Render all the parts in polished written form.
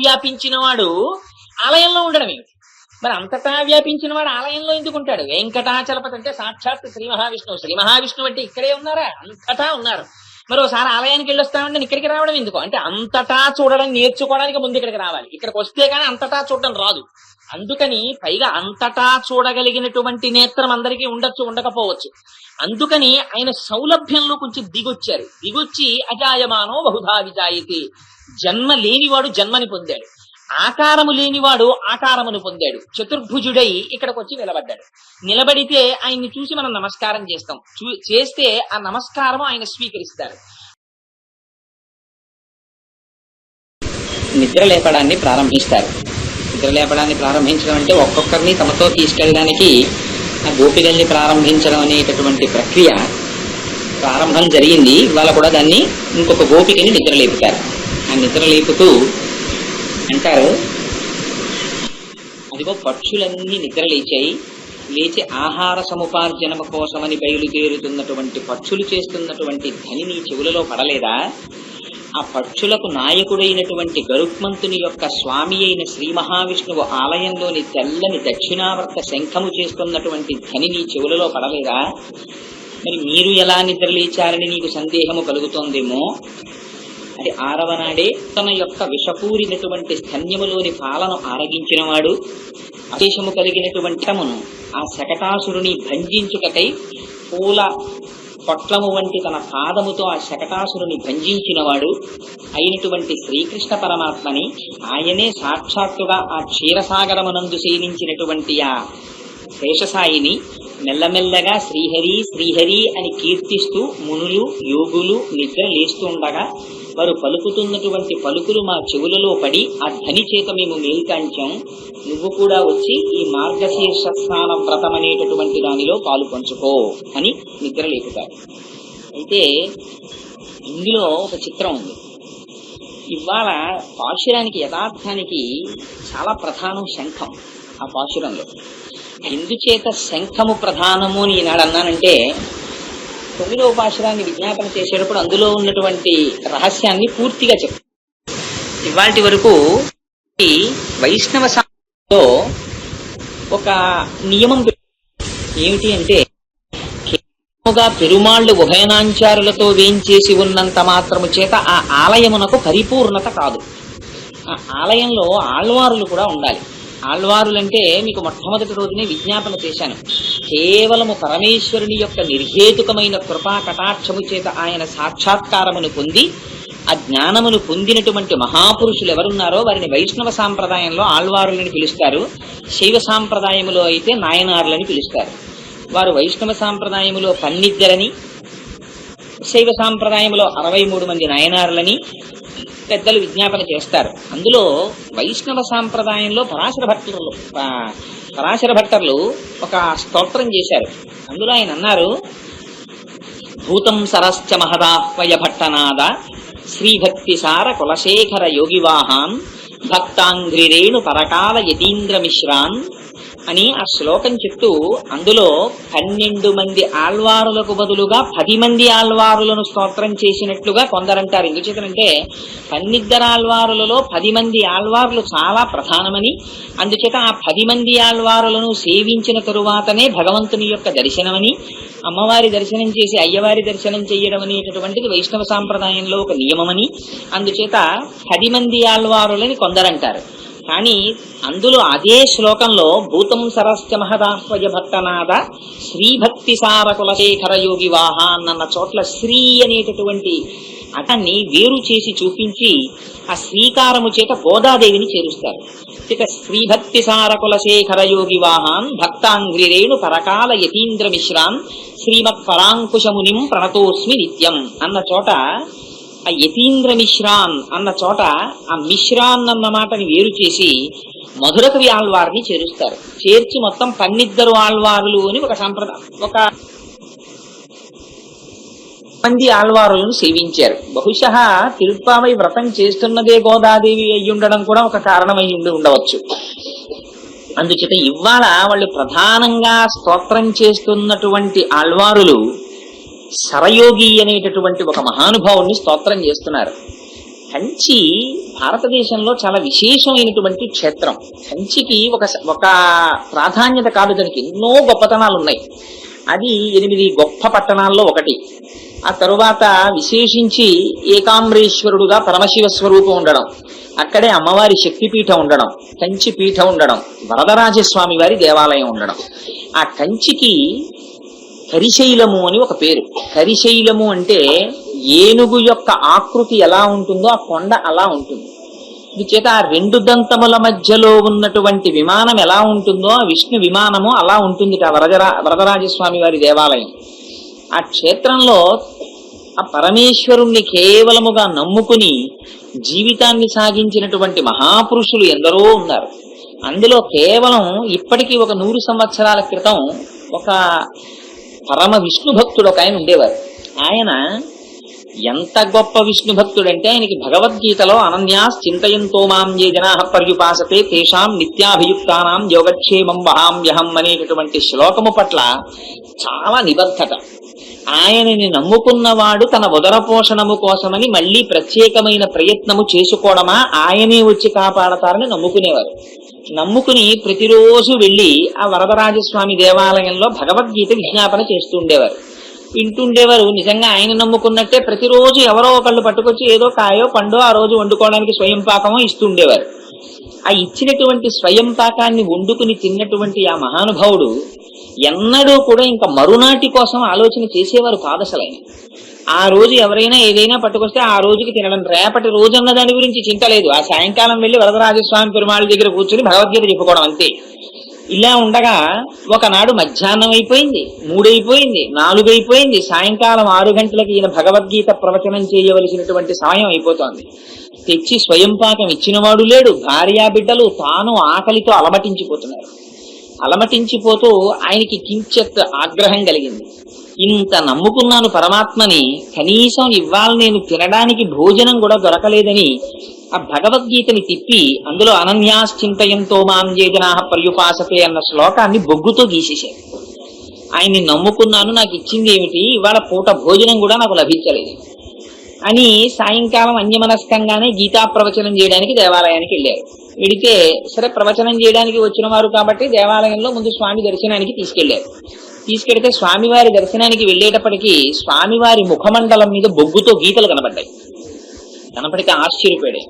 వ్యాపించిన వాడు ఆలయంలో ఉండడం ఏమిటి? మరి అంతటా వ్యాపించిన వాడు ఆలయంలో ఎందుకు ఉంటాడు? వెంకటాచలపతి అంటే సాక్షాత్ శ్రీ మహావిష్ణువు. శ్రీ మహావిష్ణువు అంటే ఇక్కడే ఉన్నారా? అంతటా ఉన్నారు. మరి ఒకసారి ఆలయానికి వెళ్ళొస్తామంటే ఇక్కడికి రావడం ఎందుకు అంటే అంతటా చూడడం నేర్చుకోవడానికి ముందు ఇక్కడికి రావాలి. ఇక్కడికి వస్తే కానీ అంతటా చూడడం రాదు. అందుకని పైగా అంతటా చూడగలిగినటువంటి నేత్రం అందరికీ ఉండొచ్చు, ఉండకపోవచ్చు. అందుకని ఆయన సౌలభ్యంలో కొంచెం దిగొచ్చారు. దిగొచ్చి అజాయమానో బహుధా విజాయతే, జన్మ లేనివాడు జన్మని పొందాడు, ఆకారము లేనివాడు ఆకారమును పొందాడు. చతుర్భుజుడై ఇక్కడికి వచ్చి నిలబడ్డాడు. నిలబడితే ఆయన్ని చూసి మనం నమస్కారం చేస్తాం. చేస్తే ఆ నమస్కారం ఆయన స్వీకరిస్తారు. నిద్ర లేపడాన్ని ప్రారంభిస్తారు. నిద్ర లేపడాన్ని ప్రారంభించడం అంటే ఒక్కొక్కరిని తమతో తీసుకెళ్ళడానికి ఆ గోపికల్ని ప్రారంభించడం అనేటటువంటి ప్రక్రియ ప్రారంభం జరిగింది. ఇవాళ కూడా దాన్ని ఇంకొక గోపికని నిద్ర లేపుతారు. ఆ నిద్ర లేపుతూ అంటారు, అదిగో పక్షులన్నీ నిద్ర లేచాయి, లేచి ఆహార సముపార్జనము కోసమని బయలుదేరుతున్నటువంటి పక్షులు చేస్తున్నటువంటి ధ్వని నీ చెవులలో పడలేదా? ఆ పక్షులకు నాయకుడైనటువంటి గరుత్మంతుని యొక్క స్వామి అయిన శ్రీ మహావిష్ణువు ఆలయంలోని తెల్లని దక్షిణావర్త శంఖము చేస్తున్నటువంటి ధ్వని నీ చెవులలో పడలేదా? మరి మీరు ఎలా నిద్రలేచారని నీకు సందేహము కలుగుతోందేమో. అది ఆరవ నాడే తన యొక్క విషపూరినటువంటి స్తన్యములోని పాలను ఆరగించినవాడు, ఆదేశము కలిగినటువంటి ఆ శకటాసురుని భంజించుటకై పూల పొట్లము వంటి తన పాదముతో ఆ శకటాసురుని భంజించినవాడు అయినటువంటి శ్రీకృష్ణ పరమాత్మని, ఆయనే సాక్షాత్తుగా ఆ క్షీరసాగరమునందు సేవించినటువంటి ఆ శేషసాయిని మెల్లమెల్లగా శ్రీహరి శ్రీహరి అని కీర్తిస్తూ మునులు యోగులు నిద్ర లేస్తూ ఉండగా వారు పలుకుతున్నటువంటి పలుకులు మా చెవులలో పడి ఆ ధ్వని చేత మేము మేల్కాంచాం, నువ్వు కూడా వచ్చి ఈ మార్గశీర్ష స్నాన వ్రతం అనేటటువంటి దానిలో పాలు పంచుకో అని నిద్ర లేపుతారు. అయితే ఇందులో ఒక చిత్రం ఉంది. ఇవాళ పాశురానికి యథార్థానికి చాలా ప్రధానం శంఖం. ఆ పాశురంలో ఎందుచేత శంఖము ప్రధానము అని ఈనాడు అన్నానంటే, 9వ పాశురాన్ని విజ్ఞాపన చేసేటప్పుడు అందులో ఉన్నటువంటి రహస్యాన్ని పూర్తిగా చెప్పారు. ఇవాటి వరకు ఈ వైష్ణవ సాంప్రదాయంలో ఒక నియమం ఏమిటి అంటే, కేవలముగా పెరుమాళ్లు ఉభయనాంచారులతో వేంచేసి ఉన్నంత మాత్రము చేత ఆ ఆలయమునకు పరిపూర్ణత కాదు. ఆ ఆలయంలో ఆళ్వారులు కూడా ఉండాలి. ఆళ్వారులంటే మీకు మొట్టమొదటి రోజునే విజ్ఞాపన చేశాను. కేవలము పరమేశ్వరుని యొక్క నిర్హేతుకమైన కృపా కటాక్షము చేత ఆయన సాక్షాత్కారమును పొంది ఆ జ్ఞానమును పొందినటువంటి మహాపురుషులు ఎవరున్నారో వారిని వైష్ణవ సాంప్రదాయంలో ఆళ్వారులని పిలుస్తారు. శైవ సాంప్రదాయములో అయితే నాయనారులని పిలుస్తారు. వారు వైష్ణవ సాంప్రదాయములో 12 శైవ సాంప్రదాయములో 63 మంది నాయనారులని పెద్దలు విజ్ఞాపన చేస్తారు. అందులో వైష్ణవ సాంప్రదాయంలో పరాశర భట్టర్లు ఒక స్తోత్రం చేశారు. అందులో ఆయన అన్నారు, భూతం సరశ్చ మహదాహ్వయ భట్టనాద శ్రీభక్తి సార కులశేఖర యోగివాహాన్ భక్తాంగ్రిరేణు పరకాల యతీంద్ర మిశ్రాన్ అని ఆ శ్లోకం చెప్తూ అందులో 12 మంది ఆళ్వారులకు బదులుగా 10 మంది ఆళ్వారులను స్తోత్రం చేసినట్లుగా కొందరంటారు. ఎందుచేతనంటే 12 ఆళ్వారులలో 10 మంది ఆళ్వారులు చాలా ప్రధానమని, అందుచేత ఆ 10 మంది ఆళ్వారులను సేవించిన తరువాతనే భగవంతుని యొక్క దర్శనమని, అమ్మవారి దర్శనం చేసి అయ్యవారి దర్శనం చేయడం అనేటటువంటిది వైష్ణవ సాంప్రదాయంలో ఒక నియమమని, అందుచేత 10 మంది ఆళ్వారులని కొందరంటారు. కానీ అందులో అదే శ్లోకంలో భూతం సరశ్చ మహదాహ్వయ భక్తనాద శ్రీభక్తి సార కులశేఖర యోగి వాహాన్ అన్న చోట్ల శ్రీ అనేటటువంటి అతన్ని వేరు చేసి చూపించి ఆ శ్రీకారము చేత గోదాదేవిని చేరుస్తారు. ఇక శ్రీభక్తి సార కులశేఖర యోగి వాహాన్ భక్తాంగ్రిరేణు పరకాల యతీంద్ర మిశ్రాన్ శ్రీమత్ పరాంకుశమునిం ప్రణతోస్మి నిత్యం అన్న చోట ఆ యతీంద్ర మిశ్రాన్ అన్న చోట ఆ మిశ్రాన్ అన్న మాటని వేరు చేసి మధురకవి ఆళ్వారిని చేరుస్తారు. చేర్చి మొత్తం 12 ఆళ్వారులు అని ఒక ఒక మంది ఆళ్వారులను సేవించారు. బహుశः తిరుప్పావై వ్రతం చేస్తున్నదే గోదాదేవి అయ్యుండడం కూడా ఒక కారణమై ఉండవచ్చు. అందుచేత ఇవాళ వాళ్ళు ప్రధానంగా స్తోత్రం చేస్తున్నటువంటి ఆళ్వారులు సరయోగి అనేటటువంటి ఒక మహానుభావుని స్తోత్రం చేస్తున్నారు. కంచి భారతదేశంలో చాలా విశేషమైనటువంటి క్షేత్రం. కంచికి ఒక ప్రాధాన్యత కాదు, దానికి ఎన్నో గొప్పతనాలు ఉన్నాయి. అది 8 గొప్ప పట్టణాల్లో ఒకటి. ఆ తరువాత విశేషించి ఏకాంబరేశ్వరుడుగా పరమశివ స్వరూపం ఉండడం, అక్కడే అమ్మవారి శక్తిపీఠం ఉండడం, కంచి పీఠం ఉండడం, వరదరాజస్వామి వారి దేవాలయం ఉండడం. ఆ కంచికి కరిశైలము అని ఒక పేరు. కరిశైలము అంటే ఏనుగు యొక్క ఆకృతి ఎలా ఉంటుందో ఆ కొండ అలా ఉంటుంది. చేత ఆ 2 దంతముల మధ్యలో ఉన్నటువంటి విమానం ఎలా ఉంటుందో ఆ విష్ణు విమానము అలా ఉంటుంది. వరదరాజస్వామి వారి దేవాలయం. ఆ క్షేత్రంలో ఆ పరమేశ్వరుణ్ణి కేవలముగా నమ్ముకుని జీవితాన్ని సాగించినటువంటి మహాపురుషులు ఎందరో ఉన్నారు. అందులో కేవలం ఇప్పటికీ ఒక 100 సంవత్సరాల క్రితం ఒక పరమ విష్ణు భక్తుడు ఒక ఆయన ఉండేవారు. ఆయన ఎంత గొప్ప విష్ణు భక్తుడంటే ఆయనకి భగవద్గీతలో అనన్యాస్ చింతయంతో మాం ఏ జనాః పర్యుపాసతే తేషాం నిత్యాభియుక్తానాం యోగక్షేమం వహామ్యహం అనేటటువంటి శ్లోకము పట్ల చాలా నిబద్ధత. ఆయనని నమ్ముకున్నవాడు తన ఉదర పోషణము కోసమని మళ్ళీ ప్రత్యేకమైన ప్రయత్నము చేసుకోవడమా, ఆయనే వచ్చి కాపాడతారని నమ్ముకునేవారు. నమ్ముకుని ప్రతిరోజు వెళ్లి ఆ వరదరాజస్వామి దేవాలయంలో భగవద్గీత విజ్ఞాపన చేస్తూ ఉండేవారు, వింటుండేవారు. నిజంగా ఆయన నమ్ముకున్నట్టే ప్రతిరోజు ఎవరో ఒకళ్ళు పట్టుకొచ్చి ఏదో కాయో పండో ఆ రోజు వండుకోవడానికి స్వయం పాకమో ఇస్తుండేవారు. ఆ ఇచ్చినటువంటి స్వయం పాకాన్ని వండుకుని తిన్నటువంటి ఆ మహానుభావుడు ఎన్నడూ కూడా ఇంకా మరునాటి కోసం ఆలోచన చేసేవారు కాదసలైన. ఆ రోజు ఎవరైనా ఏదైనా పట్టుకొస్తే ఆ రోజుకి తినడం, రేపటి రోజు అన్న దాని గురించి చింత లేదు. ఆ సాయంకాలం వెళ్లి వరదరాజస్వామి పెరుమాళ్ దగ్గర కూర్చుని భగవద్గీత చెప్పుకోవడం అంతే. ఇలా ఉండగా ఒకనాడు మధ్యాహ్నం అయిపోయింది, 3 అయిపోయింది, 4 అయిపోయింది, సాయంకాలం 6 గంటలకి ఈయన భగవద్గీత ప్రవచనం చేయవలసినటువంటి సమయం అయిపోతోంది. తెచ్చి స్వయం పాకం ఇచ్చినవాడు లేడు, భార్యా బిడ్డలు తాను ఆకలితో అలమటించిపోతున్నారు. అలమటించిపోతూ ఆయనకి కించెత్ ఆగ్రహం కలిగింది. ఇంత నమ్ముకున్నాను పరమాత్మని, కనీసం ఇవాళ నేను తినడానికి భోజనం కూడా దొరకలేదని ఆ భగవద్గీతని తిప్పి అందులో అనన్యాశ్చింతయంతో మాం ఏ జనాః పర్యుపాసతే అన్న శ్లోకాన్ని బొగ్గుతో గీసేశారు. ఆయన్ని నమ్ముకున్నాను, నాకు ఇచ్చింది ఏమిటి, ఇవాళ పూట భోజనం కూడా నాకు లభించలేదు అని సాయంకాలం అన్యమనస్కంగానే గీతా ప్రవచనం చేయడానికి దేవాలయానికి వెళ్ళారు. వెడితే సరే ప్రవచనం చేయడానికి వచ్చిన వారు కాబట్టి దేవాలయంలో ముందు స్వామి దర్శనానికి తీసుకెళ్తే స్వామివారి దర్శనానికి వెళ్ళేటప్పటికీ స్వామివారి ముఖమండలం మీద బొగ్గుతో గీతలు కనపడితే ఆశ్చర్యపోయి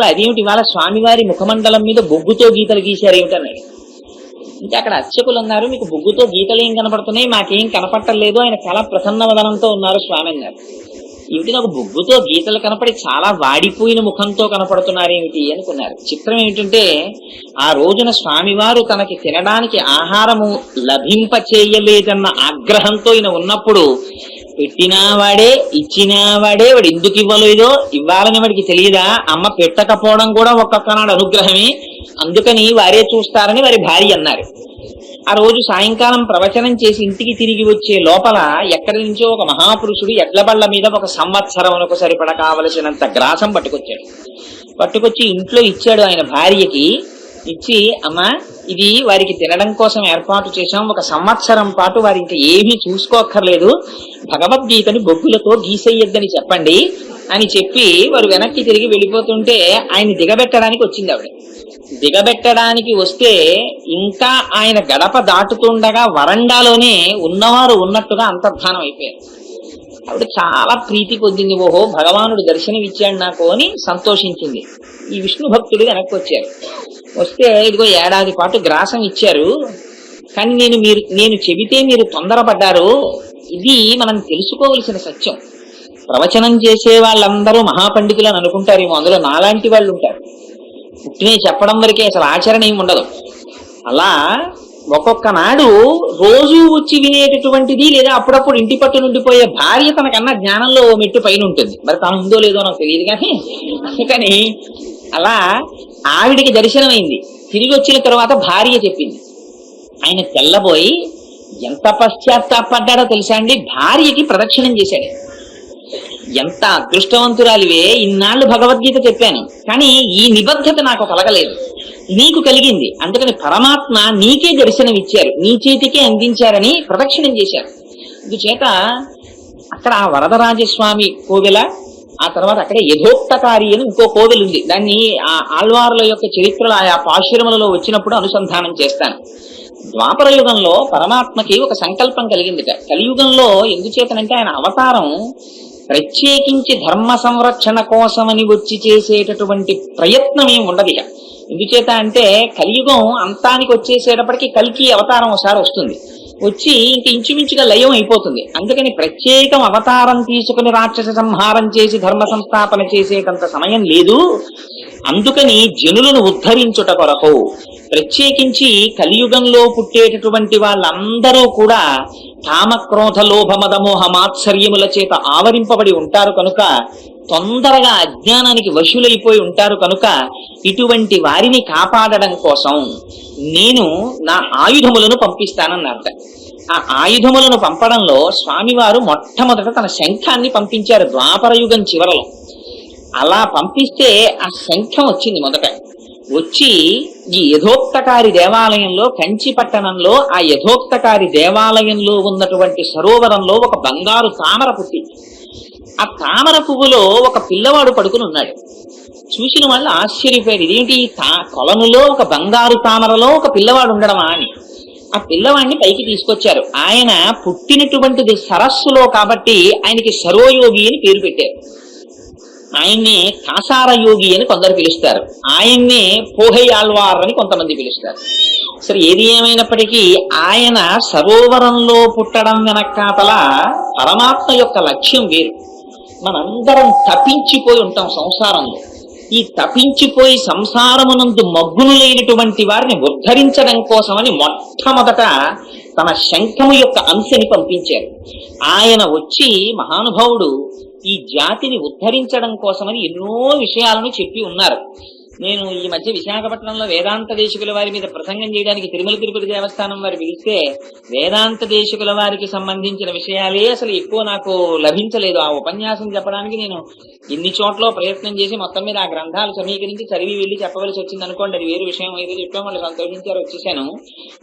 అదేమిటి ఇవాళ స్వామివారి ముఖమండలం మీద బొగ్గుతో గీతలు గీశారేమిటన్నాడు. ఇంకా అక్కడ అర్చకులు అన్నారు, మీకు బొగ్గుతో గీతలు ఏం కనపడుతున్నాయి, మాకేం కనపట్టలేదు, ఆయన చాలా ప్రసన్న వదనంతో ఉన్నారు స్వామి అన్నారు. ఏమిటి నాకు బొగ్గుతో గీతలు కనపడి చాలా వాడిపోయిన ముఖంతో కనపడుతున్నారేమిటి అనుకున్నారు. చిత్రం ఏమిటంటే ఆ రోజున స్వామివారు తనకి తినడానికి ఆహారము లభింప చేయలేదన్న ఆగ్రహంతో ఈయన ఉన్నప్పుడు పెట్టినా వాడే ఇచ్చినా వాడే, వాడు ఎందుకు ఇవ్వలేదో ఇవ్వాలని వాడికి తెలియదా, అమ్మ పెట్టకపోవడం కూడా ఒక్కొక్కనాడు అనుగ్రహమే, అందుకని వారే చూస్తారని వారి భార్య అన్నారు. ఆ రోజు సాయంకాలం ప్రవచనం చేసి ఇంటికి తిరిగి వచ్చే లోపల ఎక్కడి నుంచో ఒక మహాపురుషుడు ఎడ్లబళ్ల మీద ఒక సంవత్సరమునకు సరిపడ కావలసినంత గ్రాసం పట్టుకొచ్చి ఇంట్లో ఇచ్చాడు ఆయన భార్యకి. ఇచ్చి అమ్మా ఇది వారికి తినడం కోసం ఏర్పాటు చేశాం, 1 సంవత్సరం పాటు వారి ఇంకా ఏమీ చూసుకోక్కర్లేదు, భగవద్గీతని బొగ్గులతో గీసేయొద్దని చెప్పండి అని చెప్పి వారు వెనక్కి తిరిగి వెళ్ళిపోతుంటే ఆయన దిగబెట్టడానికి వచ్చింది ఆవిడ. దిగబెట్టడానికి వస్తే ఇంకా ఆయన గడప దాటుతుండగా వరండాలోనే ఉన్నవారు ఉన్నట్టుగా అంతర్ధానం అయిపోయారు. ఆవిడ చాలా ప్రీతి పొందింది. ఓహో భగవానుడు దర్శనం ఇచ్చాడు నాకు అని సంతోషించింది. ఈ విష్ణు భక్తుడు వెనక్కి వచ్చారు. వస్తే ఇదిగో 1 ఏడాది పాటు గ్రాసం ఇచ్చారు, కానీ నేను చెబితే మీరు తొందరపడ్డారు, ఇది మనం తెలుసుకోవలసిన సత్యం. ప్రవచనం చేసే వాళ్ళందరూ మహాపండితులను అనుకుంటారేమో, అందులో నాలాంటి వాళ్ళు ఉంటారు. పుట్టినే చెప్పడం వరకే అసలు ఆచరణ ఏమి ఉండదు. అలా ఒక్కొక్క నాడు రోజు వచ్చి వినేటటువంటిది లేదా అప్పుడప్పుడు ఇంటి పట్టు నుండిపోయే భార్య తనకన్నా జ్ఞానంలో మెట్టు పైన ఉంటుంది. మరి తాను ఉందో లేదో నాకు తెలియదు కానీ అందుకని అలా ఆవిడికి దర్శనమైంది. తిరిగి వచ్చిన తర్వాత భార్య చెప్పింది. ఆయన తెల్లబోయి ఎంత పశ్చాత్తాపడ్డాడో తెలుసా అండి, భార్యకి ప్రదక్షిణం చేశాడు. ఎంత అదృష్టవంతురాలివే, ఇన్నాళ్ళు భగవద్గీత చెప్పాను కానీ ఈ నిబద్ధత నాకు కలగలేదు, నీకు కలిగింది, అందుకని పరమాత్మ నీకే దర్శనం ఇచ్చారు, నీ చేతికే అందించారని ప్రదక్షిణం చేశారు. అందుచేత అక్కడ ఆ వరదరాజస్వామి కోవెల, ఆ తర్వాత అక్కడే యథోక్తకారి అని ఇంకో కోవిలు ఉంది. దాన్ని ఆ ఆళ్వారుల యొక్క చరిత్రలో ఆయా పాశురములలో వచ్చినప్పుడు అనుసంధానం చేస్తాను. ద్వాపర యుగంలో పరమాత్మకి ఒక సంకల్పం కలిగిందిట. కలియుగంలో ఎందుచేతనంటే ఆయన అవతారం ప్రత్యేకించి ధర్మ సంరక్షణ కోసమని వచ్చి చేసేటటువంటి ప్రయత్నం ఏమి ఉండదు ఇక. ఎందుచేత అంటే కలియుగం అంతానికి వచ్చేసేటప్పటికి కల్కి అవతారం ఒకసారి వస్తుంది, వచ్చి ఇంక ఇంచుమించుగా లయం అయిపోతుంది. అందుకని ప్రత్యేకం అవతారం తీసుకుని రాక్షస సంహారం చేసి ధర్మ సంస్థాపన చేసేటంత సమయం లేదు. అందుకని జనులను ఉద్ధరించుట కొరకు ప్రత్యేకించి కలియుగంలో పుట్టేటటువంటి వాళ్ళందరూ కూడా కామక్రోధ లోభ మదమోహ మాత్సర్యముల చేత ఆవరింపబడి ఉంటారు కనుక, తొందరగా అజ్ఞానానికి వశులైపోయి ఉంటారు కనుక, ఇటువంటి వారిని కాపాడడం కోసం నేను నా ఆయుధములను పంపిస్తానన్నారట. ఆ ఆయుధములను పంపడంలో స్వామివారు మొట్టమొదట తన శంఖాన్ని పంపించారు ద్వాపర యుగం చివరలో. అలా పంపిస్తే ఆ శంఖం వచ్చింది మొదట. వచ్చి ఈ యథోక్తకారి దేవాలయంలో, కంచి పట్టణంలో ఆ యథోక్తకారి దేవాలయంలో ఉన్నటువంటి సరోవరంలో ఒక బంగారు తామర పుట్టింది. ఆ తామర పువ్వులో ఒక పిల్లవాడు పడుకుని ఉన్నాడు. చూసిన వాళ్ళు ఆశ్చర్యపోయారు, ఇదేంటి కొలనులో ఒక బంగారు తామరలో ఒక పిల్లవాడు ఉండడమా అని. ఆ పిల్లవాడిని పైకి తీసుకొచ్చారు. ఆయన పుట్టినటువంటిది సరస్సులో కాబట్టి ఆయనకి సరోయోగి అని పేరు పెట్టారు. ఆయన్నే కాసార యోగి అని కొందరు పిలుస్తారు, ఆయన్నే పోహై ఆళ్వార్ అని కొంతమంది పిలుస్తారు. సరే, ఏది ఏమైనప్పటికీ ఆయన సరోవరంలో పుట్టడం వెనకాతల పరమాత్మ యొక్క లక్ష్యం వేరు. మనందరం తపించిపోయి ఉంటాం సంసారంలో. ఈ తపించిపోయి సంసారమునందు మగ్గునులైనటువంటి వారిని ఉద్ధరించడం కోసమని మొట్టమొదట తన శంఖము యొక్క అంశని పంపించారు. ఆయన వచ్చి మహానుభావుడు ఈ జాతిని ఉద్ధరించడం కోసమని ఎన్నో విషయాలను చెప్పి ఉన్నారు. నేను ఈ మధ్య విశాఖపట్నంలో వేదాంత దేశికుల వారి మీద ప్రసంగం చేయడానికి తిరుమల తిరుపతి దేవస్థానం వారు పిలిస్తే వేదాంత దేశికుల వారికి సంబంధించిన విషయాలే అసలు ఎక్కువ నాకు లభించలేదు. ఆ ఉపన్యాసం చెప్పడానికి నేను ఇన్ని చోట్ల ప్రయత్నం చేసి మొత్తం మీద ఆ గ్రంథాలు సమీకరించి చదివి వెళ్ళి చెప్పవలసి వచ్చింది అనుకోండి, అది వేరు విషయం. ఏదో చెప్పాం, వాళ్ళు సంతోషించారు, వచ్చేసాను.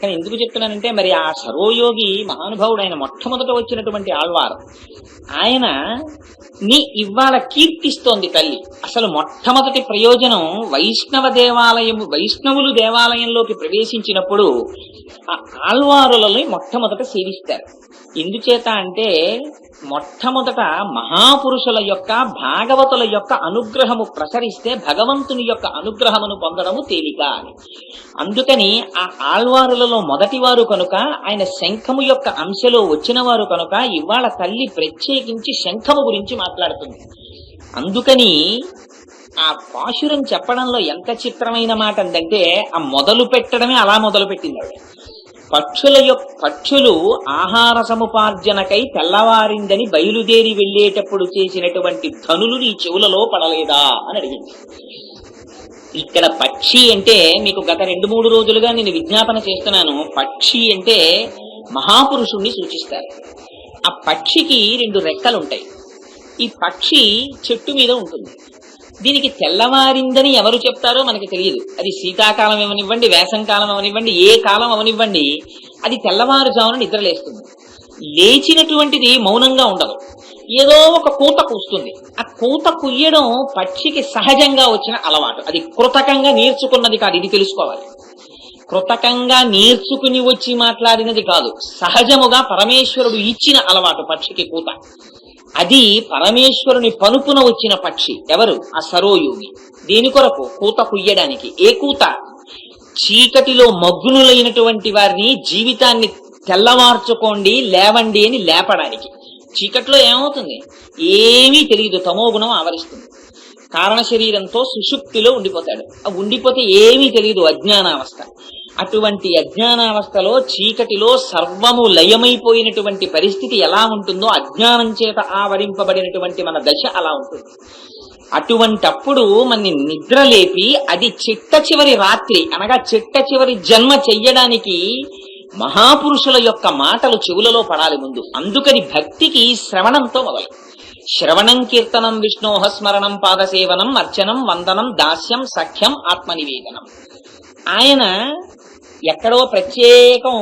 కానీ ఎందుకు చెప్తున్నానంటే, మరి ఆ సరోయోగి మహానుభావుడు, ఆయన మొట్టమొదట వచ్చినటువంటి ఆళ్వారు, ఆయన ని ఇవాళ కీర్తిస్తోంది తల్లి. అసలు మొట్టమొదటి ప్రయోజనం వైష్ణవులు దేవాలయంలోకి ప్రవేశించినప్పుడు ఆ ఆళ్వారులని మొట్టమొదట సేవిస్తారు. ఎందుచేత అంటే మొట్టమొదట మహాపురుషుల యొక్క భాగవతుల యొక్క అనుగ్రహము ప్రసరిస్తే భగవంతుని యొక్క అనుగ్రహమును పొందడము తేలిక అని. అందుకని ఆ ఆళ్వారులలో మొదటి వారు కనుక, ఆయన శంఖము యొక్క అంశలో వచ్చిన వారు కనుక ఇవాళ తల్లి ప్రత్యేకించి శంఖము గురించి మాట్లాడుతుంది. అందుకని ఆ పాశురం చెప్పడంలో ఎంత చిత్రమైన మాట అందంటే, ఆ మొదలు పెట్టడమే అలా మొదలు పెట్టింది. పక్షులు ఆహార సముపార్జనకై తెల్లవారిందని బయలుదేరి వెళ్లేటప్పుడు చేసినటువంటి ధనులు నీ చెవులలో పడలేదా అని అడిగింది. ఇక్కడ పక్షి అంటే మీకు గత 2-3 రోజులుగా నేను విజ్ఞాపన చేస్తున్నాను. పక్షి అంటే మహాపురుషుణ్ణి సూచిస్తారు. ఆ పక్షికి 2 రెక్కలు ఉంటాయి. ఈ పక్షి చెట్టు మీద ఉంటుంది. దీనికి తెల్లవారిందని ఎవరు చెప్తారో మనకి తెలియదు. అది శీతాకాలం అవనివ్వండి, వేసంకాలం అవనివ్వండి, ఏ కాలం అవనివ్వండి, అది తెల్లవారుజామున నిద్రలేస్తుంది. లేచినటువంటిది మౌనంగా ఉండదు, ఏదో ఒక కూత కూస్తుంది. ఆ కూత కుయ్యడం పక్షికి సహజంగా వచ్చిన అలవాటు. అది కృతకంగా నేర్చుకున్నది కాదు, ఇది తెలుసుకోవాలి. కృతకంగా నేర్చుకుని వచ్చి మాట్లాడినది కాదు, సహజముగా పరమేశ్వరుడు ఇచ్చిన అలవాటు పక్షికి కూత. అది పరమేశ్వరుని పనుపున వచ్చిన పక్షి. ఎవరు? ఆ సరోయోగి. దేని కొరకు? కూత కుయ్యడానికి. ఏ కూత? చీకటిలో మగ్గునులైనటువంటి వారిని జీవితాన్ని తెల్లవార్చుకోండి, లేవండి అని లేపడానికి. చీకట్లో ఏమవుతుంది? ఏమీ తెలియదు, తమోగుణం ఆవరిస్తుంది. కారణ శరీరంతో సుషుప్తిలో ఉండిపోతాడు. ఆ ఉండిపోతే ఏమీ తెలియదు, అజ్ఞానావస్థ. అటువంటి అజ్ఞానావస్థలో చీకటిలో సర్వము లయమైపోయినటువంటి పరిస్థితి ఎలా ఉంటుందో, అజ్ఞానం చేత ఆవరింపబడినటువంటి మన దశ అలా ఉంటుంది. అటువంటప్పుడు మన నిద్ర లేపి అది చిట్ట చివరి రాత్రి అనగా చిట్ట చివరి జన్మ చెయ్యడానికి మహాపురుషుల యొక్క మాటలు చెవులలో పడాలి ముందు. అందుకని భక్తికి శ్రవణంతో మొదలు. శ్రవణం, కీర్తనం, విష్ణోహ స్మరణం, పాదసేవనం, అర్చనం, వందనం, దాస్యం, సఖ్యం, ఆత్మనివేదనం. ఆయన ఎక్కడో ప్రత్యేకం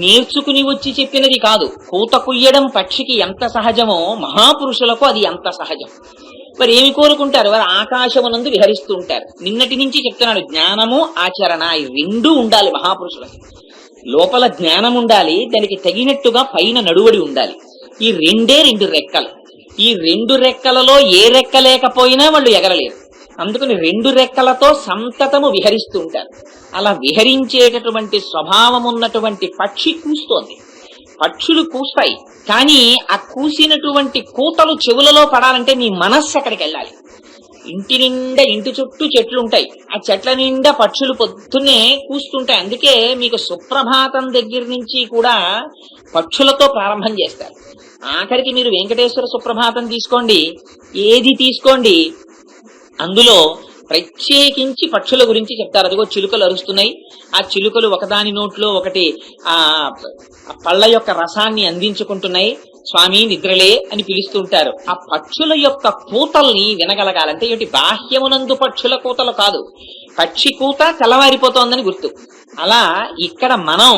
నేర్చుకుని వచ్చి చెప్పినది కాదు. కూత కుయ్యడం పక్షికి ఎంత సహజమో మహాపురుషులకు అది ఎంత సహజం. వారు ఏమి కోరుకుంటారు? వారు ఆకాశమునందు విహరిస్తూ ఉంటారు. నిన్నటి నుంచి చెప్తున్నాడు, జ్ఞానము ఆచరణ ఈ రెండూ ఉండాలి మహాపురుషులకు. లోపల జ్ఞానం ఉండాలి, దానికి తగినట్టుగా పైన నడువడి ఉండాలి. ఈ రెండే రెండు రెక్కలు. ఈ రెండు రెక్కలలో ఏ రెక్క లేకపోయినా వాళ్ళు ఎగరలేరు. అందుకని రెండు రెక్కలతో సంతతము విహరిస్తూ ఉంటారు. అలా విహరించేటటువంటి స్వభావం ఉన్నటువంటి పక్షి కూస్తోంది. పక్షులు కూస్తాయి, కానీ ఆ కూసినటువంటి కూతలు చెవులలో పడాలంటే నీ మనస్సు అక్కడికి వెళ్ళాలి. ఇంటి నిండా, ఇంటి చుట్టూ చెట్లు ఉంటాయి, ఆ చెట్ల నిండా పక్షులు పొద్దున్నే కూస్తుంటాయి. అందుకే మీకు సుప్రభాతం దగ్గర నుంచి కూడా పక్షులతో ప్రారంభం చేస్తారు. ఆఖరికి మీరు వెంకటేశ్వర సుప్రభాతం తీసుకోండి, ఏది తీసుకోండి, అందులో ప్రత్యేకించి పక్షుల గురించి చెప్తారు. అదిగో చిలుకలు అరుస్తున్నాయి, ఆ చిలుకలు ఒకదాని నోట్లో ఒకటి ఆ పళ్ళ యొక్క రసాన్ని అందించుకుంటున్నాయి, స్వామి నిద్రలే అని పిలుస్తుంటారు. ఆ పక్షుల యొక్క కూతల్ని వినగలగాలంటే ఏమిటి? బాహ్యమునందు పక్షుల కూతలు కాదు, పక్షి కూత తెల్లవారిపోతోందని గుర్తు. అలా ఇక్కడ మనం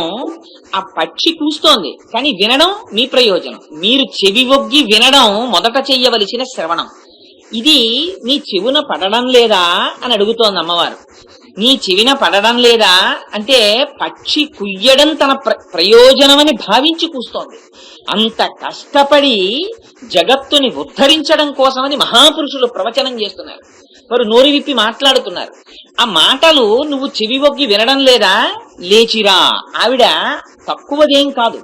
ఆ పక్షి కూస్తోంది, కానీ వినడం మీ ప్రయోజనం. మీరు చెవి ఒగ్గి వినడం మొదట చెయ్యవలసిన శ్రవణం. ఇది నీ చెవున పడడం లేదా అని అడుగుతోంది అమ్మవారు. నీ చెవిన పడడం లేదా అంటే పక్షి కుయ్యడం తన ప్రయోజనమని భావించి కూస్తోంది. అంత కష్టపడి జగత్తుని ఉద్ధరించడం కోసమని మహాపురుషులు ప్రవచనం చేస్తున్నారు. వారు నోరు విప్పి మాట్లాడుతున్నారు. ఆ మాటలు నువ్వు చెవి ఒగ్గి వినడం లేదా? లేచిరా. ఆవిడ తక్కువదేం కాదు.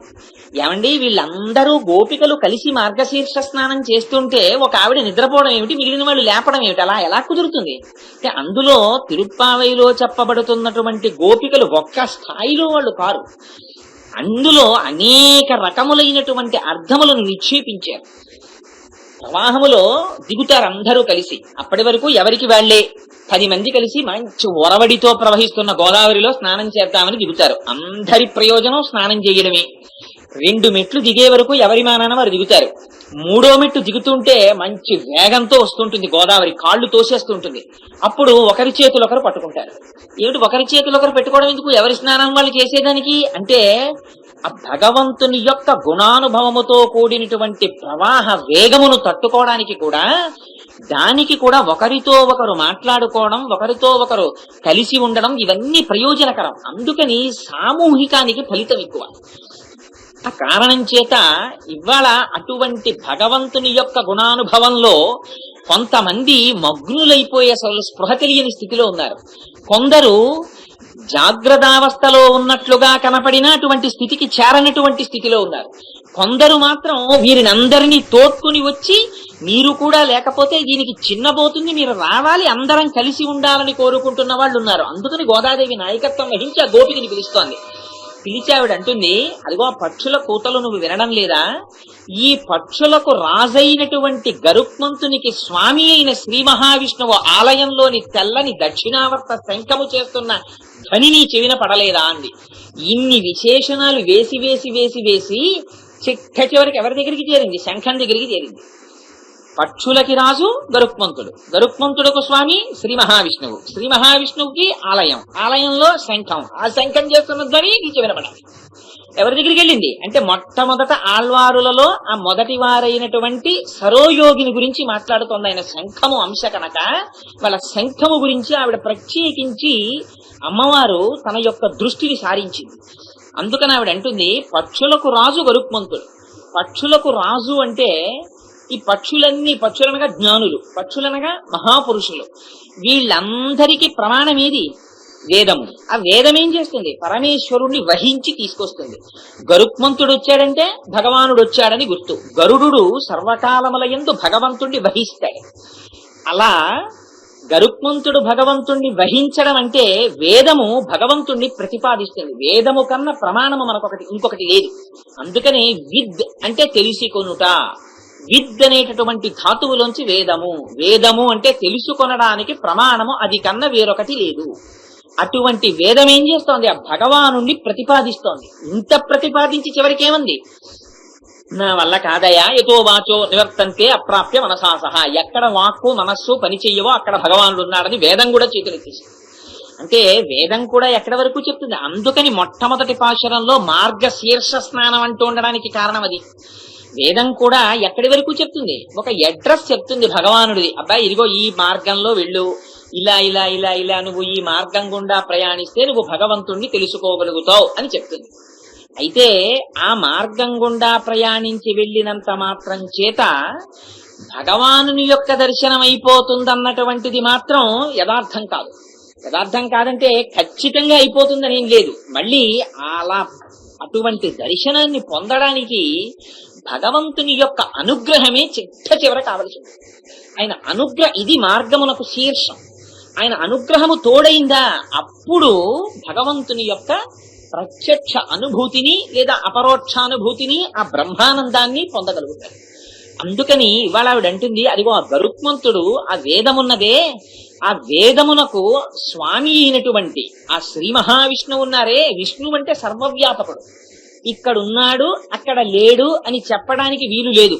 ఏమండి, వీళ్ళందరూ గోపికలు కలిసి మార్గశీర్ష స్నానం చేస్తుంటే ఒక ఆవిడ నిద్రపోవడం ఏమిటి, మిగిలిన వాళ్ళు లేపడం ఏమిటి? అలా ఎలా కుదురుతుంది? అంటే అందులో తిరుప్పావైలో చెప్పబడుతున్నటువంటి గోపికలు ఒక్క స్థాయిలో వాళ్ళు కారు. అందులో అనేక రకములైనటువంటి అర్థములను నిక్షేపించారు. ప్రవాహములో దిగుతారు అందరూ కలిసి. అప్పటి వరకు ఎవరికి వాళ్లే 10 మంది కలిసి మంచి ఒరవడితో ప్రవహిస్తున్న గోదావరిలో స్నానం చేద్దామని దిగుతారు. అందరి ప్రయోజనం స్నానం చేయడమే. 2 మెట్లు దిగే వరకు ఎవరి మానాన వారు దిగుతారు. 3వ మెట్టు దిగుతుంటే మంచి వేగంతో వస్తుంటుంది గోదావరి, కాళ్ళు తోసేస్తుంటుంది. అప్పుడు ఒకరి చేతులు ఒకరు పట్టుకుంటారు. ఏమిటి ఒకరి చేతులు ఒకరు పెట్టుకోవడం ఎందుకు? ఎవరి స్నానం వాళ్ళు చేసేదానికి. అంటే ఆ భగవంతుని యొక్క గుణానుభవముతో కూడినటువంటి ప్రవాహ వేగమును తట్టుకోవడానికి కూడా, దానికి కూడా ఒకరితో ఒకరు మాట్లాడుకోవడం, ఒకరితో ఒకరు కలిసి ఉండడం, ఇవన్నీ ప్రయోజనకరం. అందుకని సామూహికానికి ఫలితం ఎక్కువ. ఆ కారణం చేత ఇవాళ అటువంటి భగవంతుని యొక్క గుణానుభవంలో కొంతమంది మగ్నులైపోయే అసలు స్పృహ తెలియని స్థితిలో ఉన్నారు. కొందరు జాగ్రత్తావస్థలో ఉన్నట్లుగా కనపడిన అటువంటి స్థితికి చేరనటువంటి స్థితిలో ఉన్నారు. కొందరు మాత్రం వీరిని అందరినీ తోడ్కొని వచ్చి, మీరు కూడా లేకపోతే దీనికి చిన్నబోతుంది, మీరు రావాలి, అందరం కలిసి ఉండాలని కోరుకుంటున్న వాళ్ళు ఉన్నారు. అందుకని గోదాదేవి నాయకత్వం వహించి ఆ గోపికని పిలుస్తోంది. పిలిచి ఆవిడ అంటుంది, అదిగో ఆ పక్షుల కూతలు నువ్వు వినడం లేదా? ఈ పక్షులకు రాజైనటువంటి గరుత్మంతునికి స్వామి అయిన శ్రీ మహావిష్ణువు ఆలయంలోని తెల్లని దక్షిణావర్త శంఖము చేస్తున్న ధ్వని నీ చెవిన పడలేదా అంది. ఇన్ని విశేషణాలు వేసి వేసి వేసి వేసి చిట్ట చివరికి ఎవరి దగ్గరికి చేరింది? శంఖం దగ్గరికి చేరింది. పక్షులకి రాజు గరుత్మంతుడు, గరుత్మంతుడుకు స్వామి శ్రీ మహావిష్ణువు, శ్రీ మహావిష్ణువుకి ఆలయం, ఆలయంలో శంఖం, ఆ శంఖం చేస్తున్న ధ్వని నీకు వినపడాలి. ఎవరి దగ్గరికి వెళ్ళింది అంటే మొట్టమొదట ఆళ్వారులలో ఆ మొదటి వారైనటువంటి సరోయోగిని గురించి మాట్లాడుతోంది. ఆయన శంఖము అంశ కనుక వాళ్ళ శంఖము గురించి ఆవిడ ప్రత్యేకించి అమ్మవారు తన యొక్క దృష్టిని సారించింది. అందుకని ఆవిడ అంటుంది, పక్షులకు రాజు గరుత్మంతుడు. పక్షులకు రాజు అంటే ఈ పక్షులనగా జ్ఞానులు, పక్షులనగా మహాపురుషులు. వీళ్ళందరికీ ప్రమాణం ఏది? వేదము. ఆ వేదం ఏం చేస్తుంది? పరమేశ్వరుణ్ణి వహించి తీసుకొస్తుంది. గరుత్మంతుడు వచ్చాడంటే భగవానుడు వచ్చాడని గుర్తు. గరుడు సర్వకాలములయందు భగవంతుణ్ణి వహిస్తాడు. అలా గరుత్మంతుడు భగవంతుణ్ణి వహించడం అంటే వేదము భగవంతుణ్ణి ప్రతిపాదిస్తుంది. వేదము కన్నా ప్రమాణము మనకొకటి ఇంకొకటి లేదు. అందుకని విద్ అంటే తెలిసి కొనుట. విద్ అనేటటువంటి ధాతువులోంచి వేదము. వేదము అంటే తెలుసుకొనడానికి ప్రమాణము, అది కన్నా వేరొకటి లేదు. అటువంటి వేదం ఏం చేస్తోంది? ఆ భగవానుణ్ణి ప్రతిపాదిస్తోంది. ఇంత ప్రతిపాదించి చివరికి ఏమంది? నా వల్ల కాదయా, ఎతో వాచో నివర్తంతే అప్రాప్య మనసాసహ. ఎక్కడ వాక్కు మనస్సు పని చెయ్యవో అక్కడ భగవానుడు ఉన్నాడని వేదం కూడా చేతులెత్తేసింది. అంటే వేదం కూడా ఎక్కడి వరకు చెప్తుంది. అందుకని మొట్టమొదటి పాశురంలో మార్గశీర్ష స్నానం అంటూ ఉండడానికి కారణం అది. వేదం కూడా ఎక్కడి వరకు చెప్తుంది? ఒక అడ్రస్ చెప్తుంది భగవానుడిది. అబ్బాయి ఇదిగో ఈ మార్గంలో వెళ్ళు, ఇలా ఇలా ఇలా ఇలా నువ్వు ఈ మార్గం గుండా ప్రయాణిస్తే నువ్వు భగవంతుణ్ణి తెలుసుకోగలుగుతావు అని చెప్తుంది. అయితే ఆ మార్గం గుండా ప్రయాణించి వెళ్ళినంత మాత్రం చేత భగవానుని యొక్క దర్శనం అయిపోతుందన్నటువంటిది మాత్రం యథార్థం కాదు. యథార్థం కాదంటే ఖచ్చితంగా అయిపోతుందని ఏం లేదు. మళ్ళీ అలా అటువంటి దర్శనాన్ని పొందడానికి భగవంతుని యొక్క అనుగ్రహమే చిట్ట కావలసింది. ఆయన ఇది మార్గమునకు శీర్షం. ఆయన అనుగ్రహము తోడైందా అప్పుడు భగవంతుని యొక్క ప్రత్యక్ష అనుభూతిని లేదా అపరోక్షానుభూతిని, ఆ బ్రహ్మానందాన్ని పొందగలుగుతారు. అందుకని ఇవాళ ఆవిడ అంటుంది, అదిగో ఆ గరుత్మంతుడు ఆ వేదమున్నదే, ఆ వేదమునకు స్వామి అయినటువంటి ఆ శ్రీ మహావిష్ణువు ఉన్నారే, విష్ణువు అంటే సర్వవ్యాపకుడు. ఇక్కడున్నాడు అక్కడ లేడు అని చెప్పడానికి వీలు లేదు.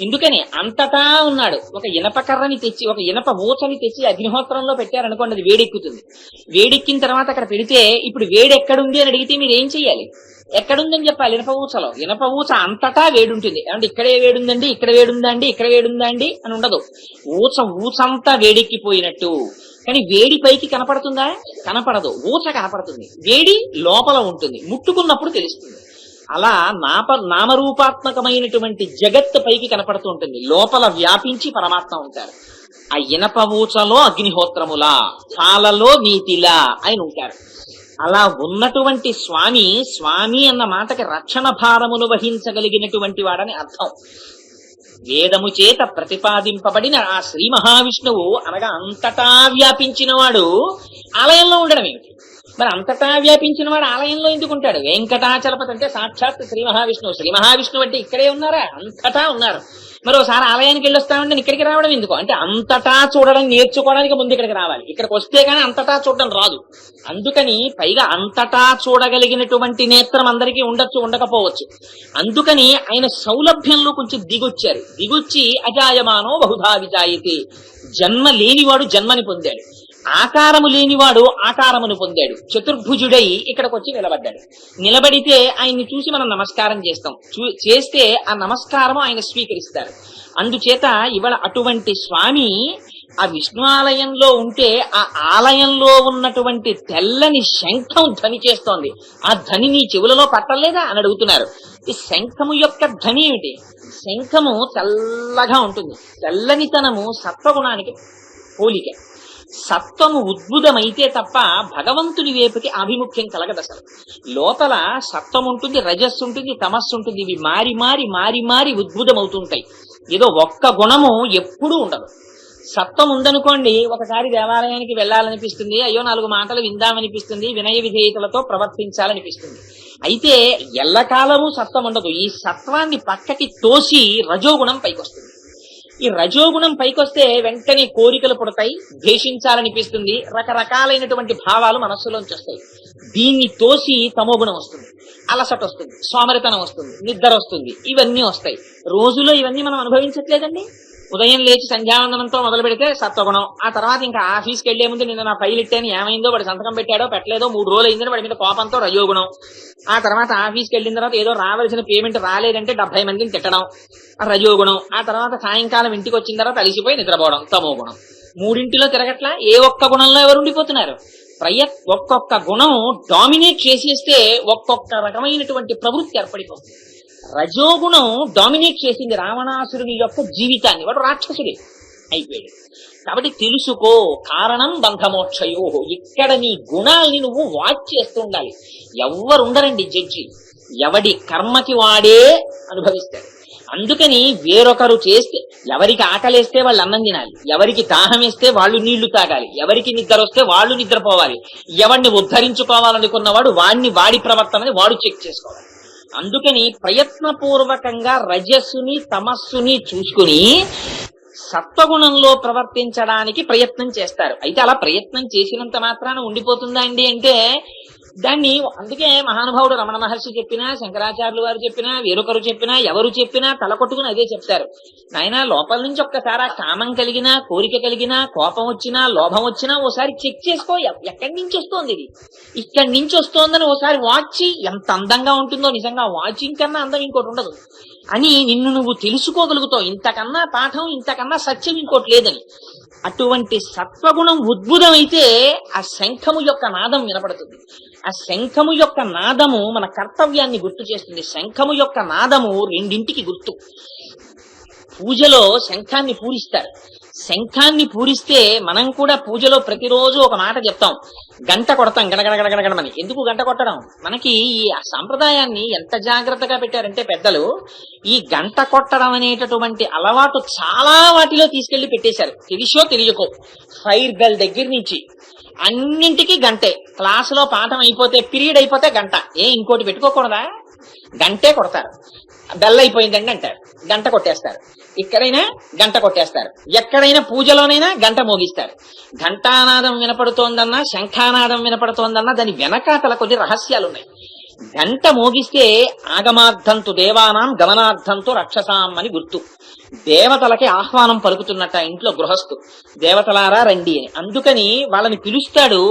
ఎందుకని అంతటా ఉన్నాడు. ఒక ఇనప కర్రని తెచ్చి, ఒక ఇనప ఊచని తెచ్చి అగ్నిహోత్రంలో పెట్టారనుకోండి, అది వేడెక్కుతుంది. వేడెక్కిన తర్వాత అక్కడ పెడితే ఇప్పుడు వేడి ఎక్కడుంది అని అడిగితే మీరు ఏం చెయ్యాలి? ఎక్కడుందని చెప్పాలి? ఇనప ఊచలో. ఇనప ఊచ అంతటా వేడుంటుంది. అంటే ఇక్కడే వేడుందండి, ఇక్కడ వేడుందండి, ఇక్కడ వేడుందండి అని ఉండదు. ఊచంతా వేడెక్కిపోయినట్టు. కానీ వేడి పైకి కనపడుతుందా? కనపడదు. ఊచ కనపడుతుంది. వేడి లోపల ఉంటుంది, ముట్టుకున్నప్పుడు తెలుస్తుంది. అలా నామరూపాత్మకమైనటువంటి జగత్తు పైకి కనపడుతూ ఉంటుంది, లోపల వ్యాపించి పరమాత్మ ఉంటారు. ఆ ఇనప ఊచలో అగ్నిహోత్రములా, పాలలో నీతిలా ఆయన ఉంటారు. అలా ఉన్నటువంటి స్వామి అన్న మాటకి రక్షణ భారమును వహించగలిగినటువంటి వాడని అర్థం. వేదము చేత ప్రతిపాదింపబడిన ఆ శ్రీ మహావిష్ణువు అనగా అంతటా వ్యాపించిన వాడు ఆలయంలో ఉండడం ఏమిటి? మరి అంతటా వ్యాపించిన వాడు ఆలయంలో ఎందుకు ఉంటాడు? వెంకటాచలపతి అంటే సాక్షాత్ శ్రీ మహావిష్ణువు. శ్రీ మహావిష్ణువు అంటే ఇక్కడే ఉన్నారా? అంతటా ఉన్నారు. మరి ఒకసారి ఆలయానికి వెళ్ళొస్తామంటే ఇక్కడికి రావడం ఎందుకు? అంటే అంతటా చూడడం నేర్చుకోవడానికి ముందు ఇక్కడికి రావాలి. ఇక్కడికి వస్తే గానీ అంతటా చూడడం రాదు. అందుకని పైగా అంతటా చూడగలిగినటువంటి నేత్రం అందరికీ ఉండొచ్చు, ఉండకపోవచ్చు. అందుకని ఆయన సౌలభ్యంలో కొంచెం దిగొచ్చి అజాయమానో బహుధా విజాయతే, జన్మ లేనివాడు జన్మని పొందాడు, ఆకారము లేనివాడు ఆకారమును పొందాడు, చతుర్భుజుడై ఇక్కడికి వచ్చి నిలబడ్డాడు. నిలబడితే ఆయన్ని చూసి మనం నమస్కారం చేస్తాం. చేస్తే ఆ నమస్కారము ఆయన స్వీకరిస్తారు. అందుచేత ఇవాళ అటువంటి స్వామి ఆ విష్ణు ఆలయంలో ఉంటే ఆ ఆలయంలో ఉన్నటువంటి తెల్లని శంఖం ధ్వని చేస్తోంది. ఆ ధ్వని నీ చెవులలో పట్టలేదా అని అడుగుతున్నారు. ఈ శంఖము యొక్క ధ్వని ఏమిటి? శంఖము తెల్లగా ఉంటుంది. తెల్లనితనము సత్వగుణానికి పోలిక. సత్వము ఉద్భుతమైతే తప్ప భగవంతుని వైపుకి ఆభిముఖ్యం కలగదు. అసలు లోపల సత్వం ఉంటుంది, రజస్సు ఉంటుంది, తమస్సు ఉంటుంది. ఇవి మారి మారి మారి మారి ఉద్భుతమవుతుంటాయి. ఏదో ఒక్క గుణము ఎప్పుడూ ఉండదు. సత్వం ఉందనుకోండి, ఒకసారి దేవాలయానికి వెళ్ళాలనిపిస్తుంది, అయ్యో 4 మాటలు విందామనిపిస్తుంది, వినయ విధేయతలతో ప్రవర్తించాలనిపిస్తుంది. అయితే ఎల్లకాలము సత్వం ఉండదు. ఈ సత్వాన్ని పక్కకి తోసి రజోగుణం పైకొస్తుంది. ఈ రజోగుణం పైకొస్తే వెంటనే కోరికలు పుడతాయి, ద్వేషించాలనిపిస్తుంది, రకరకాలైనటువంటి భావాలు మనస్సులోంచి వస్తాయి. దీన్ని తోసి తమోగుణం వస్తుంది, అలసట వస్తుంది, సోమరితనం వస్తుంది, నిద్ర వస్తుంది, ఇవన్నీ వస్తాయి. రోజులో ఇవన్నీ మనం అనుభవించట్లేదండి. ఉదయం లేచి సంధ్యావందనంతో మొదలు పెడితే సత్వగుణం, ఆ తర్వాత ఇంకా ఆఫీస్కి వెళ్లే ముందు నిన్న నా ఫైల్ ఇట్టాను, ఏమైందో వాడు సంతకం పెట్టాడో పెట్టలేదో 3 రోజులు అయిందని వాడి మీద కోపంతో రజోగుణం. ఆ తర్వాత ఆఫీస్కి వెళ్ళిన తర్వాత ఏదో రావాల్సిన పేమెంట్ రాలేదంటే 70 మందిని తిట్టడం, రజోగుణం. ఆ తర్వాత సాయంకాలం ఇంటికి వచ్చిన తర్వాత అలిసిపోయి నిద్రపోవడం, తమోగుణం. 3 తిరగట్లా. ఏ ఒక్క గుణంలో ఎవరు ఉండిపోతున్నారు? ఒక్కొక్క గుణం డామినేట్ చేసేస్తే ఒక్కొక్క రకమైనటువంటి ప్రవృత్తి ఏర్పడిపోతుంది. రజోగుణం డామినేట్ చేసింది రావణాసురుని యొక్క జీవితాన్ని. వాడు రాక్షసుడే అయిపోయాడు. కాబట్టి తెలుసుకో, కారణం బంధమోక్షయో. ఇక్కడ నీ గుణాల్ని నువ్వు వాచ్ చేస్తూ ఉండాలి. ఎవ్వరుండరండి జడ్జి, ఎవడి కర్మకి వాడే అనుభవిస్తాడు. అందుకని వేరొకరు చేస్తే, ఎవరికి ఆకలేస్తే వాళ్ళు అన్నం తినాలి, ఎవరికి దాహం వేస్తే వాళ్ళు నీళ్లు తాగాలి, ఎవరికి నిద్ర వస్తే వాళ్ళు నిద్రపోవాలి, ఎవరిని ఉద్ధరించుకోవాలనుకున్నవాడు వాడి ప్రవర్తనని వాడు చెక్ చేసుకోవాలి. అందుకని ప్రయత్నపూర్వకంగా రజస్సుని తమస్సుని చూసుకుని సత్వగుణంలో ప్రవర్తించడానికి ప్రయత్నం చేస్తారు. అయితే అలా ప్రయత్నం చేసినంత మాత్రాన ఉండిపోతుందా అండి అంటే దాన్ని అందుకే మహానుభావుడు రమణ మహర్షి చెప్పినా, శంకరాచార్యులు వారు చెప్పినా, వేరొకరు చెప్పినా, ఎవరు చెప్పినా తల కొట్టుకుని అదే చెప్తారు. నాయన లోపల నుంచి ఒక్కసారి ఆ కామం కలిగినా, కోరిక కలిగినా, కోపం వచ్చినా, లోభం వచ్చినా ఓసారి చెక్ చేసుకో. ఎక్కడి నుంచి వస్తోంది ఇది? ఇక్కడి నుంచి వస్తోందని ఓసారి వాచి ఎంత అందంగా ఉంటుందో, నిజంగా వాచింగ్ కన్నా అందం ఇంకోటి ఉండదు అని నిన్ను నువ్వు తెలుసుకోగలుగుతావు. ఇంతకన్నా పాఠం, ఇంతకన్నా సత్యం ఇంకోటి లేదని. అటువంటి సత్వగుణం ఉద్భుతమైతే ఆ శంఖము యొక్క నాదం వినపడుతుంది. ఆ శంఖము యొక్క నాదము మన కర్తవ్యాన్ని గుర్తు చేస్తుంది. శంఖము యొక్క నాదము రెండింటికి గుర్తు. పూజలో శంఖాన్ని పూరిస్తారు. శంఖాన్ని పూరిస్తే మనం కూడా పూజలో ప్రతిరోజు ఒక మాట చెప్తాం, గంట కొడతాం, గడగడగడగడమని. ఎందుకు గంట కొట్టడం? మనకి ఈ సాంప్రదాయాన్ని ఎంత జాగ్రత్తగా పెట్టారంటే పెద్దలు, ఈ గంట కొట్టడం అనేటటువంటి అలవాటు చాలా వాటిలో తీసుకెళ్లి పెట్టేశారు. తెలిసో తెలియకో ఫైర్ బెల్ దగ్గర నుంచి అన్నింటికి గంటే. క్లాసులో పాఠం అయిపోతే, పీరియడ్ అయిపోతే గంట. ఇంకోటి పెట్టుకోకూడదా? గంటే కొడతారు. బెల్ అయిపోయిందండి అంటారు, గంట కొట్టేస్తారు. ఇక్కడైనా గంట కొట్టేస్తారు, ఎక్కడైనా పూజలోనైనా గంట మోగిస్తారు. ఘంటానాదం వినపడుతోందన్నా, శంఖానాదం వినపడుతోందన్నా దాని వెనకాతల కొద్ది రహస్యాలున్నాయి. గంట మోగిస్తే ఆగమార్థంతు దేవానాం గమనార్థంతు రక్షసాం అని గుర్తు. దేవతలకి ఆహ్వానం పలుకుతున్నట్ట ఇంట్లో గృహస్థు, దేవతలారా రండి అని. అందుకని వాళ్ళని పిలుస్తాడు.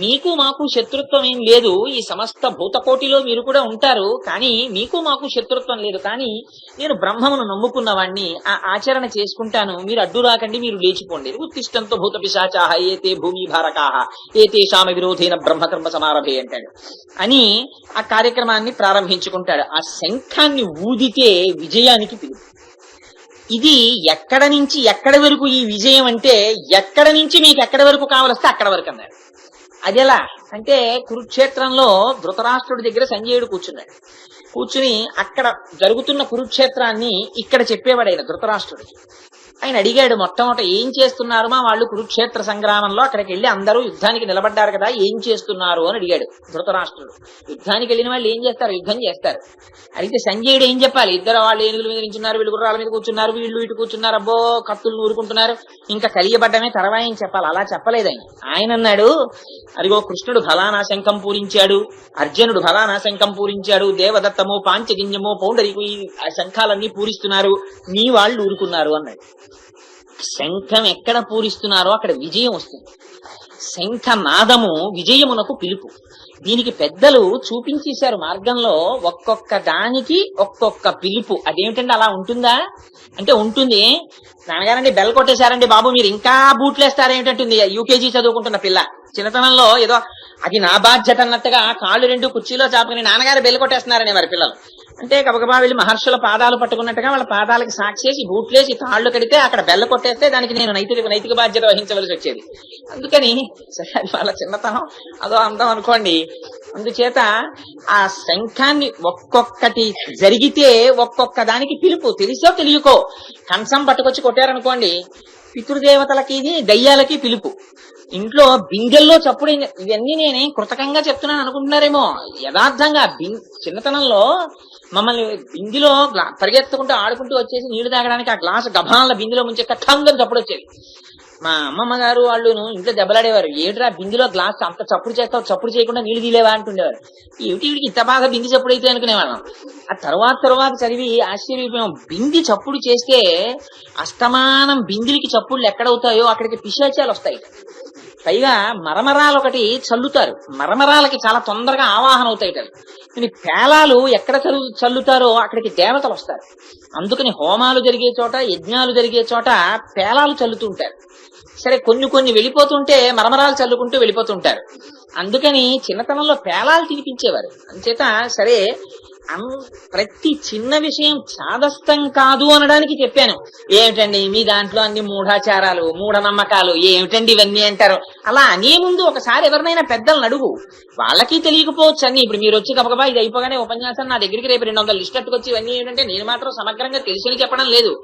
మీకు మాకు శత్రుత్వం ఏం లేదు, ఈ సమస్త భూతకోటిలో మీరు కూడా ఉంటారు, కానీ మీకు మాకు శత్రుత్వం లేదు. కానీ నేను బ్రహ్మమును నమ్ముకున్నవాణ్ణి, ఆ ఆచరణ చేసుకుంటాను, మీరు అడ్డు రాకండి, మీరు లేచిపోండి. ఉత్తిష్టంతో భూత పిశాచాహ ఏతే భూమి భారకాహ ఏతేషామ విరోధేన బ్రహ్మకర్మ సమారభే అంటాడు అని ఆ కార్యక్రమాన్ని ప్రారంభించుకుంటాడు. ఆ శంఖాన్ని ఊదితే విజయానికి పిలుపు. ఇది ఎక్కడ నుంచి ఎక్కడి వరకు ఈ విజయం అంటే, ఎక్కడ నుంచి మీకు ఎక్కడి వరకు కావలిస్తే అక్కడ వరకు అన్నారు. అదెలా అంటే, కురుక్షేత్రంలో ధృతరాష్ట్రుడి దగ్గర సంజయుడు కూర్చున్నాడు. కూర్చుని అక్కడ జరుగుతున్న కురుక్షేత్రాన్ని ఇక్కడ చెప్పేవాడు ఆయన ధృతరాష్ట్రుడికి. ఆయన అడిగాడు, మొట్టమొదట ఏం చేస్తున్నారు మా వాళ్ళు కురుక్షేత్ర సంగ్రామంలో? అక్కడికి వెళ్ళి అందరూ యుద్ధానికి నిలబడ్డారు కదా, ఏం చేస్తున్నారు అని అడిగాడు ధృతరాష్ట్రుడు. యుద్ధానికి వెళ్ళిన వాళ్ళు ఏం చేస్తారు? యుద్ధం చేస్తారు. అయితే సంజయుడు ఏం చెప్పాలి? ఇద్దరు వాళ్ళు ఏనుగుల మీద నించున్నారు, వీళ్ళు గుర్రాల మీద కూర్చున్నారు, వీళ్ళు ఇటు కూర్చున్నారు, అబ్బో కత్తులు నూరుకుంటున్నారు, ఇంకా కలియబడ్డమే తర్వాయం చెప్పాలి. అలా చెప్పలేదు ఆయన. ఆయన అన్నాడు, అదిగో కృష్ణుడు ఫలానా శంఖం పూరించాడు, అర్జునుడు ఫలానా శంఖం పూరించాడు, దేవదత్తము పాంచజన్యము పౌండరికు ఈ శంఖాలన్నీ పూరిస్తున్నారు, నీ వాళ్ళు ఊరుకున్నారు అన్నాడు. శంఖం ఎక్కడ పూరిస్తున్నారో అక్కడ విజయం వస్తుంది. శంఖ నాదము విజయమునకు పిలుపు. దీనికి పెద్దలు చూపించేశారు మార్గంలో, ఒక్కొక్క దానికి ఒక్కొక్క పిలుపు. అదేమిటండి అలా ఉంటుందా అంటే ఉంటుంది. నాన్నగారండి బెల్ కొట్టేశారండి బాబు, మీరు ఇంకా బూట్లేస్తారేమిటంటుంది యూకేజీ చదువుకుంటున్న పిల్ల. చిన్నతనంలో ఏదో అది నా బాధ్యత అన్నట్టుగా కాళ్ళు రెండు కుర్చీలో చాపుకుని నాన్నగారు బెల్ కొట్టేస్తున్నారనే వారి పిల్లలు. అంటే గబగబా వెళ్ళి మహర్షుల పాదాలు పట్టుకున్నట్టుగా వాళ్ళ పాదాలకి సాక్షేసి బూట్లేసి తాళ్లు కడితే అక్కడ బెల్ల కొట్టేస్తే దానికి నేను నైతిక బాధ్యత వహించవలసి వచ్చేది. అందుకని సరే, అది వాళ్ళ చిన్నతనం, అదో అందం అనుకోండి. అందుచేత ఆ శంఖాన్ని ఒక్కొక్కటి జరిగితే ఒక్కొక్క దానికి పిలుపు. తెలిసో తెలియకో కంచం పట్టుకొచ్చి కొట్టారనుకోండి, పితృదేవతలకి దయ్యాలకి పిలుపు. ఇంట్లో బిందెల్లో చప్పుడు. ఇవన్నీ నేనే కృతకంగా చెప్తున్నాను అనుకుంటున్నారేమో, యథార్థంగా చిన్నతనంలో మమ్మల్ని బిందిలో పరిగెత్తుకుంటూ ఆడుకుంటూ వచ్చేసి నీళ్లు తాగడానికి ఆ గ్లాసు గభాల బిందిలో ముంచే కట్టంగా చప్పుడు వచ్చేది. మా అమ్మమ్మ గారు వాళ్ళును ఇంట్లో దెబ్బలాడేవారు, ఏడ్రా బిందిలో గ్లాస్ అంత చప్పుడు చేస్తావు, చప్పుడు చేయకుండా నీళ్లు తీలేవా అంటుండేవారు. వీడికి ఇంత బాగా బింది చప్పుడు అయితే అనుకునేవాళ్ళం. ఆ తర్వాత చదివి ఆశ్చర్యపోయాం. బింది చప్పుడు చేస్తే అస్తమానం బిందిలికి చప్పుళ్ళు ఎక్కడవుతాయో అక్కడికి పిశాచాలు వస్తాయి. పైగా మరమరాలు ఒకటి చల్లుతారు, మరమరాలకి చాలా తొందరగా ఆవాహన అవుతాయి. కానీ పేలాలు ఎక్కడ చల్లుతారో అక్కడికి దేవతలు వస్తారు. అందుకని హోమాలు జరిగే చోట, యజ్ఞాలు జరిగే చోట పేలాలు చల్లుతుంటారు. సరే, కొన్ని వెళ్ళిపోతుంటే మరమరాలు చల్లుకుంటూ వెళ్ళిపోతుంటారు. అందుకని చిన్నతనంలో పేలాలు తినిపించేవారు. అంచేత సరే, ప్రతి చిన్న విషయం చాదస్తం కాదు అనడానికి చెప్పాను. ఏమిటండి మీ దాంట్లో అన్ని మూఢాచారాలు, మూఢనమ్మకాలు, ఏమిటండి ఇవన్నీ అంటారు. అలా అనే ముందు ఒకసారి ఎవరినైనా పెద్దలను అడుగు, వాళ్ళకి తెలియకపోవచ్చు అన్ని. ఇప్పుడు మీరు వచ్చి గబగబా ఇది అయిపోగానే ఉపన్యాసం నా దగ్గరికి రేపు 200 లిస్ట్ అట్టుకొచ్చి ఇవన్నీ ఏంటంటే నేను మాత్రం సమగ్రంగా తెలిసి చెప్పడం లేదు.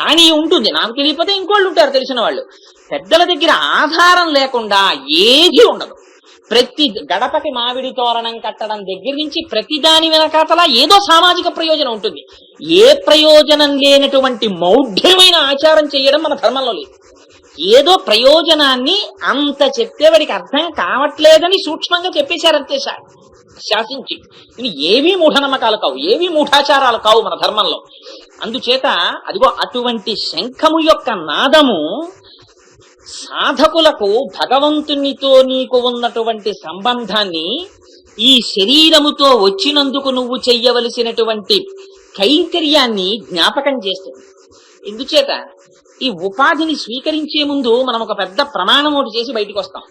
కానీ ఉంటుంది, నాకు తెలియకపోతే ఇంకోళ్ళు ఉంటారు తెలిసిన వాళ్ళు. పెద్దల దగ్గర ఆధారం లేకుండా ఏది ఉండదు. ప్రతి గడపకి మామిడి తోరణం కట్టడం దగ్గర నుంచి ప్రతి దాని వెనకాతల ఏదో సామాజిక ప్రయోజనం ఉంటుంది. ఏ ప్రయోజనం లేనటువంటి మౌఢ్యమైన ఆచారం చేయడం మన ధర్మంలో లేదు. ఏదో ప్రయోజనాన్ని అంత చెప్తే వాడికి అర్థం కావట్లేదని సూక్ష్మంగా చెప్పేశారంతే శాసించి. ఇవి ఏవీ మూఢనమ్మకాలు కావు, ఏవీ మూఢాచారాలు కావు మన ధర్మంలో. అందుచేత అదిగో అటువంటి శంఖము యొక్క నాదము సాధకులకు భగవంతునితో నీకు ఉన్నటువంటి సంబంధాన్ని, ఈ శరీరముతో వచ్చినందుకు నువ్వు చెయ్యవలసినటువంటి కైంకర్యాన్ని జ్ఞాపకం చేస్తుంది. ఎందుచేత ఈ ఉపాధిని స్వీకరించే ముందు మనం ఒక పెద్ద ప్రమాణం ఒకటి చేసి బయటికి వస్తాం.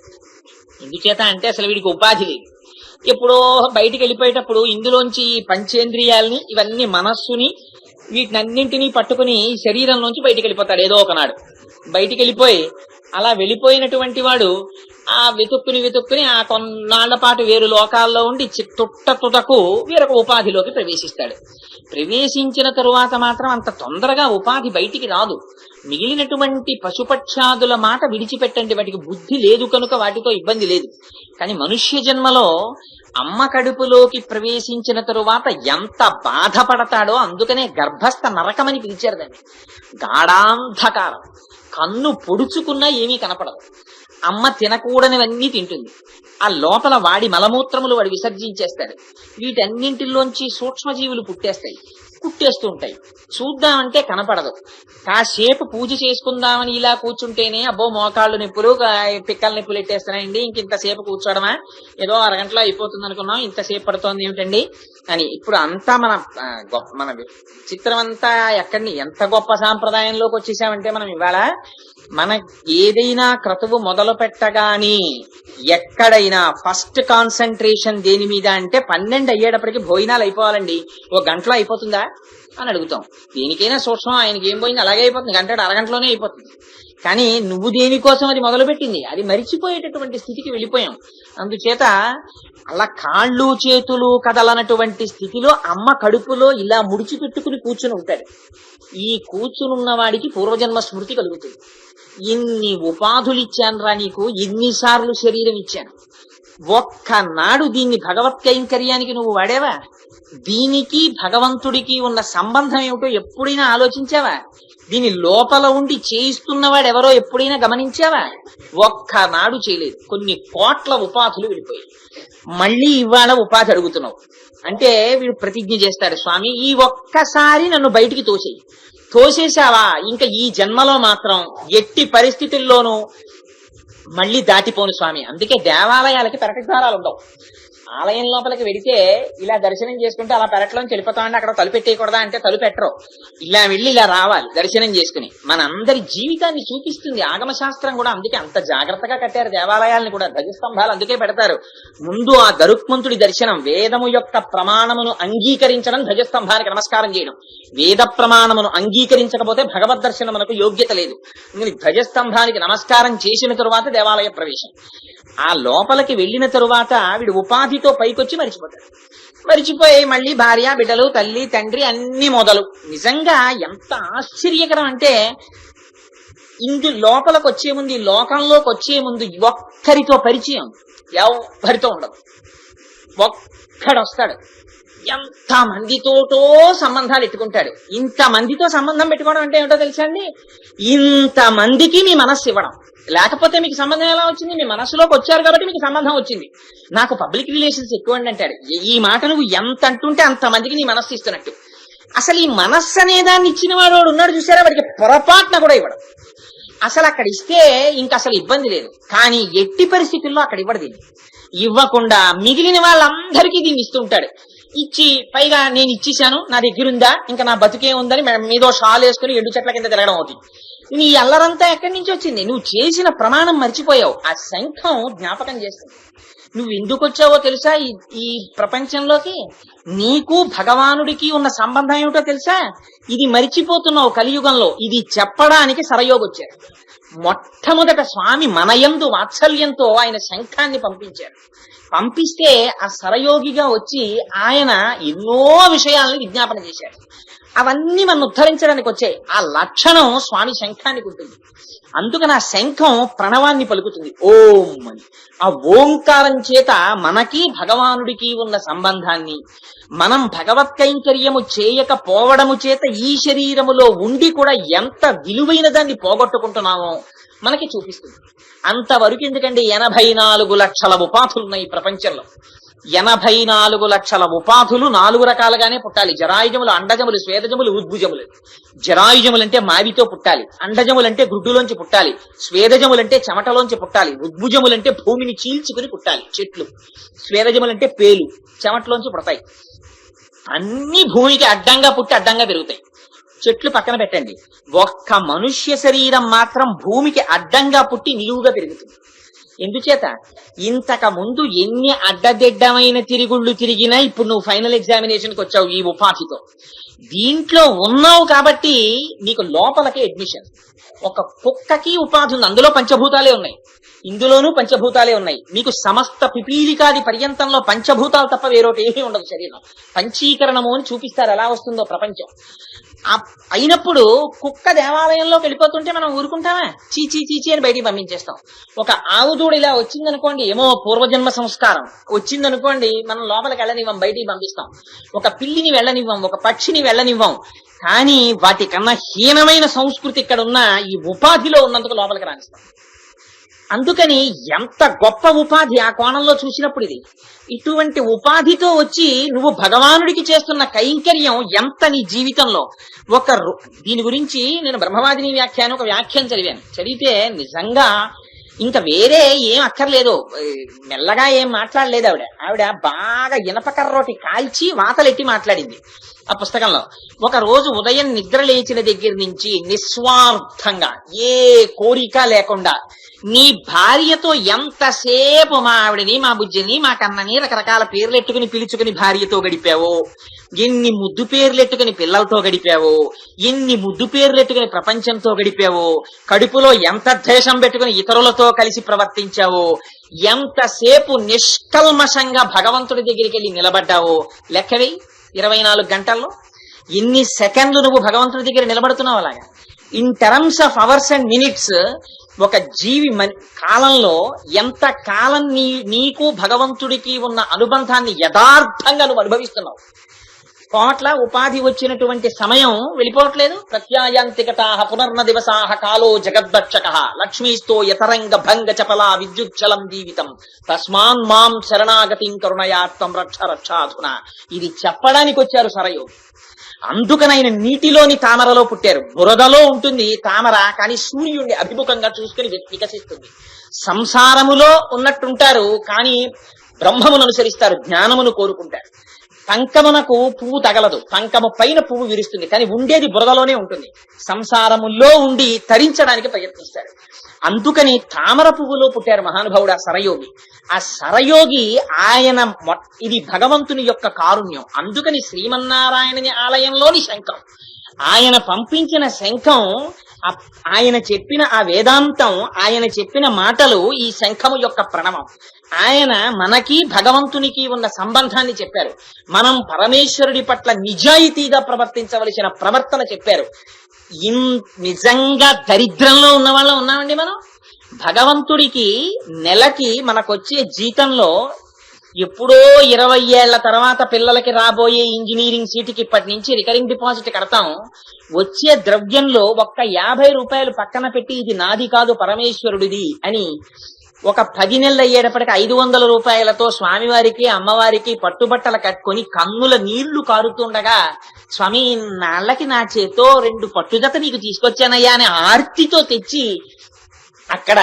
ఎందుచేత అంటే అసలు వీడికి ఉపాధి లేదు. ఎప్పుడో బయటికి వెళ్ళిపోయేటప్పుడు ఇందులోంచి ఈ పంచేంద్రియాలని, ఇవన్నీ మనస్సుని, వీటినన్నింటినీ పట్టుకుని శరీరంలోంచి బయటికి వెళ్ళిపోతాడు. ఏదో ఒకనాడు బయటికి వెళ్ళిపోయి అలా వెళ్ళిపోయినటువంటి వాడు ఆ వెతుక్కుని ఆ కొన్నాళ్ల పాటు వేరు లోకాల్లో ఉండి తుటకు వేరొక ఉపాధిలోకి ప్రవేశిస్తాడు. ప్రవేశించిన తరువాత మాత్రం అంత తొందరగా ఉపాధి బయటికి రాదు. మిగిలినటువంటి పశుపక్షాదుల మాట విడిచిపెట్టండి, వాటికి బుద్ధి లేదు కనుక వాటితో ఇబ్బంది లేదు. కానీ మనుష్య జన్మలో అమ్మ కడుపులోకి ప్రవేశించిన తరువాత ఎంత బాధపడతాడో, అందుకనే గర్భస్థ నరకమని పిలిచారు దాన్ని. గాఢాంధకారం, కన్ను పొడుచుకున్నా ఏమీ కనపడదు. అమ్మ తినకూడనివన్నీ తింటుంది. ఆ లోపల వాడి మలమూత్రములు వాడు విసర్జించేస్తాడు. వీటన్నింటిలోంచి సూక్ష్మజీవులు కుట్టేస్తూ ఉంటాయి. చూద్దామంటే కనపడదు. కాసేపు పూజ చేసుకుందామని ఇలా కూర్చుంటేనే అబ్బో మోకాళ్ళు నొప్పులు, పిక్కల నొప్పులు ఎట్టేస్తున్నాయండి, ఇంతసేపు కూర్చోవడమా, ఏదో అరగంటలో అయిపోతుంది అనుకున్నాం, ఇంతసేపు పడుతోంది ఏమిటండి అని. ఇప్పుడు అంతా మన చిత్రం అంతా ఎంత గొప్ప సాంప్రదాయంలోకి వచ్చేసామంటే మనం ఇవాళ మన ఏదైనా క్రతువు మొదలు పెట్టగాని ఎక్కడైనా ఫస్ట్ కాన్సన్ట్రేషన్ దేని మీద అంటే 12 అయ్యేటప్పటికి భోజనాలు అయిపోవాలండి, ఓ గంటలో అయిపోతుందా అని అడుగుతాం. దేనికైనా సూక్ష్మం, ఆయనకి ఏం పోయింది అలాగే అయిపోతుంది, అరగంటలోనే అయిపోతుంది. కానీ నువ్వు దేనికోసం అది మొదలుపెట్టింది అది మరిచిపోయేటటువంటి స్థితికి వెళ్ళిపోయాం. అందుచేత అలా కాళ్ళు చేతులు కదలనటువంటి స్థితిలో అమ్మ కడుపులో ఇలా ముడిచిపెట్టుకుని కూర్చుని ఉంటాడు. ఈ కూర్చునున్న వాడికి పూర్వజన్మ స్మృతి కలుగుతుంది. ఇన్ని ఉపాధులు ఇచ్చాను రా నీకు, ఇన్నిసార్లు శరీరం ఇచ్చాను, ఒక్కనాడు దీన్ని భగవత్ కైంకర్యానికి నువ్వు వాడేవా? దీనికి భగవంతుడికి ఉన్న సంబంధం ఏమిటో ఎప్పుడైనా ఆలోచించావా? దీని లోపల ఉండి చేయిస్తున్నవాడు ఎవరో ఎప్పుడైనా గమనించావా? ఒక్కనాడు చేయలేదు. కొన్ని కోట్ల ఉపాధులు వెళ్ళిపోయాయి. మళ్ళీ ఇవాళ ఉపాధి అడుగుతున్నావు అంటే వీడు ప్రతిజ్ఞ చేస్తాడు, స్వామి ఈ ఒక్కసారి నన్ను బయటికి తోసేశావా, ఇంకా ఈ జన్మలో మాత్రం ఎట్టి పరిస్థితుల్లోనూ మళ్ళీ దాటిపోను స్వామి. అందుకే దేవాలయాలకి పెరకద్వారాలు ఉండవు. ఆలయం లోపలికి వెడితే ఇలా దర్శనం చేసుకుంటే అలా పెరట్లోంచి వెళ్ళిపోతామంటే అక్కడ తలుపెట్టేయకూడదా అంటే తలుపెట్టరు. ఇలా వెళ్ళి ఇలా రావాలి దర్శనం చేసుకుని. మన అందరి జీవితాన్ని చూపిస్తుంది ఆగమశాస్త్రం కూడా. అందుకే అంత జాగ్రత్తగా కట్టారు దేవాలయాలను కూడా. ధ్వజస్తంభాలు అందుకే పెడతారు. ముందు ఆ గరుత్మంతుడి దర్శనం, వేదము యొక్క ప్రమాణమును అంగీకరించడం, ధ్వజస్తంభానికి నమస్కారం చేయడం. వేద ప్రమాణమును అంగీకరించకపోతే భగవద్ దర్శనమునకు యోగ్యత లేదు. ధ్వజస్తంభానికి నమస్కారం చేసిన తరువాత దేవాలయ ప్రవేశం. ఆ లోపలికి వెళ్ళిన తరువాత వీడు ఉపాధితో పైకొచ్చి మరిచిపోయి మళ్ళీ భార్య బిడ్డలు తల్లి తండ్రి అన్ని మొదలు. నిజంగా ఎంత ఆశ్చర్యకరం అంటే లోపలికి వచ్చే ముందు, ఈ లోకంలోకి వచ్చే ముందు ఒక్కరితో పరిచయం ఎవ్వరితో ఉండదు. ఒక్కడొస్తాడు, ఎంత మందితోటో సంబంధాలు ఎట్టుకుంటాడు. ఇంత మందితో సంబంధం పెట్టుకోవడం అంటే ఏమిటో తెలుసా అండి? ఇంత మందికి మీ మనస్సు ఇవ్వడం. లేకపోతే మీకు సంబంధం ఎలా వచ్చింది? మీ మనస్సులోకి వచ్చారు కాబట్టి మీకు సంబంధం వచ్చింది. నాకు పబ్లిక్ రిలేషన్స్ ఎక్కువ అంటాడు. ఈ మాట నువ్వు ఎంత అంటుంటే అంత మందికి నీ మనస్సు ఇస్తున్నట్టు. అసలు ఈ మనస్సు అనేదాన్ని ఇచ్చిన వాడు ఉన్నాడు చూసారా, వాడికి పొరపాటున కూడా ఇవ్వడం. అసలు అక్కడ ఇస్తే ఇంక అసలు ఇబ్బంది లేదు. కానీ ఎట్టి పరిస్థితుల్లో అక్కడ ఇవ్వడు. దీన్ని ఇవ్వకుండా మిగిలిన వాళ్ళందరికీ దీన్ని ఇస్తుంటాడు. ఇచ్చి పైగా నేను ఇచ్చేశాను, నా దగ్గరుందా, ఇంకా నా బతుకే ఉందని మీదో షాల్ వేసుకుని ఎండు చెట్ల కింద తిరగడం అవుతుంది. నీ అల్లరంతా ఎక్కడి నుంచి వచ్చింది? నువ్వు చేసిన ప్రమాణం మర్చిపోయావు. ఆ శంఖం జ్ఞాపకం చేస్తుంది. నువ్వు ఎందుకు వచ్చావో తెలుసా ఈ ప్రపంచంలోకి? నీకు భగవానుడికి ఉన్న సంబంధం ఏమిటో తెలుసా? ఇది మరిచిపోతున్నావు కలియుగంలో. ఇది చెప్పడానికి సరయోగొచ్చారు. మొట్టమొదట స్వామి మనయందు వాత్సల్యంతో ఆయన శంఖాన్ని పంపించారు. పంపిస్తే ఆ సరయోగిగా వచ్చి ఆయన ఎన్నో విషయాలను విజ్ఞాపన చేశారు. అవన్నీ మనం ఉద్ధరించడానికి వచ్చాయి. ఆ లక్షణం స్వామి శంఖానికి ఉంటుంది. అందుకని ఆ శంఖం ప్రణవాన్ని పలుకుతుంది, ఓం అని. ఆ ఓంకారం చేత మనకి భగవానుడికి ఉన్న సంబంధాన్ని, మనం భగవత్ కైంకర్యము చేయకపోవడము చేత ఈ శరీరములో ఉండి కూడా ఎంత విలువైన దాన్ని పోగొట్టుకుంటున్నామో మనకి చూపిస్తుంది. అంతవరకు ఎందుకండి 84 లక్షల ఉపాధులు ఉన్నాయి ఈ ప్రపంచంలో. 84 లక్షల ఉపాధులు 4 రకాలుగానే పుట్టాలి. జరాయుజములు, అండజములు, స్వేదజములు, ఉద్భుజములు. జరాయుజములు అంటే మావితో పుట్టాలి, అండజములు అంటే గుడ్డులోంచి పుట్టాలి, స్వేదజములు అంటే చెమటలోంచి పుట్టాలి, ఉద్భుజములు అంటే భూమిని చీల్చుకుని పుట్టాలి చెట్లు, స్వేదజములు అంటే పేలు చెమటలోంచి పుడతాయి. అన్ని భూమికి అడ్డంగా పుట్టి అడ్డంగా పెరుగుతాయి. చెట్లు పక్కన పెట్టండి, ఒక్క మనుష్య శరీరం మాత్రం భూమికి అడ్డంగా పుట్టి నిలువుగా పెరుగుతుంది. ఎందుచేత ఇంతకు ముందు ఎన్ని అడ్డదిడ్డమైన తిరుగుళ్ళు తిరిగినా ఇప్పుడు నువ్వు ఫైనల్ ఎగ్జామినేషన్కి వచ్చావు ఈ ఉపాధితో. దీంట్లో ఉన్నావు కాబట్టి నీకు లోపలికి అడ్మిషన్. ఒక కుక్కకి ఉపాధి ఉంది, అందులో పంచభూతాలే ఉన్నాయి, ఇందులోనూ పంచభూతాలే ఉన్నాయి. మీకు సమస్త పిపీలికాది పర్యంతంలో పంచభూతాలు తప్ప వేరొకటి ఏమీ ఉండదు. శరీరం పంచీకరణము అని చూపిస్తారు ఎలా వస్తుందో ప్రపంచం. అయినప్పుడు కుక్క దేవాలయంలోకి వెళ్ళిపోతుంటే మనం ఊరుకుంటామా? చీచీ చీచీ అని బయటికి పంపించేస్తాం. ఒక ఆవు దూడ ఇలా వచ్చిందనుకోండి, ఏమో పూర్వజన్మ సంస్కారం వచ్చిందనుకోండి, మనం లోపలికి వెళ్ళనివ్వం, బయటికి పంపిస్తాం. ఒక పిల్లిని వెళ్ళనివ్వం, ఒక పక్షిని వెళ్ళనివ్వం. కానీ వాటికన్నా హీనమైన సంస్కృతి ఇక్కడ ఉన్న ఈ ఉపాధిలో ఉన్నందుకు లోపలికి రాణిస్తాం. అందుకని ఎంత గొప్ప ఉపాధి ఆ కోణంలో చూసినప్పుడు ఇది. ఇటువంటి ఉపాధితో వచ్చి నువ్వు భగవానుడికి చేస్తున్న కైంకర్యం ఎంత నీ జీవితంలో దీని గురించి నేను బ్రహ్మవాదిని వ్యాఖ్యానం ఒక వ్యాఖ్యానం చదివాను. చదివితే నిజంగా ఇంకా వేరే ఏం అక్కర్లేదు, మెల్లగా ఏం మాట్లాడలేదు ఆవిడ బాగా ఇనపకర్రోటి కాల్చి వాతలెట్టి మాట్లాడింది ఆ పుస్తకంలో. ఒక రోజు ఉదయం నిద్ర లేచిన దగ్గర నుంచి నిస్వార్థంగా ఏ కోరిక లేకుండా నీ భార్యతో ఎంతసేపు మా ఆవిడని, మా బుజ్జిని, మా కన్నని రకరకాల పేర్లెట్టుకుని పిలుచుకుని భార్యతో గడిపావో, ఎన్ని ముద్దు పేర్లెట్టుకుని పిల్లలతో గడిపావో, ఎన్ని ముద్దు పేర్లెట్టుకుని ప్రపంచంతో గడిపావో, కడుపులో ఎంత ద్వేషం పెట్టుకుని ఇతరులతో కలిసి ప్రవర్తించావో, ఎంతసేపు నిష్కల్మషంగా భగవంతుడి దగ్గరికి వెళ్ళి నిలబడ్డావో లెక్కవి. 24 గంటల్లో ఎన్ని సెకండ్లు నువ్వు భగవంతుడి దగ్గర నిలబడుతున్నావు. అలాగా in terms of hours and minutes ఒక జీవి కాలంలో ఎంత కాలం నీకు భగవంతుడికి ఉన్న అనుబంధాన్ని యథార్థంగా నువ్వు అనుభవిస్తున్నావు. కోట్ల ఉపాధి వచ్చినటువంటి సమయం వెళ్ళిపోవట్లేదు. ప్రత్యాయాంతికటాహ పునర్న దివసాహ కాలో జగద్దక్షక లక్ష్మీస్తో యతరంగ భంగ చపలా విద్యుచ్చలం జీవితం తస్మాన్ మాం శరణాగతిం కరుణయాత్వం రక్ష రక్షాధున. ఇది చెప్పడానికి వచ్చారు సరయోగి. అందుకనైన నీటిలోని తామరలో పుట్టారు. బురదలో ఉంటుంది తామర, కానీ సూర్యుడిని అభిముఖంగా చూసుకుని వికసిస్తుంది. సంసారములో ఉన్నట్టుంటారు, కానీ బ్రహ్మమును అనుసరిస్తారు, జ్ఞానమును కోరుకుంటారు. పంకమునకు పువ్వు తగలదు, పంకము పైన పువ్వు విరుస్తుంది, కానీ ఉండేది బురదలోనే ఉంటుంది. సంసారములో ఉండి తరించడానికి ప్రయత్నిస్తాడు. అందుకని తామర పువ్వులో పుట్టారు మహానుభావుడు ఆ సరయోగి. ఆ సరయోగి ఆయన ఇది భగవంతుని యొక్క కారుణ్యం. అందుకని శ్రీమన్నారాయణని ఆలయంలోని శంఖం, ఆయన పంపించిన శంఖం, ఆయన చెప్పిన ఆ వేదాంతం, ఆయన చెప్పిన మాటలు ఈ శంఖము యొక్క ప్రణవం. ఆయన మనకి భగవంతునికి ఉన్న సంబంధాన్ని చెప్పారు. మనం పరమేశ్వరుడి పట్ల నిజాయితీగా ప్రవర్తించవలసిన ప్రవర్తన చెప్పారు. నిజంగా దరిద్రంలో ఉన్న వాళ్ళం ఉన్నామండి మనం. భగవంతుడికి నెలకి మనకొచ్చే జీతంలో ఎప్పుడో 20 ఏళ్ల తర్వాత పిల్లలకి రాబోయే ఇంజనీరింగ్ సీటుకి ఇప్పటి నుంచి రికరింగ్ డిపాజిట్ కడతాం. వచ్చే ద్రవ్యంలో ఒక్క 50 రూపాయలు పక్కన పెట్టి ఇది నాది కాదు పరమేశ్వరుడిది అని ఒక 10 నెలలు అయ్యేటప్పటికి 500 రూపాయలతో స్వామివారికి అమ్మవారికి పట్టుబట్టలు కట్టుకొని కన్నుల నీళ్లు కారుతుండగా, స్వామి నాళ్ళకి నా చేతో 2 పట్టుజత నీకు తీసుకొచ్చానయ్యా అని ఆర్తితో తెచ్చి అక్కడ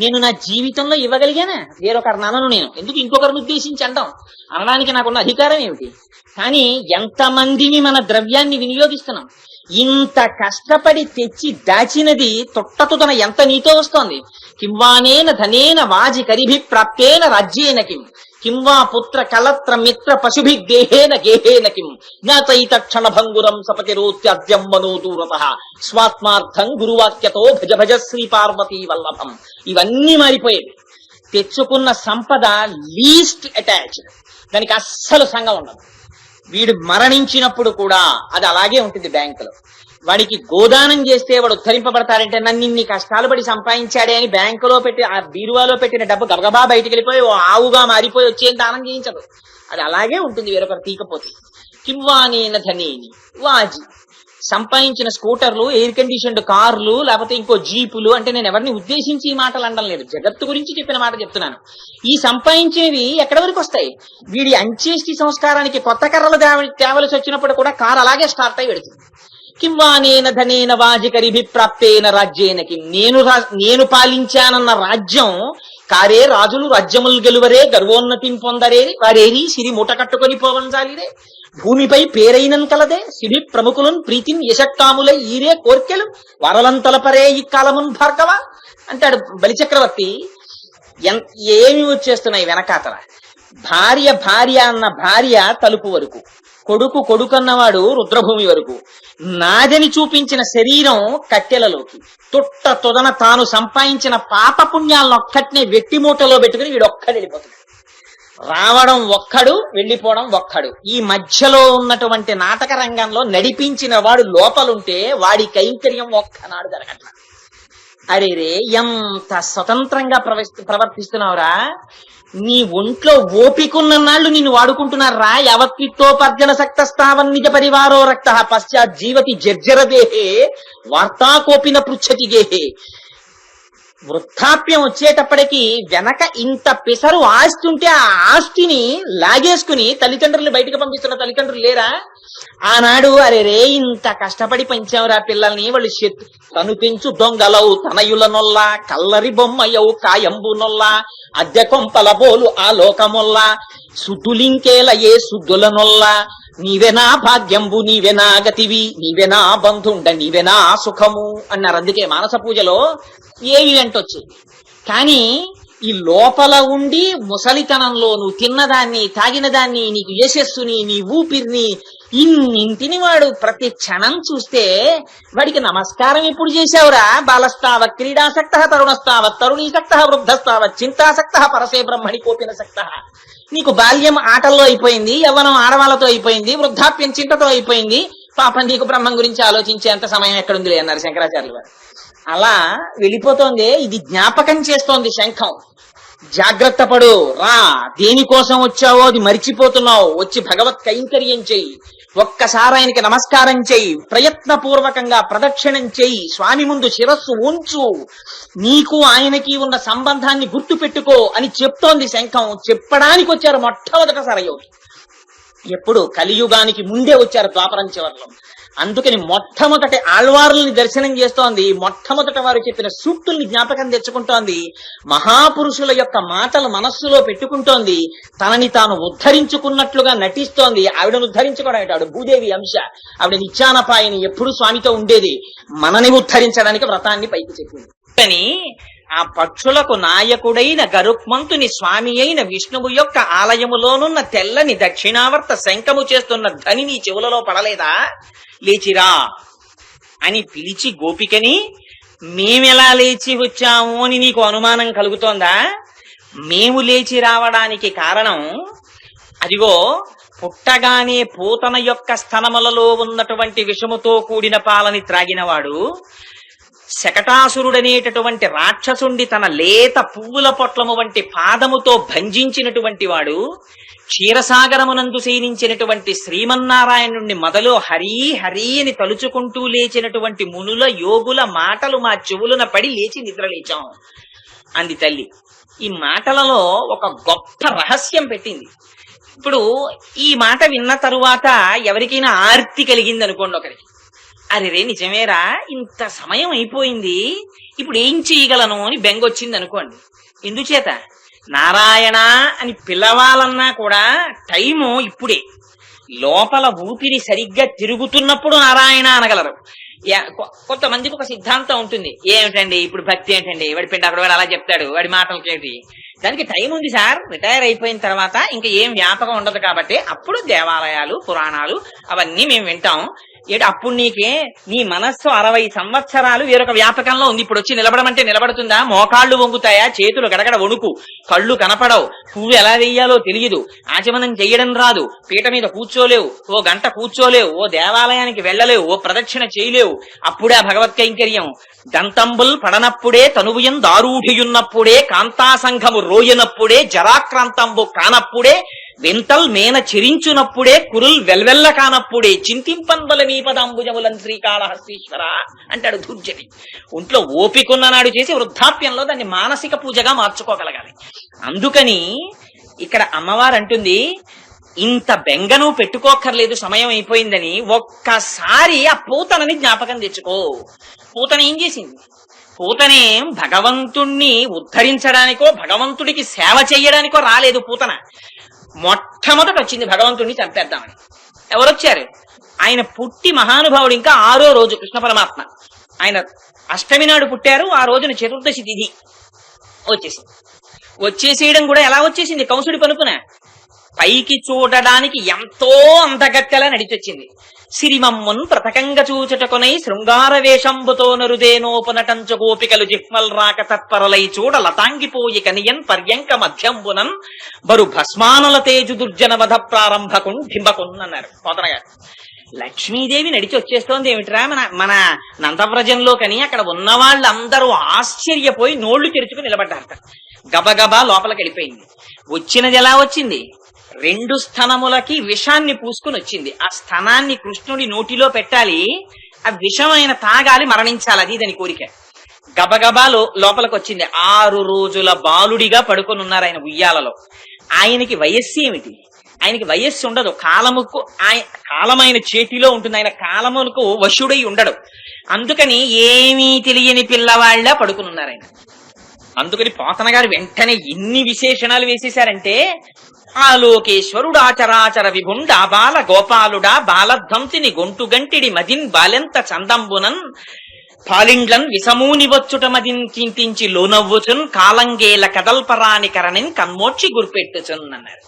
నేను నా జీవితంలో ఇవ్వగలిగానా? వేరొకరిని అనను నేను, ఎందుకు ఇంకొకరిని ఉద్దేశించి అంటాం, అనడానికి నాకున్న అధికారం ఏమిటి? కానీ ఎంతమందిని మన ద్రవ్యాన్ని వినియోగిస్తున్నాం. ఇంత కష్టపడి తెచ్చి దాచినది తొట్టతుదన ఎంత నీతో వస్తోంది. కింవానేన ధనేన వాజి కరిభి ప్రాప్తేన రాజ్యేన కింవా పుత్ర కలత్ర మిత్ర పశుభి దేహేన గేహేన కిం జ్ఞాతైత క్షణ భంగురం సపతిరోత్యద్యం మనోదూరత స్వాత్మార్థం గురువాక్యతో భజ భజ శ్రీ పార్వతీ వల్లభం. ఇవన్నీ మారిపోయేవి. తెచ్చుకున్న సంపద లీస్ట్ అటాచ్డ్, దానికి అస్సలు సంఘం ఉండదు. వీడు మరణించినప్పుడు కూడా అది అలాగే ఉంటుంది బ్యాంకులో. వాడికి గోదానం చేస్తే వాడు ఉద్ధరింపబడతాడంటే నన్ను ఇన్ని కష్టాలు పడి సంపాదించాడే అని బ్యాంకులో పెట్టి ఆ బీరువాలో పెట్టిన డబ్బు గబగబా బయటికి వెళ్ళిపోయి ఓ ఆవుగా మారిపోయి వచ్చేం దానం చేయించదు. అది అలాగే ఉంటుంది వేరొకరు తీకపోతే. కింవానేన ధనేని వాజి సంపాదించిన స్కూటర్లు, ఎయిర్ కండిషన్డ్ కార్లు, లేకపోతే ఇంకో జీపులు, అంటే నేను ఎవరిని ఉద్దేశించి ఈ మాటలు అనడం లేదు, జగత్తు గురించి చెప్పిన మాట చెప్తున్నాను. ఈ సంపాదించేవి ఎక్కడి వరకు వస్తాయి? వీడి అంత్యేష్టి సంస్కారానికి కొత్త కర్రలు తేవలసి వచ్చినప్పుడు కూడా కారు అలాగే స్టార్ట్ అయి పెడుతుంది. కింవానేన ధనేన వాజికరిభి ప్రాప్తేన రాజ్యేన కిం, నేను పాలించానన్న రాజ్యం కారే రాజులు రాజ్యములు గెలువరే గర్వోన్నతిం పొందరే వారేరి సిరి మూట కట్టుకొని పోవంజాలిరే భూమిపై పేరైనం కలదే సిరి ప్రముఖులను ప్రీతిని యశక్కాములై ఈరే కోర్కెలు వరలంతలపరే ఈ కాలమున్ భార్గవ అంటాడు బలిచక్రవర్తి. ఏమి వచ్చేస్తున్నాయి వెనకాతల? భార్య భార్య అన్న భార్య తలుపు వరకు, కొడుకు కొడుకన్నవాడు రుద్రభూమి వరకు, నాదని చూపించిన శరీరం కట్టెలలోకి, తొదన తాను సంపాదించిన పాప పుణ్యాలను ఒక్కటినే వెట్టి మూటలో పెట్టుకుని వీడొక్కడు వెళ్ళిపోతాడు. రావడం ఒక్కడు, వెళ్ళిపోవడం ఒక్కడు. ఈ మధ్యలో ఉన్నటువంటి నాటక రంగంలో నడిపించిన వాడు లోపలుంటే వాడి కైంకర్యం ఒక్కనాడు జరగట్ల. అరేరే ఎంత స్వతంత్రంగా ప్రవర్తిస్తున్నావురా, నీ ఒంట్లో ఓపికన్నన్నాళ్ళు నిన్ను వాడుకుంటున్నారా. యావత్విత్తోపర్జన సక్తస్తావన్ నిజ పరివారో రక్త పశ్చాత్ జీవతి జర్జర దేహే వార్తాకోపిన పృచ్చతి గేహే. వృద్ధాప్యం వచ్చేటప్పటికి వెనక ఇంత పిసరు ఆస్తి ఉంటే ఆ ఆస్తిని లాగేసుకుని తల్లిదండ్రులు బయటకు పంపిస్తున్న తల్లిదండ్రులు లేరా? ఆనాడు అరే రే ఇంత కష్టపడి పెంచావురా పిల్లల్ని, వాళ్ళు తను పెంచు దొంగలవు తనయుల నొల్ల కల్లరి బొమ్మయవు కాయంబు నొల్ల అద్దె కొంపల బోలు ఆ లోకమొల్ల సుద్దులింకేల ఏ సుద్దుల నొల్ల నీవెనా భాగ్యంబు నీవెనా గతివి నీవెనా బంధుండ నీవెనా సుఖము అన్నారు. అందుకే మానస పూజలో ఏవి వెంటొచ్చింది. కానీ ఈ లోపల ఉండి ముసలితనంలో నువ్వు తిన్నదాన్ని తాగిన దాన్ని నీకు యశస్సుని నీ ఊపిరిని ఇన్నింటిని వాడు ప్రతి క్షణం చూస్తే వాడికి నమస్కారం ఎప్పుడు చేశావురా? బాలస్తావ క్రీడాసక్త తరుణస్తావ తరుణీసక్త వృద్ధస్తావ చింతాసక్త పరసే బ్రహ్మణి కోపిన సక్త. నీకు బాల్యం ఆటల్లో అయిపోయింది, యవ్వనం ఆడవాళ్ళతో అయిపోయింది, వృద్ధాప్యం చింతతో అయిపోయింది, పాపం నీకు బ్రహ్మం గురించి ఆలోచించేంత సమయం ఎక్కడుందిలే అన్నారు శంకరాచార్యులు వారు. అలా వెళ్ళిపోతోంది. ఇది జ్ఞాపకం చేస్తోంది శంఖం. జాగ్రత్త పడు రా, దేనికోసం వచ్చావో అది మరిచిపోతున్నావు, వచ్చి భగవత్ కైంకర్యం చెయ్యి, ఒక్కసారి ఆయనకి నమస్కారం చెయ్యి, ప్రయత్నపూర్వకంగా ప్రదక్షిణం చెయ్యి, స్వామి ముందు శిరస్సు ఉంచు, నీకు ఆయనకి ఉన్న సంబంధాన్ని గుర్తు పెట్టుకో అని చెప్తోంది శంఖం. చెప్పడానికి వచ్చారు మొట్టమొదటిసారి యోగి. ఎప్పుడు? కలియుగానికి ముందే వచ్చారు ద్వాపరం చివర్లో. అందుకని మొట్టమొదటి ఆళ్వార్లని దర్శనం చేస్తోంది, మొట్టమొదట వారు చెప్పిన సూక్తుల్ని జ్ఞాపకం తెచ్చుకుంటోంది, మహాపురుషుల యొక్క మాటలు మనస్సులో పెట్టుకుంటోంది, తనని తాను ఉద్ధరించుకున్నట్లుగా నటిస్తోంది. ఆవిడను ఉద్ధరించుకోవడం ఆవిడ భూదేవి అంశ, ఆవిడ నిత్యానపాయని ఎప్పుడు స్వామితో ఉండేది, మనని ఉద్ధరించడానికి వ్రతాన్ని పైకి చెప్పింది. కానీ ఆ పక్షులకు నాయకుడైన గరుక్మంతుని స్వామి అయిన విష్ణువు యొక్క ఆలయములోనున్న తెల్లని దక్షిణావర్త శంఖము చేస్తున్న ధ్వని నీ చెవులలో పడలేదా? లేచిరా అని పిలిచి గోపికని మేమెలా లేచి వచ్చాము అని నీకు అనుమానం కలుగుతోందా? మేము లేచి రావడానికి కారణం అదిగో పుట్టగానే పూతన యొక్క స్తనములలో ఉన్నటువంటి విషముతో కూడిన పాలని త్రాగినవాడు, శకటాసురుడనేటటువంటి రాక్షసుండి తన లేత పువ్వుల పొట్లము వంటి పాదముతో భంజించినటువంటి వాడు, క్షీరసాగరమునందు శయనించినటువంటి శ్రీమన్నారాయణుణ్ణి మొదలు హరి హరి అని తలుచుకుంటూ లేచినటువంటి మునుల యోగుల మాటలు మా చెవులున పడి లేచి నిద్రలేచాం అంది తల్లి. ఈ మాటలలో ఒక గొప్ప రహస్యం పెట్టింది. ఇప్పుడు ఈ మాట విన్న తరువాత ఎవరికైనా ఆర్తి కలిగింది అనుకోండి, ఒకరికి అరే నిజమేరా ఇంత సమయం అయిపోయింది, ఇప్పుడు ఏం చేయగలను అని బెంగొచ్చింది అనుకోండి. ఎందుచేత? నారాయణ అని పిలవాలన్నా కూడా టైము ఇప్పుడే. లోపల ఊపిరి సరిగ్గా తిరుగుతున్నప్పుడు నారాయణ అనగలరు. కొంతమందికి ఒక సిద్ధాంతం ఉంటుంది, ఏమిటండి ఇప్పుడు భక్తి ఏంటండి, వాడి పిండి అక్కడ వాడు అలా చెప్తాడు, వాడి మాటలకేంటి, దానికి టైం ఉంది సార్, రిటైర్ అయిపోయిన తర్వాత ఇంకా ఏం వ్యాపకం ఉండదు కాబట్టి అప్పుడు దేవాలయాలు పురాణాలు అవన్నీ మేము వింటాం. అప్పుడు నీకే నీ మనస్సు 60 సంవత్సరాలు వేరొక వ్యాపకంలో ఉంది. ఇప్పుడు వచ్చి నిలబడమంటే నిలబడుతుందా? మోకాళ్ళు వంగుతాయా? చేతులు గడగడ వణుకు, కళ్ళు కనపడవు, పువ్వు ఎలా వేయాలో తెలియదు, ఆచమనం చెయ్యడం రాదు, పీట మీద కూర్చోలేవు, ఓ గంట కూర్చోలేవు, ఓ దేవాలయానికి వెళ్ళలేవు, ఓ ప్రదక్షిణ చేయలేవు. అప్పుడే ఆ భగవత్ కైంకర్యం. దంతంబుల్ పడనప్పుడే తనువుయం దారూఢియున్నప్పుడే కాంతాసంఘము రోయనప్పుడే జరాక్రాంతంబు కానప్పుడే వింతల్ మేన చెరించునప్పుడే కురుల్ వెల్వెల్ల కానప్పుడే చింతింపన్బలని నీ పదాంబుజములం శ్రీకాళహస్తీశ్వర అంటాడు ధూర్జటి. ఒంట్లో ఓపికన్న నాడు చేసి వృద్ధాప్యంలో దాన్ని మానసిక పూజగా మార్చుకోగలగాలి. అందుకని ఇక్కడ అమ్మవారు అంటుంది, ఇంత బెంగను పెట్టుకోక్కర్లేదు సమయం అయిపోయిందని. ఒక్కసారి ఆ పూతనని జ్ఞాపకం తెచ్చుకో. పూతన ఏం చేసింది? పూతనేం భగవంతుణ్ణి ఉద్ధరించడానికో భగవంతుడికి సేవ చెయ్యడానికో రాలేదు. పూతన మొట్టమొదట వచ్చింది భగవంతుడిని చంపేద్దామని. ఎవరొచ్చారు? ఆయన పుట్టి మహానుభావుడు ఇంకా 6వ రోజు కృష్ణ పరమాత్మ. ఆయన అష్టమి నాడు పుట్టారు. ఆ రోజున చతుర్దశి తిథి వచ్చేసేయడం కూడా ఎలా వచ్చేసింది? కంసుడి పలుపున పైకి చూడడానికి ఎంతో అందగత్తెలా నడిచొచ్చింది. సిరిమమ్మున్ ప్రతకంగ చూచుటకునై శృంగార వేషంబుతో నరుదేనోపనటంచు గోపికలు జిహ్మల్ రాక తత్పరలై చూడ లతాంగిపోయి కనియన్ పర్యంక మధ్యంబునన్ బరు భస్మానల తేజు దుర్జన వధ ప్రారంభకున్ భింబకున్ అన్నారు పోతన గారు. లక్ష్మీదేవి నడిచి వచ్చేస్తోంది ఏమిట్రా మన నందవ్రజంలో కని అక్కడ ఉన్న వాళ్ళందరూ ఆశ్చర్యపోయి నోళ్లు తెరుచుకుని నిలబడ్డారట. గబగబా లోపలికి వెళ్ళిపోయింది. వచ్చినది ఎలా వచ్చింది? 2 స్తనములకి విషాన్ని పూసుకుని వచ్చింది. ఆ స్తనాన్ని కృష్ణుడి నోటిలో పెట్టాలి, ఆ విషం ఆయన తాగాలి, మరణించాలి, అది దాని కోరిక. గబగబా లోపలికి వచ్చింది. 6 రోజుల బాలుడిగా పడుకొని ఉన్నారు ఆయన ఉయ్యాలలో. ఆయనకి వయస్సు ఏమిటి? ఆయనకి వయస్సు ఉండదు. కాలమైన చేతిలో ఉంటుంది. ఆయన కాలములకు వశుడై ఉండడు. అందుకని ఏమీ తెలియని పిల్లవాళ్ళ పడుకుని ఉన్నారు ఆయన. అందుకని పోతన గారు వెంటనే ఎన్ని విశేషణాలు వేసేశారంటే, ఆలోకేశ్వరుడా చరాచర విభుండా బాల గోపాలుడా బాలధ్వంతిని గొంటు గంటిడి మదిన్ బాలెంత చందంబునన్ పాలిండ్లన్ విసమూని వచ్చుట మదిన్ చింతించి లోనవ్వుచున్ కాలంగేల కదల్పరాని కరణిన్ కన్మోర్చి గుర్పెట్టుచున్ అన్నారు.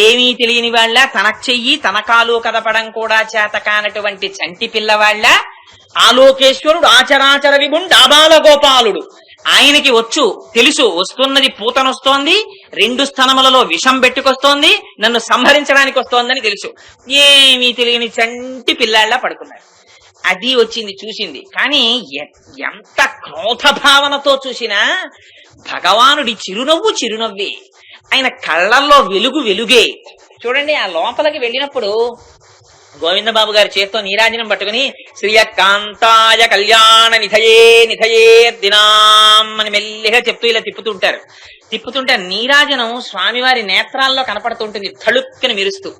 ఏమీ తెలియని వాళ్ళ, తన చెయ్యి తన కాలు కదపడం కూడా చేత కానటువంటి చంటి పిల్లవాళ్ళ ఆలోకేశ్వరుడు ఆచరాచర విభుండా బాల గోపాలుడు. ఆయనకి తెలుసు వస్తున్నది పూతనొస్తోంది, 2 స్తనములలో విషం పెట్టుకొస్తోంది, నన్ను సంహరించడానికి వస్తోందని తెలుసు. ఏమీ తెలియని చంటి పిల్లాళ్ళ పడుకున్నారు. అది వచ్చింది, చూసింది. కానీ ఎంత క్రోధ భావనతో చూసినా భగవానుడి చిరునవ్వే. ఆయన కళ్ళల్లో వెలుగే. చూడండి, ఆ లోపలికి వెళ్ళినప్పుడు గోవిందబాబు గారి చేత్తో నీరాజనం పట్టుకుని శ్రీయకాంతాయ కళ్యాణ నిధయే దినాం అని మెల్లిగా చెప్తూ ఇలా తిప్పుతుంటే నీరాజనం స్వామివారి నేత్రాల్లో కనపడుతుంటుంది, తళుక్కని మెరుస్తూ.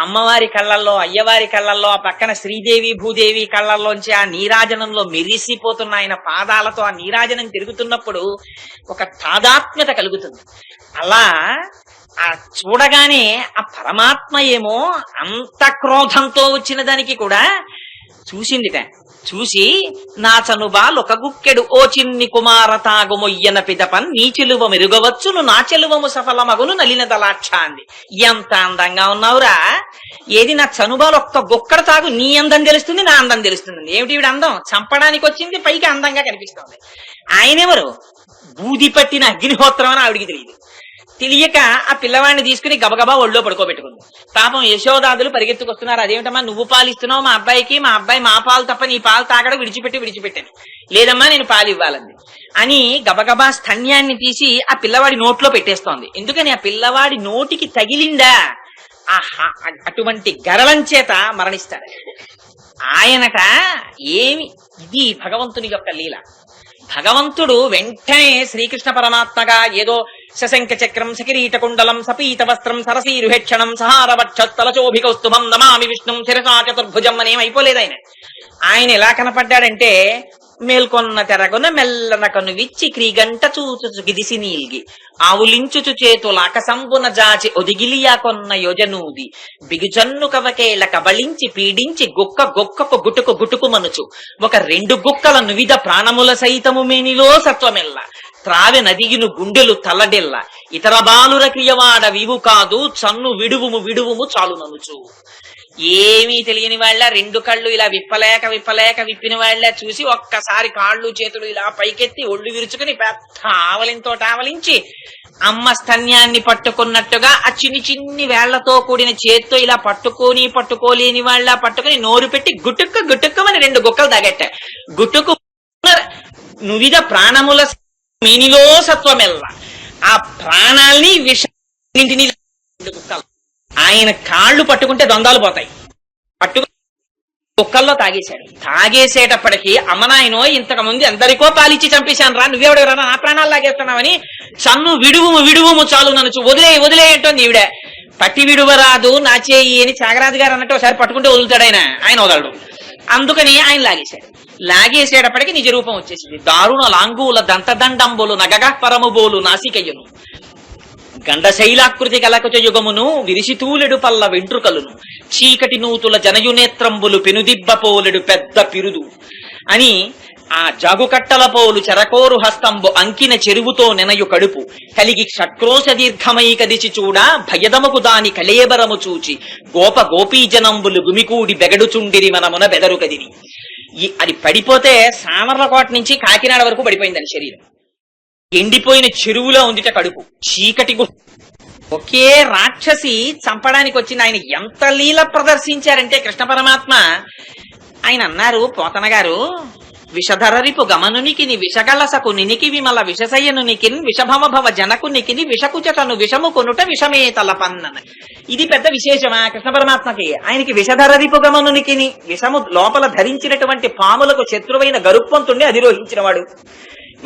అమ్మవారి కళ్ళల్లో, అయ్యవారి కళ్ళల్లో, ఆ పక్కన శ్రీదేవి భూదేవి కళ్ళల్లోంచి ఆ నీరాజనంలో మెరిసిపోతున్న ఆయన పాదాలతో ఆ నీరాజనం తిరుగుతున్నప్పుడు ఒక తాదాత్మ్యత కలుగుతుంది. అలా ఆ చూడగానే ఆ పరమాత్మ ఏమో అంత క్రోధంతో వచ్చిన దానికి కూడా చూసి నా చనుబాలొక గుక్కెడు ఓ చిన్ని కుమార తాగుమొయ్యన పిదపన్ నీ చెలువ మెరుగవచ్చును నా చెలువము సఫలమగును నలిన దలాక్ష అంది. ఎంత అందంగా ఉన్నావురా, ఏది నా చనుబాలు ఒక్క గుక్కడు తాగు, నీ అందం తెలుస్తుంది, నా అందం తెలుస్తుంది. ఏమిటి వీడి అందం? చంపడానికి వచ్చింది, పైకి అందంగా కనిపిస్తోంది. ఆయనెవరు? బూది పట్టిన అగ్నిహోత్రం అని ఆవిడికి తెలియక ఆ పిల్లవాడిని తీసుకుని గబగబా ఒళ్ళో పడుకోబెట్టుకుంది. పాపం యశోదాదులు పరిగెత్తుకొస్తున్నారు. అదేమిటమ్మా నువ్వు పాలు ఇస్తున్నావు మా అబ్బాయికి, మా అబ్బాయి మా పాలు తప్ప నీ పాలు తాగడం విడిచిపెట్టాను. లేదమ్మా నేను పాలు ఇవ్వాలంది అని గబగబా స్తన్యాన్ని తీసి ఆ పిల్లవాడి నోట్లో పెట్టేస్తోంది. ఎందుకని? ఆ పిల్లవాడి నోటికి తగిలిందా అటువంటి గరళం చేత మరణిస్తాడు ఆయనట. ఇది భగవంతుని యొక్క లీల. భగవంతుడు వెంటనే శ్రీకృష్ణ పరమాత్మగా ఏదో శశంక చక్రం సకిరీట కుండలం సపీత వస్త్రం సరసీరుహేక్షణం సహారవక్షస్తలచోభికౌస్తుభం నమామి విష్ణుం శిరసా చతుర్భుజం అనేం అయిపోలేదు. ఆయన ఎలా కనపడ్డాడంటే, మేల్కొన్న తెరగొన మెల్లన కను విచ్చి క్రీగంట చూచుచు గిదిసి నీల్గి ఆవులించుచు చేతులాక సంబున జాచి ఒదిగిలియా కొన్న యోజనూది బిగుజన్ను కవకేల కబళించి పీడించి గొక్కకు గుటుకు మనుచు ఒక 2 గుక్కల నువిధ ప్రాణముల సైతము మేనిలో సత్వమెల్ల త్రావె నదిగిను గుండెలు తల్లడెల్ల ఇతర బాలుర క్రియవాడ వివు కాదు చన్ను విడువుము చాలుననుచు. ఏమీ తెలియని వాళ్ళ 2 కళ్ళు ఇలా విప్పలేక విప్పిన వాళ్ళ చూసి ఒక్కసారి కాళ్ళు చేతులు ఇలా పైకెత్తి ఒళ్ళు విరుచుకుని పెద్ద ఆవలించి అమ్మ స్తన్యాన్ని పట్టుకున్నట్టుగా ఆ చిన్ని వేళ్లతో కూడిన చేత్తో ఇలా పట్టుకోలేని వాళ్ళ పట్టుకుని నోరు పెట్టి గుట్టుక్కమని 2 గుక్కలు తాగట్ట. గుట్టుకు నువిధ ప్రాణముల మేనిలో సత్వమెల్ల ఆ ప్రాణాల్ని విషంటిని 2 గుక్కలు. ఆయన కాళ్ళు పట్టుకుంటే ద్వంద్వాలు పోతాయి. కుక్కల్లో తాగేశాడు. తాగేసేటప్పటికి అమ్మనాయనో ఇంతకు ముందు ఎందరికో పాలిచ్చి చంపేశాను రా, నువ్వెవడెవరా నా ప్రాణాలు లాగేస్తున్నావని, చన్ను విడువుము చాలు నన్ను వదిలే అంటోంది ఈవిడ. పట్టి విడువరాదు నా చేయి అని త్యాగరాజు గారు అన్నట్టు ఒకసారి పట్టుకుంటే వదులుతాడు ఆయన వదలడు. అందుకని ఆయన లాగేసేటప్పటికి నిజ రూపం వచ్చేసింది. దారుణ లాంగూల దంతదండంబులు నగగ పరముబోలు నాసికయ్యను, గండశైలాకృతి కలకచ యుగమును విరిసితూలెడు పల్ల వెంట్రుకలును, చీకటి నూతుల జనయునేత్రంబులు పెనుదిబ్బపోలెడు పెద్ద పిరుదు అని ఆ జాగుకట్టల పోలు చెరకోరు హస్తంబు అంకిన చెరువుతో నెనయు కడుపు కలిగి షట్క్రోశ దీర్ఘమై కదిచి చూడ భయదముకు దాని కళేబరము చూచి గోపీజనంబులు గుమికూడి బెగడుచుండిరి మనమున బెదరు కదిని. అది పడిపోతే సామర్లకోట నుంచి కాకినాడ వరకు పడిపోయిందని శరీరం. ఎండిపోయిన చెరువులో ఉందిట కడుపు, చీకటి ఒకే రాక్షసి చంపడానికి వచ్చింది. ఆయన ఎంత లీల ప్రదర్శించారంటే కృష్ణ పరమాత్మ, ఆయన అన్నారు పోతన గారు, విషధరరిపు గమనునికిని విషగలసకు నినికి విమల విషసయ్యనునికిన్ విషభవ జనకునికిని విషకుచటను విషము కొనుట విషమే తలపన్నన. ఇది పెద్ద విశేషమా కృష్ణ పరమాత్మకి? ఆయనకి విషధరరిపు గమనునికిని, విషము లోపల ధరించినటువంటి పాములకు శత్రువైన గరుత్మంతుణ్ణి అధిరోహించిన వాడు.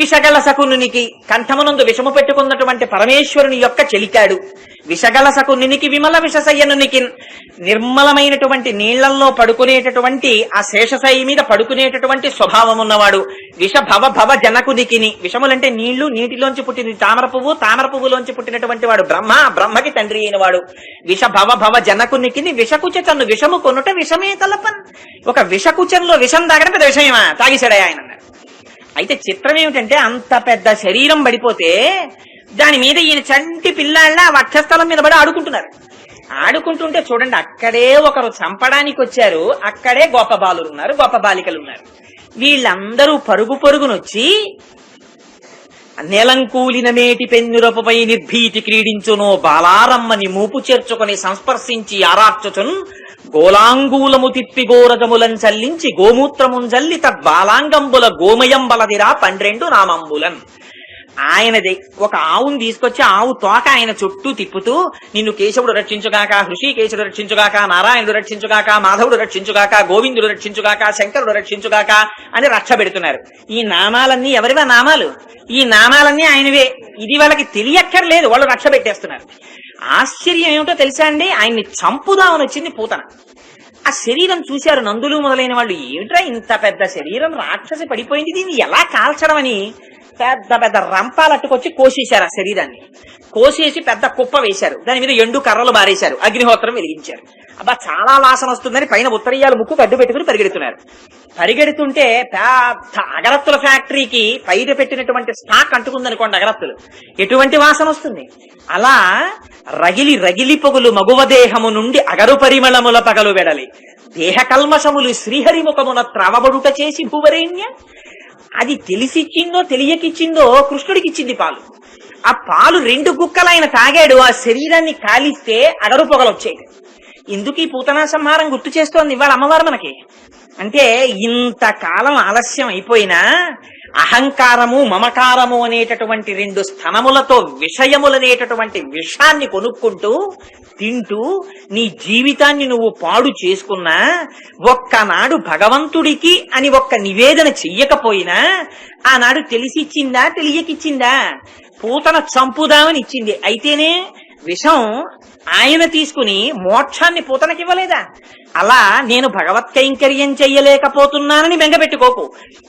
విషగల శకునునికి కంఠమునందు విషము పెట్టుకున్నటువంటి పరమేశ్వరుని యొక్క చెలికాడు. విషగల శకునికి విమల విషశయ్యనునికి, నిర్మలమైనటువంటి నీళ్లల్లో పడుకునేటటువంటి ఆ శేషశయ్య మీద పడుకునేటటువంటి స్వభావం ఉన్నవాడు. విష భవ జనకునికిని, విషములంటే నీళ్లు, నీటిలోంచి పుట్టిన తామర పువ్వులోంచి పుట్టినటువంటి వాడు బ్రహ్మకి తండ్రి అయిన వాడు. విష భవ జనకునికిని విషకుచను విషము కొనుట విషమే తలపన్. ఒక విషకుచంలో విషం తాగడం పెద్ద విషయమా? తాగిసాడే ఆయన. అయితే చిత్రం ఏమిటంటే, అంత పెద్ద శరీరం పడిపోతే దాని మీద ఈయన చంటి పిల్లాళ్ళ వక్షస్థలం మీద పడి ఆడుకుంటున్నారు. ఆడుకుంటుంటే చూడండి, అక్కడే ఒకరు చంపడానికి వచ్చారు, అక్కడే గొప్ప బాలురు ఉన్నారు, గొప్ప బాలికలు ఉన్నారు. వీళ్ళందరూ పరుగునొచ్చి నేలంకూలిన మేటి పెన్నురపై నిర్భీతి క్రీడించునో బాలారమ్మని మూపు చేర్చుకుని సంస్పర్శించి ఆరార్చుచున్ గోలాంగూలము తిప్పి గోరజములను చల్లించి గోమూత్రముంజల్లి తద్బాలాంగంబుల గోమయం బలదిరా 12 నామంబులన్. ఆయనది ఒక ఆవును తీసుకొచ్చి ఆవు తోక ఆయన చుట్టూ తిప్పుతూ, నిన్ను కేశవుడు రక్షించుగాక, హృషికేశుడు రక్షించుగాక, నారాయణుడు రక్షించుగాక, మాధవుడు రక్షించుగాక, గోవిందుడు రక్షించుగాక, శంకరుడు రక్షించుగాక అని రక్ష పెడుతున్నారు. ఈ నామాలన్నీ ఎవరివా నామాలు? ఈ నామాలన్నీ ఆయనవే. ఇది వాళ్ళకి తెలియక్కర్లేదు, వాళ్ళు రక్ష పెట్టేస్తున్నారు. ఆశ్చర్యం ఏమిటో తెలుసా అండి, ఆయన్ని చంపుదామని వచ్చింది పూతన. ఆ శరీరం చూశారు నందులు మొదలైన వాళ్ళు, ఏమిట్రా ఇంత పెద్ద శరీరం, రాక్షసి పడిపోయింది, దీన్ని ఎలా కాల్చడం అని పెద్ద పెద్ద రంపాలట్టుకొచ్చి కోసేశారు. ఆ శరీరాన్ని కోసేసి పెద్ద కుప్ప వేశారు, దాని మీద ఎండు కర్రలు బారేశారు, అగ్నిహోత్రం వెలిగించారు. అబ్బా చాలా వాసన వస్తుందని పైన ఉత్తరీయాలు ముక్కు కడ్డు పెట్టుకుని పరిగెడుతున్నారు. పరిగెడుతుంటే పెద్ద అగరత్తుల ఫ్యాక్టరీకి పైన పెట్టినటువంటి స్టాక్ అంటుకుందనుకోండి అగరత్తులు, ఎటువంటి వాసన వస్తుంది. అలా రగిలి పొగులు మగువదేహము నుండి అగరు పరిమళముల పగలు వెడలి దేహ కల్మషములు శ్రీహరిముఖమున త్రవబడుట చేసి భూవరేణ్య. అది తెలిసిచ్చిందో తెలియకిచ్చిందో కృష్ణుడికిచ్చింది పాలు. ఆ పాలు 2 గుక్కలు ఆయన తాగాడు. ఆ శరీరాన్ని కాలిస్తే అగరు పొగలు వచ్చేది. ఎందుకు ఈ పూతనా సంహారం గుర్తు చేస్తోంది ఇవాళ అమ్మవారు మనకి అంటే, ఇంతకాలం ఆలస్యం అయిపోయినా అహంకారము మమకారము అనేటటువంటి 2 స్థనములతో విషయములనేటటువంటి విషాన్ని కొనుక్కుంటూ తింటూ నీ జీవితాన్ని నువ్వు పాడు చేసుకున్నా, ఒక్కనాడు భగవంతుడికి అని ఒక్క నివేదన చెయ్యకపోయినా ఆనాడు తెలిసిచ్చిందా తెలియకిచ్చిందా? పూతన చంపుదామని ఇచ్చింది. అయితేనే విషం ఆయన తీసుకుని మోక్షాన్ని పూతనకివ్వలేదా? అలా నేను భగవత్ కైంకర్యం చెయ్యలేకపోతున్నానని బెంగపెట్టుకోకు.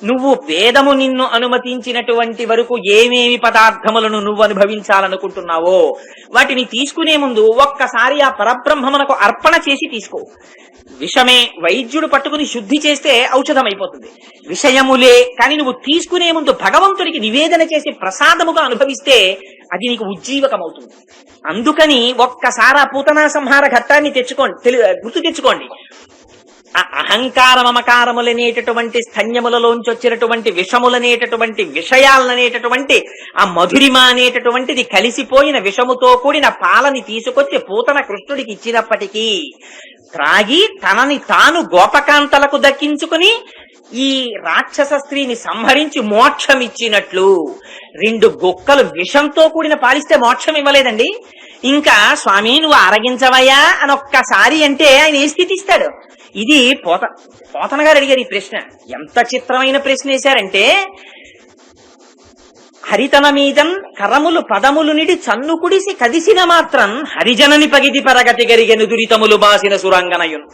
నువ్వు వేదము నిన్ను అనుమతించినటువంటి వరకు ఏమేమి పదార్థములను నువ్వు అనుభవించాలనుకుంటున్నావో వాటిని తీసుకునే ముందు ఒక్కసారి ఆ పరబ్రహ్మమునకు అర్పణ చేసి తీసుకో. విషమే వైద్యుడు పట్టుకుని శుద్ధి చేస్తే ఔషధం అయిపోతుంది. విషయములే కానీ నువ్వు తీసుకునే ముందు భగవంతుడికి నివేదన చేసి ప్రసాదముగా అనుభవిస్తే అది నీకు ఉజ్జీవకమవుతుంది. అందుకని ఒక్కసారి ఆ పూతనా సంహార ఘట్టాన్ని గుర్తు తెచ్చుకోండి. ఆ అహంకార మమకారములనేటటువంటి స్థన్యములలోంచి వచ్చినటువంటి విషములనేటటువంటి విషయాలనేటటువంటి ఆ మధురిమ అనేటటువంటిది కలిసిపోయిన విషముతో కూడిన పాలని తీసుకొచ్చి పూతన కృష్ణుడికి ఇచ్చినప్పటికీ త్రాగి తనని తాను గోపకాంతలకు దక్కించుకుని ఈ రాక్షస స్త్రీని సంహరించి మోక్షం ఇచ్చినట్లు 2 గుక్కలు విషంతో కూడిన పాలిస్తే మోక్షం ఇవ్వలేదండి. ఇంకా స్వామి నువ్వు ఆరగించవయ్యా అని ఒక్కసారి అంటే ఆయన ఏ స్థితి ఇస్తాడు? ఇది పోతన గారు అడిగారు ఈ ప్రశ్న. ఎంత చిత్రమైన ప్రశ్న వేశారంటే, హరితన మీదన్ కరములు పదములు నిడి చన్ను కుడిసి కదిసిన మాత్రం హరిజనని పగిది పరగతి గరిగెను దురితములు బాసిన సురంగనయున్.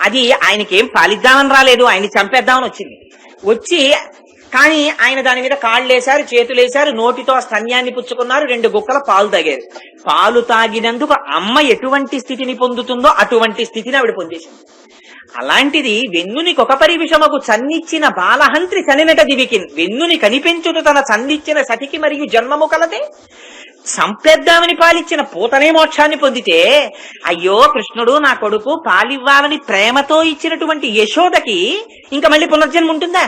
అది ఆయనకేం పాలిద్దామని రాలేదు, ఆయన్ని చంపేద్దామని వచ్చింది. వచ్చి కానీ ఆయన దాని మీద కాళ్ళేశారు, చేతులేశారు, నోటితో స్తన్యాన్ని పుచ్చుకున్నారు, 2 గుక్కల పాలు తాగారు. పాలు తాగినందుకు అమ్మ ఎటువంటి స్థితిని పొందుతుందో అటువంటి స్థితిని ఆవిడ పొందేసింది. అలాంటిది వెన్నుని కొకపరి విషమకు చన్నిచ్చిన బాలహంత్రి కనినట దివికిన్, వెన్నుని కనిపెంచుట తన చన్నిచ్చిన సతికి మరియు జన్మము కలదే. సంపేద్దామని పాలిచ్చిన పూతనే మోక్షాన్ని పొందితే, అయ్యో కృష్ణుడు నా కొడుకు పాలివ్వాలని ప్రేమతో ఇచ్చినటువంటి యశోదకి ఇంకా మళ్ళీ పునర్జన్మ ఉంటుందా?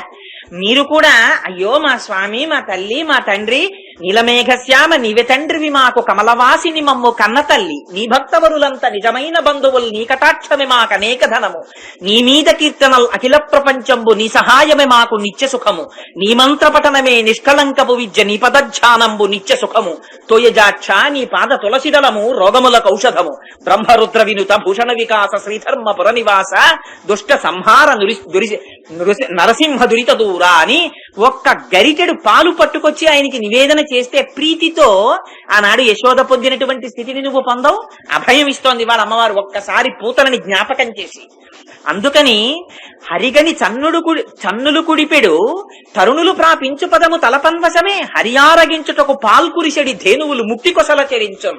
మీరు కూడా అయ్యో మా స్వామి, మా తల్లి, మా తండ్రి, నీలమేఘశ్యామ నీవె తండ్రివి మాకు కమలవాసిని మమ్ము కన్న తల్లి, నీ భక్తవరులంత నిజమైన బంధువులు, నీ కటాక్షమే మాకు అనేక ధనము, నీ మీద కీర్తనల్ అఖిల ప్రపంచంబు, నీ సహాయమే మాకు నిత్య సుఖము, నీ మంత్రపఠనమే నిష్కళంకపు విద్య, నీ పదధ్యానంబు నిత్య సుఖము, తోయజాక్ష నీ పాద తులసిదళము రోగములకు ఔషధము, బ్రహ్మరుద్ర వినుత భూషణ వికాస శ్రీధర్మ పురనివాస దుష్ట సంహార నరసింహ దురిత దూరా అని ఒక్క గరిటెడు పాలు పట్టుకొచ్చి ఆయనకి నివేదన చేస్తే ప్రీతితో ఆనాడు యశోద పొందినటువంటి స్థితిని నువ్వు పొందవు. అభయం ఇస్తోంది వాళ్ళ అమ్మవారు ఒక్కసారి పూతలని జ్ఞాపకం చేసి. అందుకని హరిగని చన్నులు కుడిపెడు తరుణులు ప్రాపించు పదము తలపన్వశమే, హరియారగించుటకు పాల్కురిసెడి ధేనువులు ముక్తి కొసల చరించం.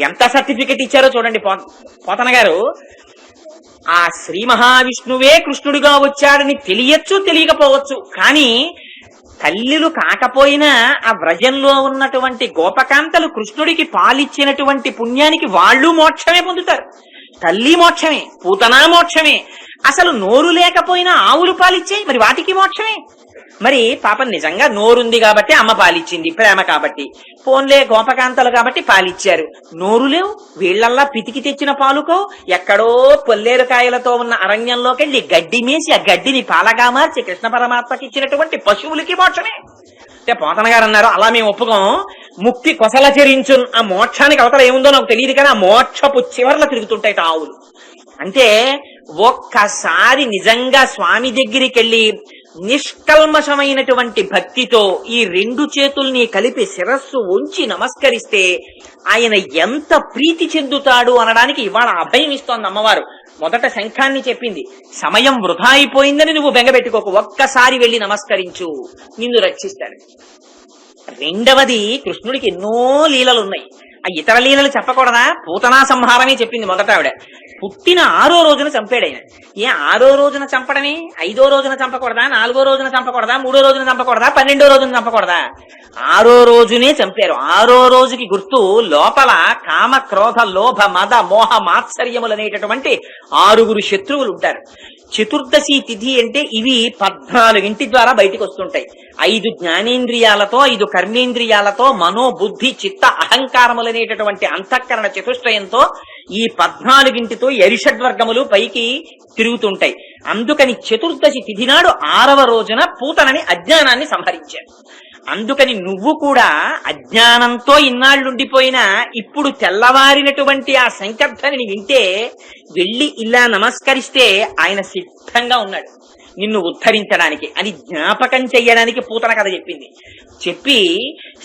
ఎంత సర్టిఫికెట్ ఇచ్చారో చూడండి పోతన గారు. ఆ శ్రీ మహావిష్ణువే కృష్ణుడిగా వచ్చాడని తెలియచ్చు, తెలియకపోవచ్చు, కానీ తల్లులు కాకపోయినా ఆ వ్రజంలో ఉన్నటువంటి గోపకాంతలు కృష్ణుడికి పాలిచ్చినటువంటి పుణ్యానికి వాళ్ళు మోక్షమే పొందుతారు. తల్లి మోక్షమే, పూతనా మోక్షమే. అసలు నోరు లేకపోయినా ఆవులు పాలిచ్చాయి, మరి వాటికి మోక్షమే. మరి పాపం నిజంగా నోరుంది కాబట్టి అమ్మ పాలిచ్చింది, ప్రేమ కాబట్టి. పోన్లే గోపకాంతలు కాబట్టి పాలిచ్చారు. నోరు లేవు, వీళ్లల్లా పితికి తెచ్చిన పాలుకో, ఎక్కడో పొల్లేరుకాయలతో ఉన్న అరణ్యంలోకి వెళ్ళి గడ్డి మేసి ఆ గడ్డిని పాలగా మార్చి కృష్ణ పరమాత్మకి ఇచ్చినటువంటి పశువులకి మోక్షమే. అంటే పోతన గారు అన్నారు, అలా మేము ఒప్పుకోం, ముక్తి కొసల చరించు. ఆ మోక్షానికి అవతల ఏముందో నాకు తెలియదు, కానీ ఆ మోక్షపు చివర్ల తిరుగుతుంటాయి ఆవులు. అంటే ఒక్కసారి నిజంగా స్వామి దగ్గరికి వెళ్ళి నిష్కల్మషమైనటువంటి భక్తితో ఈ 2 చేతుల్ని కలిపి శిరస్సు ఉంచి నమస్కరిస్తే ఆయన ఎంత ప్రీతి చెందుతాడు అనడానికి ఇవాళ అభయం ఇస్తోంది అమ్మవారు. మొదట శంఖాన్ని చెప్పింది, సమయం వృధా అయిపోయిందని నువ్వు బెంగపెట్టుకోకు, ఒక్కసారి వెళ్లి నమస్కరించు, నిన్ను రక్షిస్తాడు. రెండవది, కృష్ణుడికి ఎన్నో లీలలున్నాయి. ఆ ఇతర లీలలు చెప్పకూడదా? పూతనా సంహారమే చెప్పింది మొదట ఆవిడ. పుట్టిన 6వ రోజున చంపాడు ఆయన. 6వ రోజున చంపడమే? 5వ రోజున చంపకూడదా? 4వ రోజున చంపకూడదా? 3వ రోజున చంపకూడదా? 12వ రోజున చంపకూడదా? 6వ రోజునే చంపారు. 6వ రోజుకి గుర్తు లోపల కామ క్రోధ లోభ మద మోహ మాత్సర్యములు అనేటటువంటి 6 శత్రువులు ఉంటారు. చతుర్దశి తిథి అంటే ఇవి 14 ద్వారా బయటికి వస్తుంటాయి. 5 జ్ఞానేంద్రియాలతో, 5 కర్మేంద్రియాలతో, మనో బుద్ధి చిత్త అహంకారములనేటటువంటి అంతఃకరణ చతుష్టయంతో ఈ 14 ఎరిషడ్వర్గములు పైకి తిరుగుతుంటాయి. అందుకని చతుర్దశి తిథి నాడు 6వ రోజున పూతనని అజ్ఞానాన్ని సంహరించారు. అందుకని నువ్వు కూడా అజ్ఞానంతో ఇన్నాళ్లుండిపోయినా ఇప్పుడు తెల్లవారినటువంటి ఆ సంకర్ధని వింటే వెళ్ళి ఇలా నమస్కరిస్తే ఆయన సిద్ధంగా ఉన్నాడు నిన్ను ఉద్ధరించడానికి అని జ్ఞాపకం చెయ్యడానికి పూతన కథ చెప్పింది. చెప్పి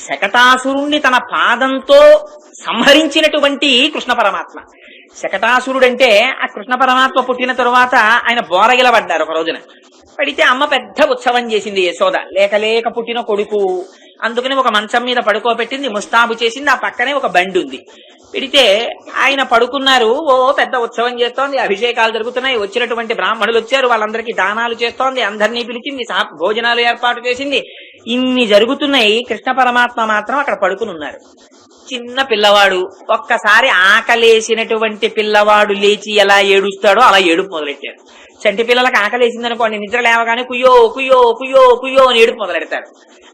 శకటాసురుణ్ణి తన పాదంతో సంహరించినటువంటి కృష్ణ పరమాత్మ. శకటాసురుడంటే ఆ కృష్ణ పరమాత్మ పుట్టిన తరువాత ఆయన బోరగిల పడ్డారు. ఒక రోజున పడితే అమ్మ పెద్ద ఉత్సవం చేసింది యశోద. లేక లేక పుట్టిన కొడుకు, అందుకని ఒక మంచం మీద పడుకోబెట్టింది, ముస్తాబు చేసింది. ఆ పక్కనే ఒక బండి ఉంది. పెడితే ఆయన పడుకున్నారు. ఓ పెద్ద ఉత్సవం చేస్తోంది, అభిషేకాలు జరుగుతున్నాయి, వచ్చినటువంటి బ్రాహ్మణులు వచ్చారు, వాళ్ళందరికీ దానాలు చేస్తోంది, అందరినీ పిలిచింది, భోజనాలు ఏర్పాటు చేసింది. ఇన్ని జరుగుతున్నాయి. కృష్ణ పరమాత్మ మాత్రం అక్కడ పడుకుని ఉన్నారు. చిన్న పిల్లవాడు. ఒక్కసారి ఆకలేసినటువంటి పిల్లవాడు లేచి ఎలా ఏడుస్తాడో అలా ఏడుపు మొదలెట్టారు. చంటి పిల్లలకు ఆకలేసిందనుకోండి, నిద్ర లేవగానే కుయ్యో కుయ్యో కుయ్యో కుయ్యో అని ఏడుపు మొదలెడతారు.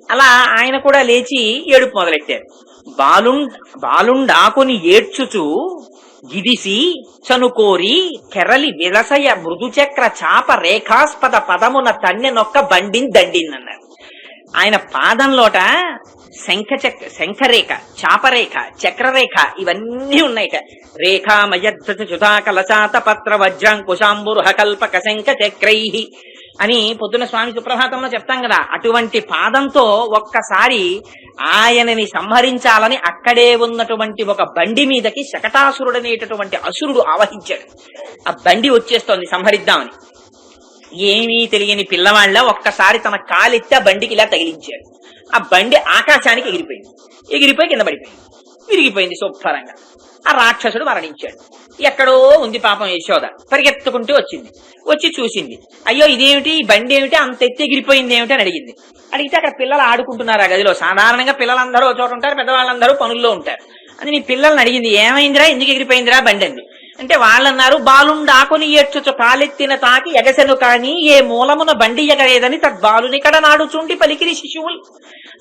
అలా ఆయన కూడా లేచి ఏడుపు మొదలెట్టారు. బాలుండాకుని ఏడ్చుచు గిడిసి చనుకోరి కెరలి విలసయ మృదుచక్ర చాప రేఖాస్పద పదమున తన్నెనొక్క బండిన్ దండిన్ అన్నారు. ఆయన పాదంలోట శంఖరేఖ, చాపరేఖ, చక్రరేఖ ఇవన్నీ ఉన్నాయిట. రేఖామయద్ధుతా కలశాత పత్ర వజ్రాంకుశాంబురుహ కల్పక శంఖ చక్రై అని పొద్దున స్వామి సుప్రభాతంలో చెప్తాం కదా. అటువంటి పాదంతో ఒక్కసారి ఆయనని సంహరించాలని అక్కడే ఉన్నటువంటి ఒక బండి మీదకి శకటాసురుడనేటటువంటి అసురుడు ఆవహించాడు. ఆ బండి వచ్చేస్తోంది సంహరిద్దామని. ఏమీ తెలియని పిల్లవాళ్ళ ఒక్కసారి తన కాలెత్తి ఆ బండికి ఇలా తగిలించాడు. ఆ బండి ఆకాశానికి ఎగిరిపోయి కింద పడిపోయింది, విరిగిపోయింది శుభ్రంగా. ఆ రాక్షసుడు మరణించాడు. ఎక్కడో ఉంది పాపం యశోద. పరిగెత్తుకుంటూ వచ్చింది, వచ్చి చూసింది. అయ్యో ఇదేమిటి, ఈ బండి ఏమిటి అంత ఎత్తి ఎగిరిపోయింది ఏమిటి అని అడిగింది. అడిగితే అక్కడ పిల్లలు ఆడుకుంటున్నారు ఆ గదిలో. సాధారణంగా పిల్లలందరూ ఒక చోట ఉంటారు, పెద్దవాళ్ళందరూ పనుల్లో ఉంటారు. అని నీ పిల్లల్ని అడిగింది, ఏమైందిరా, ఎందుకు ఎగిరిపోయిందిరా బండి అంది. అంటే వాళ్ళన్నారు, బాలుండాకుని ఏడ్చుచు కాలెత్తిన తాకి ఎగసెను కాని ఏ మూలమున బండి ఎగరేదని తద్బాలునికడ నాడుచుండి పలికిరి శిశువులు.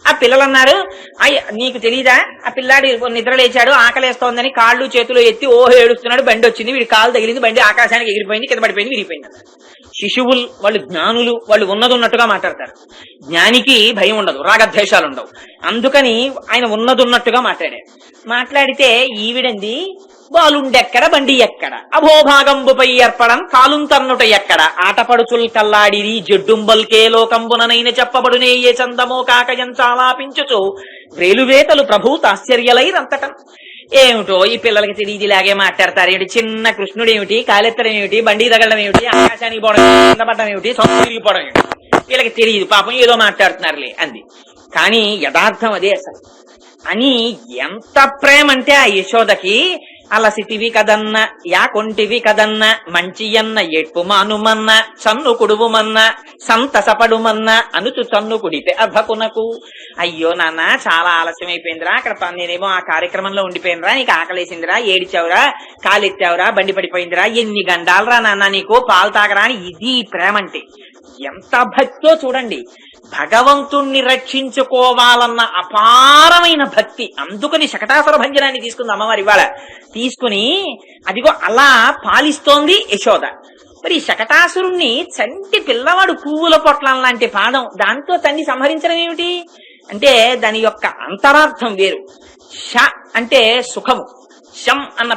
ఆ పిల్లలన్నారు, అయ్య నీకు తెలీదా, ఆ పిల్లాడి నిద్ర లేచాడు, ఆకలేస్తోందని కాళ్ళు చేతులు ఎత్తి ఓహో ఏడుస్తున్నాడు, బండి వచ్చింది, వీడి కాలు తగిలింది, బండి ఆకాశానికి ఎగిరిపోయింది, కింద పడిపోయింది, విరిగిపోయింది. శిశువులు వాళ్ళు జ్ఞానులు, వాళ్ళు ఉన్నది ఉన్నట్టుగా మాట్లాడతారు. జ్ఞానికి భయం ఉండదు, రాగద్వేషాలు ఉండవు. అందుకని ఆయన ఉన్నది ఉన్నట్టుగా మాట్లాడితే ఈవిడంది, బాలుండెక్కడ బండి ఎక్కడ, అభోభాగంబుపై ఏర్పడం కాలుంతన్నుట ఎక్కడ, ఆటపడుచుల్ కల్లాడిరి జడ్డుంబల్కే లోకంబుననైన చెప్పబడునే ఏ చందమో కాకయం చాలాపించుచు వేలువేతలు ప్రభు తాశ్చర్యలైరంతటం. ఏమిటో ఈ పిల్లలకి తెలియదు, ఇలాగే మాట్లాడతారు. ఏమిటి చిన్న కృష్ణుడు ఏమిటి, కాలెత్తడం ఏమిటి, బండి తగలడం ఏమిటి, ఆకాశానికి పోవడం కింద పడడం ఏమిటి, సంతిరిగిపోవడం ఏమిటి, వీళ్ళకి తెలియదు, పాపం ఏదో మాట్లాడుతున్నారులే అంది. కానీ యథార్థం అదే అసలు. అని ఎంత ప్రేమ అంటే ఆ యశోదకి, అలసితివి కదన్న, యాకొంటివి కదన్న, మంచియన్న ఎట్పు మానుమన్న, చన్ను కుడువుమన్న, సంతసపడుమన్న అనుచు చన్ను కుడితే అర్భకునకు. అయ్యో నాన్న చాలా ఆలస్యం అయిపోయిందిరా, అక్కడ నేనేమో ఆ కార్యక్రమంలో ఉండిపోయినరా, నీకు ఆకలేసిందిరా, ఏడిచావురా, కాలెత్తావురా, బండి పడిపోయిందిరా, ఎన్ని గండాలరా నాన్న నీకు, పాలు తాగరా అని. ఇది ప్రేమ అంటే ఎంత భక్తో చూడండి. భగవంతుణ్ణి రక్షించుకోవాలన్న అపారమైన భక్తి. అందుకని శకటాసుర భంజనాన్ని తీసుకుంది అమ్మవారి ఇవాళ. తీసుకుని అదిగో అలా పాలిస్తోంది యశోద. మరి శకటాసురుణ్ణి చంటి పిల్లవాడు పువ్వుల పొట్లం లాంటి పాదం, దాంతో తన్ని సంహరించడం ఏమిటి అంటే దాని యొక్క అంతరార్థం వేరు. ష అంటే సుఖము, శం అన్న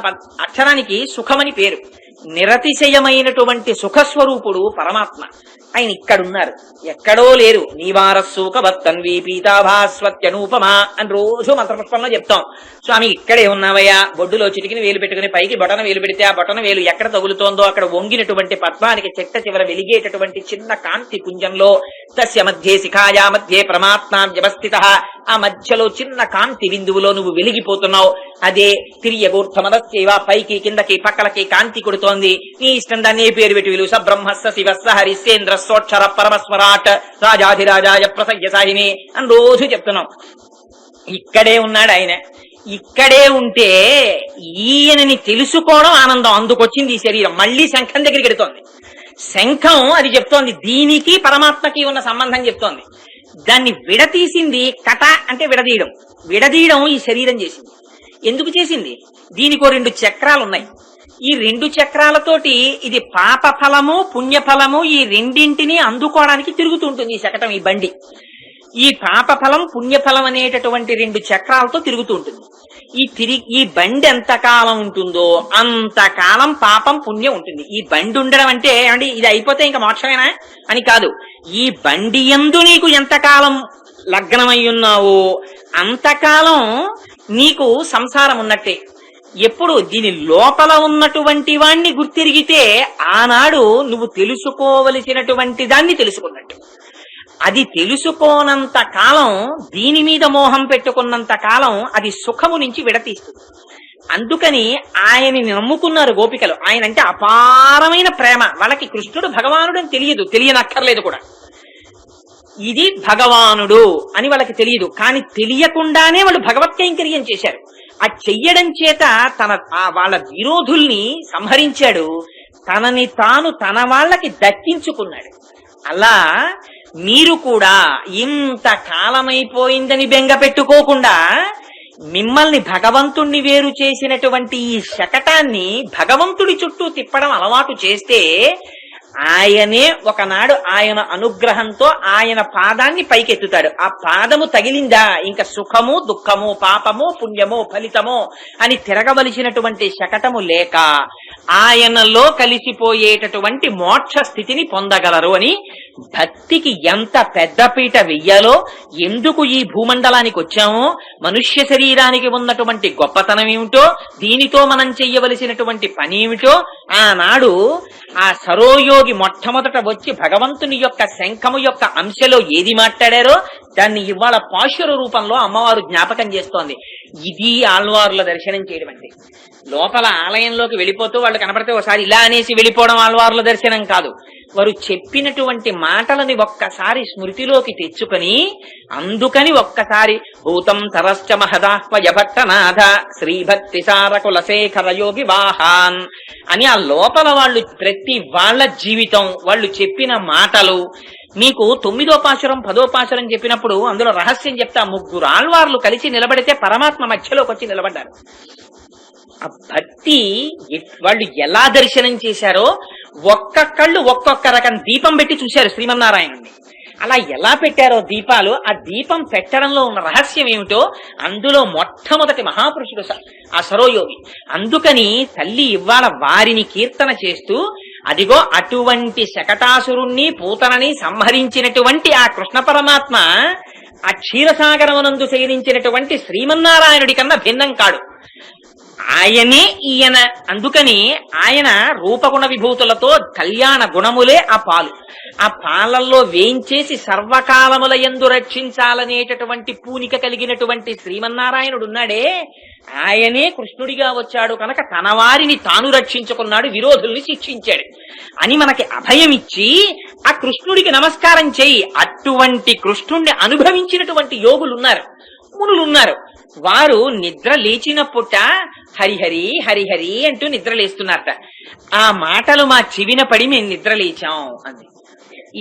అక్షరానికి సుఖమని పేరు. నిరతిశయమైనటువంటి సుఖస్వరూపుడు పరమాత్మ. ఆయన ఇక్కడున్నారు, ఎక్కడో లేరు. నీవారస్సూకవత్తన్వి పీతాభాస్వత్యనూపమా అని రోజు మంత్రపుష్పంలో చెప్తాం. స్వామి ఇక్కడే ఉన్నావయ్యా. బొడ్డులో చిటికిన వేలు పెట్టుకుని పైకి బొటన వేలు పెడితే ఆ బొటన వేలు ఎక్కడ తగులుతోందో అక్కడ వంగినటువంటి పద్మానికి చెట్ట చివర వెలిగేటటువంటి చిన్న కాంతి పుంజంలో తస్య మధ్యే శిఖాయా మధ్యే పరమాత్మ వ్యవస్థిత, ఆ మధ్యలో చిన్న కాంతి బిందువులో నువ్వు వెలిగిపోతున్నావు. అదే తిరియగూర్ధమదస్యవ, పైకి కిందకి పక్కలకి కాంతి కొడుతోంది. నీ ఇష్టం దాన్ని ఏ పేరు పెట్టి విలువ, సబ్రహ్మస్స శివస్స హరిశ్చేంద్ర సోక్షర పరమస్మరాట్ రాజాధిరాజాయ ప్రసయ్య సాహిని అని రోజు చెప్తున్నాం. ఇక్కడే ఉన్నాడు ఆయన. ఇక్కడే ఉంటే ఈయనని తెలుసుకోవడం ఆనందం. అందుకొచ్చింది ఈ శరీరం. మళ్ళీ శంఖం దగ్గరికి వెడుతోంది. శంఖం అది చెప్తోంది, దీనికి పరమాత్మకి ఉన్న సంబంధం చెప్తోంది. దాన్ని విడతీసింది కట అంటే విడదీయడం. విడదీయడం ఈ శరీరం చేసింది. ఎందుకు చేసింది? దీనికో 2 చక్రాలు ఉన్నాయి. ఈ 2 చక్రాలతోటి ఇది పాప ఫలము పుణ్యఫలము ఈ రెండింటినీ అందుకోవడానికి తిరుగుతుంటుంది ఈ శకటం, ఈ బండి. ఈ పాప ఫలం పుణ్యఫలం అనేటటువంటి 2 చక్రాలతో తిరుగుతూ ఉంటుంది. ఈ బండి ఎంతకాలం ఉంటుందో అంతకాలం పాపం పుణ్యం ఉంటుంది. ఈ బండి ఉండడం అంటే ఏమండి ఇది అయిపోతే ఇంకా మోక్షమేనా అని కాదు. ఈ బండి యందు నీకు ఎంతకాలం లగ్నమై ఉన్నావో అంతకాలం నీకు సంసారం ఉన్నట్టే. ఎప్పుడు దీని లోపల ఉన్నటువంటి వాణ్ణి గుర్తిరిగితే ఆనాడు నువ్వు తెలుసుకోవలసినటువంటి దాన్ని తెలుసుకున్నట్టు. అది తెలుసుకోనంత కాలం, దీని మీద మోహం పెట్టుకున్నంత కాలం అది సుఖము నుంచి విడతీస్తుంది. అందుకని ఆయనని నమ్ముకున్నారు గోపికలు. ఆయన అంటే అపారమైన ప్రేమ. వాళ్ళకి కృష్ణుడు భగవానుడు అని తెలియనక్కర్లేదు కూడా. ఇది భగవానుడు అని వాళ్ళకి తెలియదు. కానీ తెలియకుండానే వాళ్ళు భగవత్ కైంకర్యం చేశారు. ఆ చెయ్యడం చేత వాళ్ళ విరోధుల్ని సంహరించాడు, తనని తాను తన వాళ్ళకి దక్కించుకున్నాడు. అలా మీరు కూడా ఇంత కాలమైపోయిందని బెంగ పెట్టుకోకుండా మిమ్మల్ని భగవంతుణ్ణి వేరు చేసినటువంటి ఈ శకటాన్ని భగవంతుడి చుట్టూ తిప్పడం అలవాటు చేస్తే ఆయనే ఒకనాడు ఆయన అనుగ్రహంతో ఆయన పాదాన్ని పైకెత్తుతాడు. ఆ పాదము తగిలిందా ఇంకా సుఖము దుఃఖము పాపము పుణ్యము ఫలితము అని తిరగవలసినటువంటి శకటము లేక ఆయనలో కలిసిపోయేటటువంటి మోక్ష స్థితిని పొందగలరు అని భక్తికి ఎంత పెద్దపీట వెయ్యాలో, ఎందుకు ఈ భూమండలానికి వచ్చామో, మనుష్య శరీరానికి ఉన్నటువంటి గొప్పతనం ఏమిటో, దీనితో మనం చెయ్యవలసినటువంటి పని ఏమిటో ఆనాడు ఆ సరోయోగి మొట్టమొదట వచ్చి భగవంతుని యొక్క శంఖము యొక్క అంశలో ఏది మాట్లాడారో దాన్ని ఇవాళ పాశుర రూపంలో అమ్మవారు జ్ఞాపకం చేస్తోంది. ఇది ఆళ్వారుల దర్శనం చేయడం అంటే. లోపల ఆలయంలోకి వెళ్ళిపోతూ వాళ్ళు కనపడితే ఒకసారి ఇలా అనేసి వెళ్ళిపోవడం ఆళ్వారుల దర్శనం కాదు. వారు చెప్పినటువంటి మాటలని ఒక్కసారి స్మృతిలోకి తెచ్చుకొని, అందుకని ఒక్కసారి భూతం తరశ్చ మహదాహ్వయ భట్టనాథ శ్రీభక్తి సారకులశేఖర యోగి వాహాన్ అని ఆ లోపల వాళ్ళు ప్రతి వాళ్ళ జీవితం, వాళ్ళు చెప్పిన మాటలు మీకు 9వ పాశురం 10వ పాశురం చెప్పినప్పుడు అందులో రహస్యం చెప్తా. 3 ఆళ్వార్లు కలిసి నిలబడితే పరమాత్మ మధ్యలోకి వచ్చి నిలబడ్డారు. ఆ భక్తి వాళ్ళు ఎలా దర్శనం చేశారో ఒక్కొక్కళ్ళు ఒక్కొక్క రకం దీపం పెట్టి చూశారు శ్రీమన్నారాయణుడిని. అలా ఎలా పెట్టారో దీపాలు, ఆ దీపం పెట్టడంలో ఉన్న రహస్యం ఏమిటో అందులో మొట్టమొదటి మహాపురుషుడు ఆ సరోయోగి. అందుకని తల్లి ఇవాళ వారిని కీర్తన చేస్తూ, అదిగో అటువంటి శకటాసురుణ్ణి పూతనని సంహరించినటువంటి ఆ కృష్ణ పరమాత్మ ఆ క్షీరసాగరమునందు శయనించినటువంటి శ్రీమన్నారాయణుడి కన్నా భిన్నం కాడు. ఆయనే ఈయన. అందుకని ఆయన రూపగుణ విభూతులతో కళ్యాణ గుణములే ఆ పాలు. ఆ పాలల్లో వేయించేసి సర్వకాలముల యందు రక్షించాలనేటటువంటి పూనిక కలిగినటువంటి శ్రీమన్నారాయణుడు ఉన్నాడే, ఆయనే కృష్ణుడిగా వచ్చాడు కనుక తన వారిని తాను రక్షించుకున్నాడు, విరోధుల్ని శిక్షించాడు అని మనకి అభయమిచ్చి ఆ కృష్ణుడికి నమస్కారం చేయి. అటువంటి కృష్ణుణ్ణి అనుభవించినటువంటి యోగులున్నారు, మునులున్నారు. వారు నిద్ర లేచినప్పుట హరిహరి హరిహరి అంటూ నిద్ర లేస్తున్నారట. ఆ మాటలు మా చెవిన పడి మేము నిద్ర లేచాం అంది.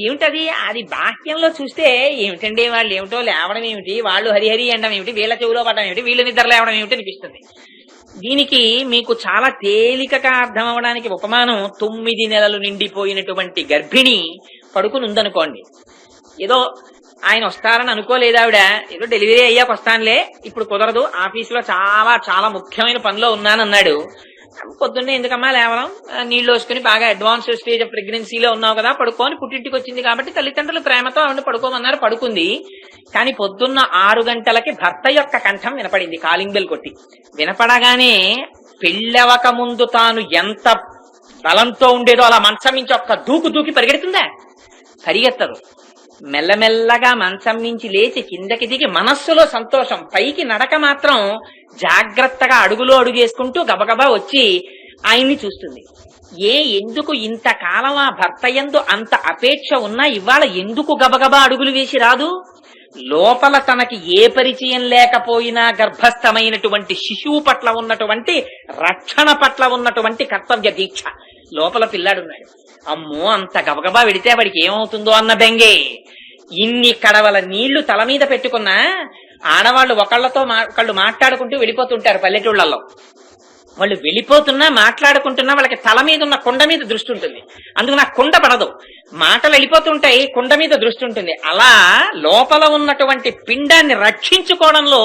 ఏమిటది? అది బాహ్యంలో చూస్తే ఏమిటండి వాళ్ళు ఏమిటో లేవడం ఏమిటి, వాళ్ళు హరిహరి అనడం ఏమిటి, వీళ్ళ చెవిలో పడడం ఏమిటి, వీళ్ళ నిద్ర లేవడం ఏమిటి అనిపిస్తుంది. దీనికి మీకు చాలా తేలికగా అర్థం అవడానికి ఉపమానం 9 నెలలు నిండిపోయినటువంటి గర్భిణి పడుకుని ఉందనుకోండి. ఏదో ఆయన వస్తారని అనుకోలేదు ఆవిడ, ఏదో డెలివరీ అయ్యాక వస్తానులే, ఇప్పుడు కుదరదు, ఆఫీసులో చాలా చాలా ముఖ్యమైన పనిలో ఉన్నానన్నాడు. పొద్దున్నే ఎందుకమ్మా లేవడం, నీళ్లు వేసుకుని బాగా అడ్వాన్స్ స్టేజ్ ఆఫ్ ప్రెగ్నెన్సీలో ఉన్నావు కదా, పడుకోని పుట్టింటికి వచ్చింది కాబట్టి తల్లిదండ్రులు ప్రేమతో ఆవిడ పడుకోమన్నారు. పడుకుంది. కానీ పొద్దున్న 6 గంటలకి భర్త యొక్క కంఠం వినపడింది, కాలింగ్ బెల్ కొట్టి. వినపడగానే పెళ్ళవక ముందు తాను ఎంత బలంతో ఉండేదో అలా మంచం నుంచి ఒక్క దూకి పరిగెడుతుందా? పరిగెత్తదు. మెల్లమెల్లగా మంచం నుంచి లేచి కిందకి దిగి మనస్సులో సంతోషం, పైకి నడక మాత్రం జాగ్రత్తగా అడుగులో అడుగేసుకుంటూ గబగబా వచ్చి ఆయన్ని చూస్తుంది. ఎందుకు ఇంతకాలం ఆ భర్త యందు అంత అపేక్ష ఉన్నా ఇవాళ ఎందుకు గబగబా అడుగులు వేసి రాదు? లోపల తనకి ఏ పరిచయం లేకపోయినా గర్భస్థమైనటువంటి శిశువు పట్ల ఉన్నటువంటి రక్షణ పట్ల ఉన్నటువంటి కర్తవ్య దీక్ష. లోపల పిల్లాడున్నాడు, అమ్మో అంత గబగబా వెడితే వాడికి ఏమవుతుందో అన్న బెంగే. ఇన్ని కడవల నీళ్లు తల మీద పెట్టుకున్నా ఆడవాళ్ళు ఒకళ్ళతో ఒకళ్ళు మాట్లాడుకుంటూ వెళ్ళిపోతుంటారు పల్లెటూళ్లలో. వాళ్ళు వెళ్ళిపోతున్నా మాట్లాడుకుంటున్నా వాళ్ళకి తల మీద ఉన్న కుండ మీద దృష్టి ఉంటుంది. అందుకు నాకు కుండ పడదు, మాటలు వెళ్ళిపోతుంటాయి, కుండ మీద దృష్టి ఉంటుంది. అలా లోపల ఉన్నటువంటి పిండాన్ని రక్షించుకోవడంలో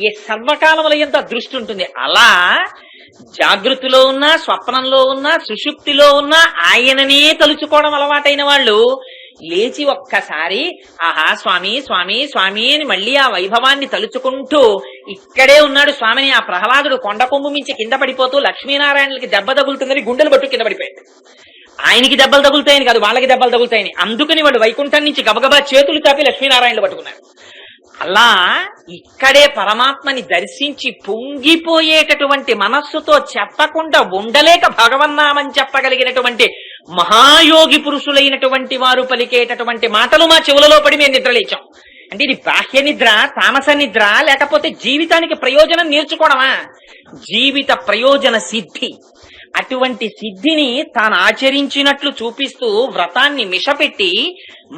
ఈ సర్వకాలముల ఎంత దృష్టి ఉంటుంది. అలా జాగృతిలో ఉన్నా, స్వప్నంలో ఉన్నా, సుషుప్తిలో ఉన్నా ఆయననే తలుచుకోవడం అలవాటైన వాళ్ళు లేచి ఒక్కసారి ఆహా స్వామి స్వామి స్వామి అని మళ్ళీ ఆ వైభవాన్ని తలుచుకుంటూ ఇక్కడే ఉన్నాడు స్వామిని. ఆ ప్రహ్లాదుడు కొండ కొమ్ము మించి కింద పడిపోతూ లక్ష్మీనారాయణలకి దెబ్బ తగులుతుందని గుండెలు పట్టు కింద పడిపోయాడు. ఆయనకి దెబ్బలు తగులుతాయని కాదు, వాళ్ళకి దెబ్బలు తగులుతాయని. అందుకని వాళ్ళు వైకుంఠం నుంచి గబగబా చేతులు చాపి లక్ష్మీనారాయణలు పట్టుకున్నారు. అలా ఇక్కడే పరమాత్మని దర్శించి పొంగిపోయేటటువంటి మనస్సుతో చెప్పకుండా ఉండలేక భగవన్నామని చెప్పగలిగినటువంటి మహాయోగి పురుషులైనటువంటి వారు పలికేటటువంటి మాటలు మా చెవులలో పడి మేము నిద్రలేచాం. అంటే ఇది బాహ్య నిద్ర, తామస నిద్ర, లేకపోతే జీవితానికి ప్రయోజనం నేర్చుకోవడమా? జీవిత ప్రయోజన సిద్ధి. అటువంటి సిద్ధిని తాను ఆచరించినట్లు చూపిస్తూ వ్రతాన్ని మిషపెట్టి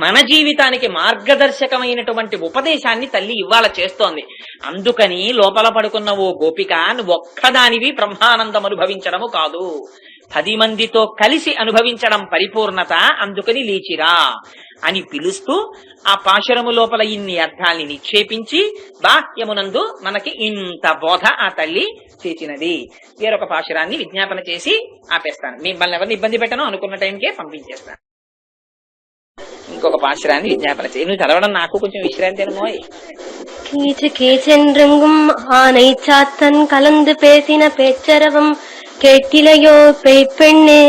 మన జీవితానికి మార్గదర్శకమైనటువంటి ఉపదేశాన్ని తల్లి ఇవాళ చేస్తోంది. అందుకని లోపల పడుకున్న ఓ గోపిక ఒక్కదానివి బ్రహ్మానందం అనుభవించడము కాదు, 10 మందితో కలిసి అనుభవించడం పరిపూర్ణత, అందుకని లేచిరా అని పిలుస్తూ ఆ పాశురము లోపల ఇన్ని అర్థాల్ని నిక్షేపించి బాహ్యమునందు మనకి ఇంత బోధ ఆ తల్లి చేసినది. వేరొక పాశురాన్ని విజ్ఞాపన చేసి ఆపేస్తాను. మిమ్మల్ని ఎవరిని ఇబ్బంది పెట్టను, అనుకున్న టైంకే పంపించేస్తాను. ఇంకొక పాశురాన్ని విజ్ఞాపన చేయి. నువ్వు చదవడం నాకు కొంచెం విశ్రాంతి అనుమోయ్. கீச்சு கீச்சென்றெங்கும் ஆனை சாத்தன் கலந்து பேசின பேச்சரவம் கேட்டிலையோ பெய்ப்பெண்ணே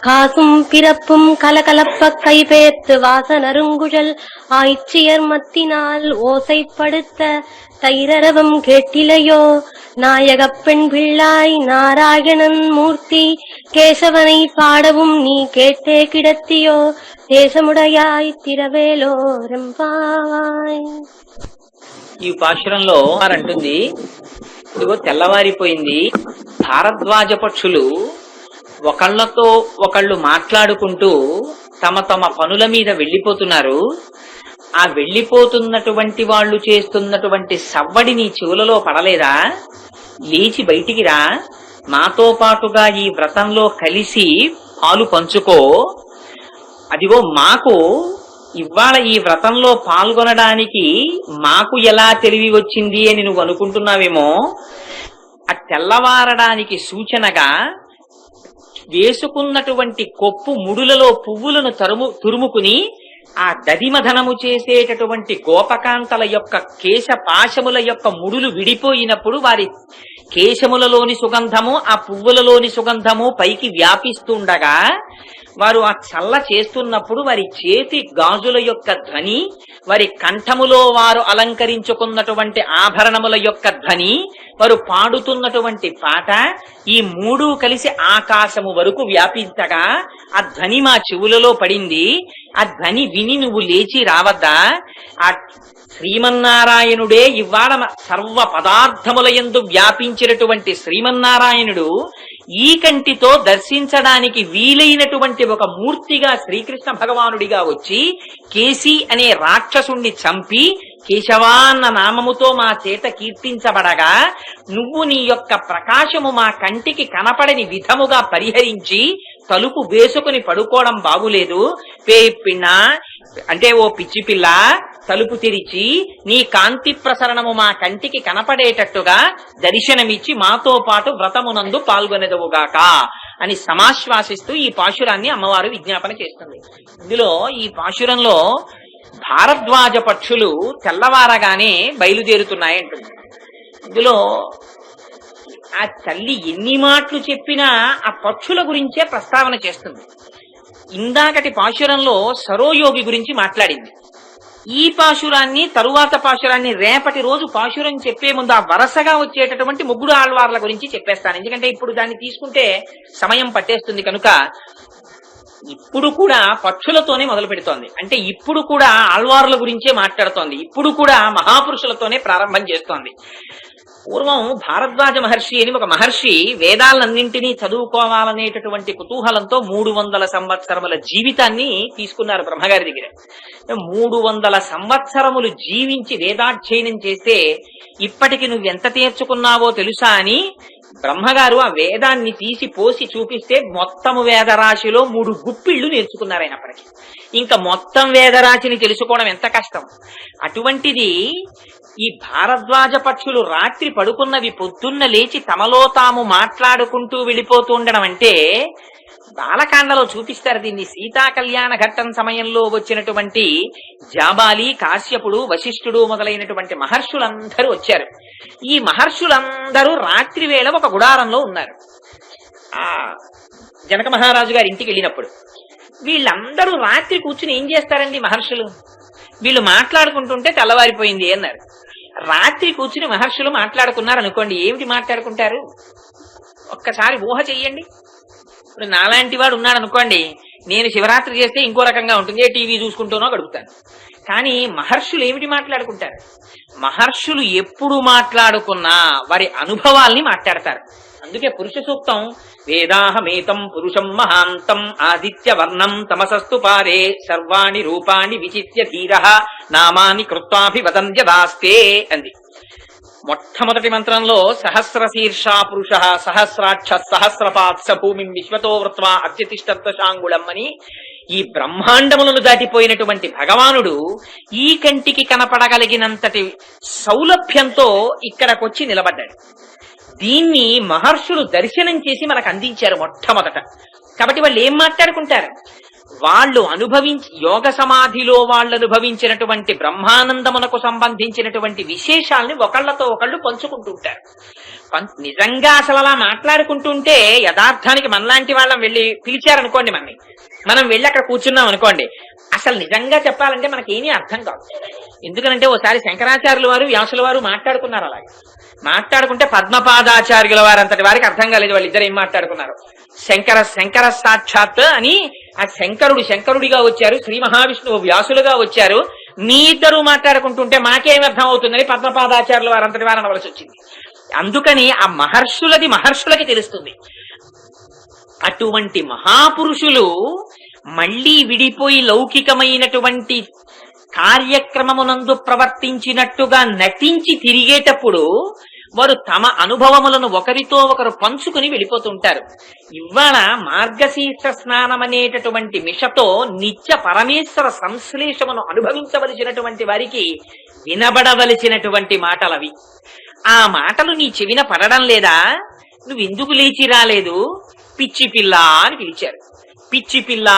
காசும் பிறப்பும் கலகலப்ப கைபெயர்த்து வாசனருங்குழல் ஆய்ச்சியர் மத்தினால் ஓசைப்படுத்த தைரரவம் கேட்டிலையோ நாயகப் பெண் பிள்ளாய் நாராயணன் மூர்த்தி கேசவனை பாடவும் நீ கேட்டே கிடத்தியோ தேசமுடையாய் திரவேலோ రెంపాయ్. ఈ పాశురంలో అంటుంది, ఇదిగో తెల్లవారిపోయింది, భారద్వాజ పక్షులు ఒకళ్ళతో ఒకళ్ళు మాట్లాడుకుంటూ తమ తమ పనుల మీద వెళ్లిపోతున్నారు. ఆ వెళ్లిపోతున్నటువంటి వాళ్ళు చేస్తున్నటువంటి సవ్వడి నీ చెవులలో పడలేదా? లేచి బయటికి రా, మాతో పాటుగా ఈ వ్రతంలో కలిసి పాలు పంచుకో. అదిగో మాకు ఇవాళ ఈ వ్రతంలో పాల్గొనడానికి మాకు ఎలా తెలివి వచ్చింది అని నువ్వు అనుకుంటున్నావేమో. ఆ తెల్లవారడానికి సూచనగా వేసుకున్నటువంటి కొప్పు ముడులలో పువ్వులను తురుముకుని ఆ దదిమధనము చేసేటటువంటి గోపకాంతల యొక్క కేశపాశముల యొక్క ముడులు విడిపోయినప్పుడు వారి కేశములలోని సుగంధము ఆ పువ్వులలోని సుగంధము పైకి వ్యాపిస్తుండగా వారు ఆ చల్ల చేస్తున్నప్పుడు వారి చేతి గాజుల యొక్క ధ్వని, వారి కంఠములో వారు అలంకరించుకున్నటువంటి ఆభరణముల యొక్క ధ్వని, వారు పాడుతున్నటువంటి పాట, ఈ మూడు కలిసి ఆకాశము వరకు వ్యాపించగా ఆ ధ్వని మా చెవులలో పడింది. ఆ ధ్వని విని నువ్వు లేచి రావద్దా? ఆ శ్రీమన్నారాయణుడే ఇవాళ సర్వ పదార్థముల యందు వ్యాపించినటువంటి శ్రీమన్నారాయణుడు ఈ కంటితో దర్శించడానికి వీలైనటువంటి ఒక మూర్తిగా శ్రీకృష్ణ భగవానుడిగా వచ్చి కేసి అనే రాక్షసుణ్ణి చంపి కేశవా అన్న నామముతో మా చేత కీర్తించబడగా నువ్వు నీ యొక్క ప్రకాశము మా కంటికి కనపడని విధముగా పరిహరించి తలుపు వేసుకుని పడుకోవడం బాగులేదు. పేపిన్న అంటే ఓ పిచ్చి పిల్ల, తలుపు తెరిచి నీ కాంతి ప్రసరణము మా కంటికి కనపడేటట్టుగా దర్శనమిచ్చి మాతో పాటు వ్రతమునందు పాల్గొనెదవుగాక అని సమాశ్వాసిస్తూ ఈ పాశురాన్ని అమ్మవారు విజ్ఞాపన చేస్తుంది. ఇందులో ఈ పాశురంలో భారద్వాజ పక్షులు తెల్లవారగానే బయలుదేరుతున్నాయంటుంది. ఇందులో ఆ తల్లి ఎన్ని మాటలు చెప్పినా ఆ పక్షుల గురించే ప్రస్తావన చేస్తుంది. ఇందాకటి పాశురంలో సరోయోగి గురించి మాట్లాడింది. ఈ పాశురాన్ని తరువాత పాశురాన్ని రేపటి రోజు పాశురం చెప్పే ముందు ఆ వరసగా వచ్చేటటువంటి ముగ్గురు ఆళ్వార్ల గురించి చెప్పేస్తాను. ఎందుకంటే ఇప్పుడు దాన్ని తీసుకుంటే సమయం పట్టేస్తుంది కనుక ఇప్పుడు కూడా పక్షులతోనే మొదలు పెడుతోంది. అంటే ఇప్పుడు కూడా ఆళ్వార్ల గురించే మాట్లాడుతోంది. ఇప్పుడు కూడా మహాపురుషులతోనే ప్రారంభం చేస్తోంది. పూర్వం భారద్వాజ మహర్షి అని ఒక మహర్షి వేదాలన్నింటినీ చదువుకోవాలనేటటువంటి కుతూహలంతో 300 సంవత్సరముల జీవితాన్ని తీసుకున్నారు బ్రహ్మగారి దగ్గర. 300 సంవత్సరములు జీవించి వేదాధ్యయనం చేస్తే ఇప్పటికి నువ్వెంత తీర్చుకున్నావో తెలుసా అని బ్రహ్మగారు ఆ వేదాన్ని తీసి పోసి చూపిస్తే మొత్తము వేదరాశిలో 3 గుప్పిళ్లు నేర్చుకున్నారు అయినప్పటికీ. ఇంకా మొత్తం వేదరాశిని తెలుసుకోవడం ఎంత కష్టం. అటువంటిది ఈ భారద్వాజ పక్షులు రాత్రి పడుకున్నవి పొద్దున్న లేచి తమలో తాము మాట్లాడుకుంటూ వెళ్ళిపోతూ ఉండడం అంటే బాలకాండలో చూపిస్తారు దీన్ని. సీతా కళ్యాణ ఘట్టం సమయంలో వచ్చినటువంటి జాబాలి, కాశ్యపుడు, వశిష్ఠుడు మొదలైనటువంటి మహర్షులందరూ వచ్చారు. ఈ మహర్షులందరూ రాత్రి వేళ ఒక గుడారంలో ఉన్నారు. ఆ జనక మహారాజు గారి ఇంటికి వెళ్ళినప్పుడు వీళ్ళందరూ రాత్రి కూర్చుని ఏం చేస్తారండి మహర్షులు? వీళ్ళు మాట్లాడుకుంటుంటే తెల్లవారిపోయింది అన్నారు. రాత్రి కూర్చుని మహర్షులు మాట్లాడుకున్నారు అనుకోండి, ఏమిటి మాట్లాడుకుంటారు? ఒక్కసారి ఊహ చెయ్యండి. ఇప్పుడు నాలాంటి వాడు ఉన్నాడు అనుకోండి, నేను శివరాత్రి చేస్తే ఇంకో రకంగా ఉంటుంది, టీవీ చూసుకుంటూనో గడుపుతాను. కానీ మహర్షులు ఏమిటి మాట్లాడుకుంటారు? మహర్షులు ఎప్పుడు మాట్లాడుకున్నా వారి అనుభవాల్ని మాట్లాడతారు. అందుకే పురుష సూక్తం వేదాహమేతం పురుషం మహాంతం ఆదిత్య వర్ణం తమసస్తు పారే సర్వాణి రూపాణి విచిత్య ధీరః నామాని కృత్వాభివదంత్యదాస్తే అంది. మొట్టమొదటి మంత్రంలో సహస్ర శీర్షా పురుష సహస్రాక్ష సహస్రపాత్ స భూమిం విశ్వతో వృత్వా అత్యతిష్టశాంగుళం అని ఈ బ్రహ్మాండములను దాటిపోయినటువంటి భగవానుడు ఈ కంటికి కనపడగలిగినంతటి సౌలభ్యంతో ఇక్కడకొచ్చి నిలబడ్డాడు. దీన్ని మహర్షులు దర్శనం చేసి మనకు అందించారు మొట్టమొదట. కాబట్టి వాళ్ళు ఏం మాట్లాడుకుంటారు? వాళ్ళు యోగ సమాధిలో వాళ్ళు అనుభవించినటువంటి బ్రహ్మానందమునకు సంబంధించినటువంటి విశేషాలని ఒకళ్లతో ఒకళ్ళు పంచుకుంటుంటారు. నిజంగా అసలు అలా మాట్లాడుకుంటుంటే యథార్థానికి మనలాంటి వాళ్ళం వెళ్ళి పిలిచారనుకోండి, మనం వెళ్ళి అక్కడ కూర్చున్నాం అనుకోండి, అసలు నిజంగా చెప్పాలంటే మనకేమీ అర్థం కాదు. ఎందుకనంటే ఓసారి శంకరాచార్యుల వారు వ్యాసుల వారు మాట్లాడుకున్నారు. అలాగే మాట్లాడుకుంటే పద్మపాదాచార్యుల వారు అంతటి వారికి అర్థం కాలేదు వాళ్ళిద్దరు ఏం మాట్లాడుకున్నారు. శంకర సాక్షాత్ అని ఆ శంకరుడిగా వచ్చారు, శ్రీ మహావిష్ణువు వ్యాసులుగా వచ్చారు, మీ ఇద్దరు మాట్లాడుకుంటుంటే మాకేం అర్థం అవుతుందని పద్మపాదాచార్యుల వారు అంతటి వారు అనవలసి వచ్చింది. అందుకని ఆ మహర్షులకి తెలుస్తుంది. అటువంటి మహాపురుషులు మళ్లీ విడిపోయి లౌకికమైనటువంటి కార్యక్రమమునందు ప్రవర్తించినట్టుగా నటించి తిరిగేటప్పుడు వారు తమ అనుభవములను ఒకరితో ఒకరు పంచుకుని వెళ్ళిపోతుంటారు. ఇవాళ మార్గశీర్ష స్నానం అనేటటువంటి మిషతో నిత్య పరమేశ్వర సంశ్లేషమును అనుభవించవలసినటువంటి వారికి వినబడవలసినటువంటి మాటలవి. ఆ మాటలు నీ చెవిన పడడం లేదా? నువ్వెందుకు లేచి రాలేదు? పిచ్చి పిల్ల అని పిలిచారు. పిచ్చి పిల్ల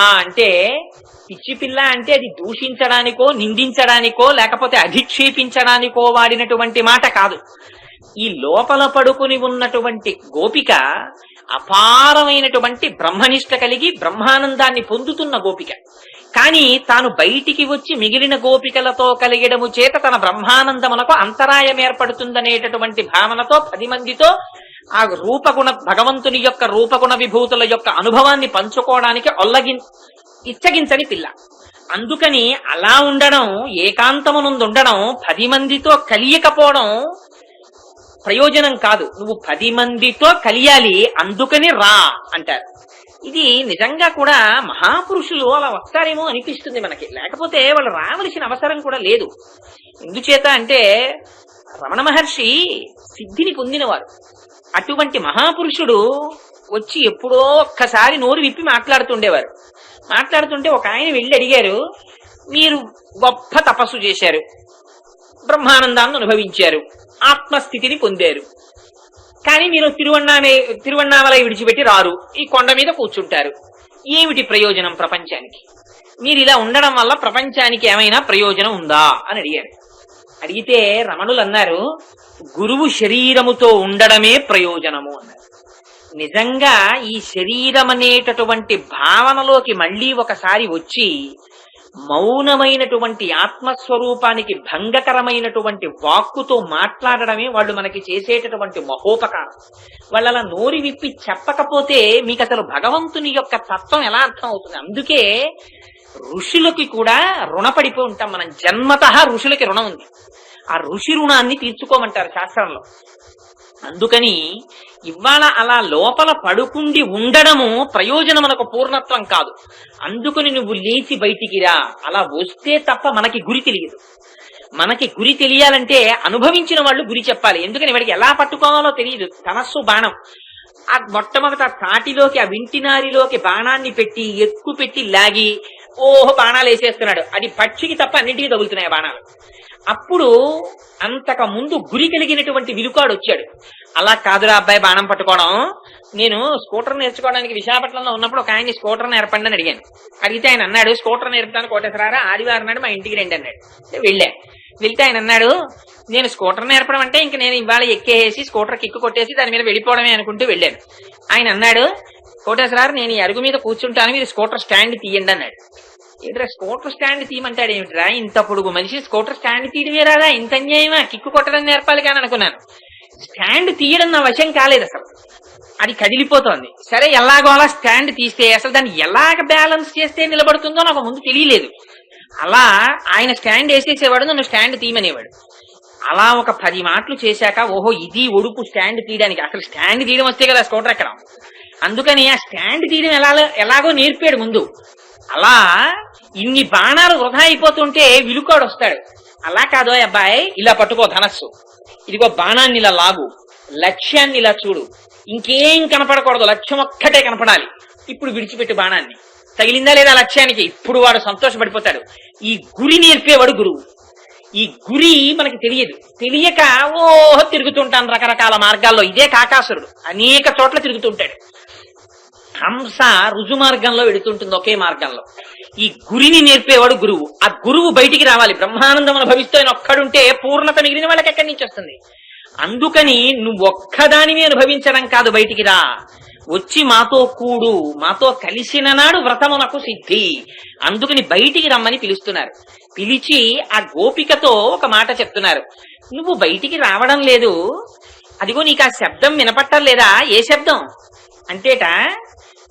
అంటే అది దూషించడానికో నిందించడానికో లేకపోతే అధిక్షేపించడానికో వాడినటువంటి మాట కాదు. ఈ లోపల పడుకుని ఉన్నటువంటి గోపిక అపారమైనటువంటి బ్రహ్మనిష్ట కలిగి బ్రహ్మానందాన్ని పొందుతున్న గోపిక. కానీ తాను బయటికి వచ్చి మిగిలిన గోపికలతో కలిగడము చేత తన బ్రహ్మానందమునకు అంతరాయం ఏర్పడుతుందనేటటువంటి భావనతో 10 మందితో ఆ భగవంతుని యొక్క రూపగుణ విభూతుల యొక్క అనుభవాన్ని పంచుకోవడానికి ఇచ్చగించని పిల్ల. అందుకని అలా ఉండడం, ఏకాంతమునందుండడం, 10 మందితో కలియకపోవడం ప్రయోజనం కాదు. నువ్వు 10 మందితో కలియాలి, అందుకని రా అంటారు. ఇది నిజంగా కూడా మహాపురుషులు అలా వస్తారేమో అనిపిస్తుంది మనకి. లేకపోతే వాళ్ళు రావలసిన అవసరం కూడా లేదు. ఎందుచేత అంటే రమణ మహర్షి సిద్ధిని పొందినవారు. అటువంటి మహాపురుషుడు వచ్చి ఎప్పుడో ఒక్కసారి నోరు విప్పి మాట్లాడుతుండేవారు. మాట్లాడుతుంటే ఒక ఆయన వెళ్ళి అడిగారు, మీరు గొప్ప తపస్సు చేశారు, బ్రహ్మానందాన్ని అనుభవించారు, ఆత్మస్థితిని పొందారు, కానీ మీరు తిరువన్నామలై విడిచిపెట్టి రారు, ఈ కొండ మీద కూర్చుంటారు, ఏమిటి ప్రయోజనం ప్రపంచానికి? మీరు ఇలా ఉండడం వల్ల ప్రపంచానికి ఏమైనా ప్రయోజనం ఉందా అని అడిగారు. అడిగితే రమణులు అన్నారు, గురువు శరీరముతో ఉండడమే ప్రయోజనము అన్నారు. నిజంగా ఈ శరీరం అనేటటువంటి భావనలోకి మళ్లీ ఒకసారి వచ్చి మౌనమైనటువంటి ఆత్మస్వరూపానికి భంగకరమైనటువంటి వాక్కుతో మాట్లాడడమే వాళ్ళు మనకి చేసేటటువంటి మహోపకారం. వాళ్ళ నోరి విప్పి చెప్పకపోతే మీకు అసలు భగవంతుని యొక్క తత్వం ఎలా అర్థం అవుతుంది? అందుకే ఋషులకి కూడా రుణపడిపోయి ఉంటాం మనం. జన్మతః ఋషులకి రుణం ఉంది. ఆ ఋషి రుణాన్ని తీర్చుకోమంటారు శాస్త్రంలో. అందుకని ఇవాళ అలా లోపల పడుకుండి ఉండడము ప్రయోజనమునకు పూర్ణత్వం కాదు. అందుకని నువ్వు లేచి బయటికి రా. అలా వస్తే తప్ప మనకి గురి తెలియదు. మనకి గురి తెలియాలంటే అనుభవించిన వాళ్ళు గురి చెప్పాలి. ఎందుకని వాడికి ఎలా పట్టుకోవాలో తెలియదు. ధనస్సు బాణం ఆ మొట్టమొదట తాటిలోకి ఆ వింటినారిలోకి బాణాన్ని పెట్టి ఎక్కువ పెట్టి లాగి బాణాలు వేసేస్తున్నాడు. అది పక్షికి తప్ప అన్నింటికి తగులుతున్నాయి బాణాలు. అప్పుడు అంతకు ముందు గురి కలిగినటువంటి విలుకాడు వచ్చాడు. అలా కాదురా అబ్బాయి బాణం పట్టుకోవడం, నేను స్కూటర్ నేర్చుకోవడానికి విశాఖపట్నంలో ఉన్నప్పుడు ఒక ఆయన్ని స్కూటర్ నేర్పండి అని అడిగాను. అడిగితే ఆయన అన్నాడు, స్కూటర్ నేర్పుతాను కోటేశ్వరారా, ఆదివారం నాడు మా ఇంటికి రండి అన్నాడు. వెళ్తే ఆయన అన్నాడు, నేను స్కూటర్ నేర్పడం అంటే ఇంక నేను ఇవాళ ఎక్కేసి స్కూటర్ కిక్కు కొట్టేసి దాని మీద వెళ్ళిపోవడమే అనుకుంటూ వెళ్ళాను. ఆయన అన్నాడు, కోటేశ్వరారు నేను ఈ అరుగు మీద కూర్చుంటాను, మీరు స్కూటర్ స్టాండ్ తీయండి అన్నాడు. ఏంట్రా స్కూటర్ స్టాండ్ తీయమంటాడు ఏమిట్రా, ఇంత పొడుగు మనిషి స్కూటర్ స్టాండ్ తీయడమే రాదా, ఇంత అన్యాయమా, కిక్కు కొట్టడం నేర్పాలి కానీ అనుకున్నాను. స్టాండ్ తీయడం నా వశం కాలేదు అసలు, అది కదిలిపోతోంది. సరే ఎలాగో అలా స్టాండ్ తీస్తే అసలు దాన్ని ఎలాగ బ్యాలెన్స్ చేస్తే నిలబడుతుందో నాకు ముందు తెలియలేదు. అలా ఆయన స్టాండ్ వేసేసేవాడు, నన్ను స్టాండ్ తీయమనేవాడు. అలా ఒక 10 మాటలు చేశాక ఇది ఒడుపు స్టాండ్ తీయడానికి. అసలు స్టాండ్ తీయడం వస్తే కదా స్కూటర్ ఎక్కడం. అందుకని ఆ స్టాండ్ తీయడం ఎలాగో నేర్పాడు ముందు. అలా ఇన్ని బాణాలు వృధా అయిపోతుంటే విలుకాడు వస్తాడు. అలా కాదో అబ్బాయి, ఇలా పట్టుకో ధనస్సు, ఇదిగో బాణాన్ని ఇలా లాగు, లక్ష్యాన్ని ఇలా చూడు, ఇంకేం కనపడకూడదు, లక్ష్యం ఒక్కటే కనపడాలి. ఇప్పుడు విడిచిపెట్టు బాణాన్ని. తగిలిందా లేదా లక్ష్యానికి? ఇప్పుడు వాడు సంతోషపడిపోతాడు. ఈ గురి నేర్పేవాడు గురువు. ఈ గురి మనకి తెలియదు, తెలియక తిరుగుతుంటాను రకరకాల మార్గాల్లో. ఇదే కాకాసురుడు అనేక చోట్ల తిరుగుతుంటాడు. హంస రుజు మార్గంలో వెడుతుంటుంది ఒకే మార్గంలో. ఈ గురిని నేర్పేవాడు గురువు. ఆ గురువు బయటికి రావాలి. బ్రహ్మానందం అనుభవిస్తూ ఆయన ఒక్కడుంటే పూర్ణత మిగిలిన వాళ్ళకి ఎక్కడి నుంచి వస్తుంది? అందుకని నువ్వు ఒక్కదానిని అనుభవించడం కాదు, బయటికి రా, వచ్చి మాతో కూడు, మాతో కలిసిన నాడు వ్రతమునకు సిద్ధి. అందుకని బయటికి రమ్మని పిలుస్తున్నారు. పిలిచి ఆ గోపికతో ఒక మాట చెప్తున్నారు. నువ్వు బయటికి రావడం లేదు, అదిగో నీకు ఆ శబ్దం వినపట్టం లేదా? ఏ శబ్దం అంటేట,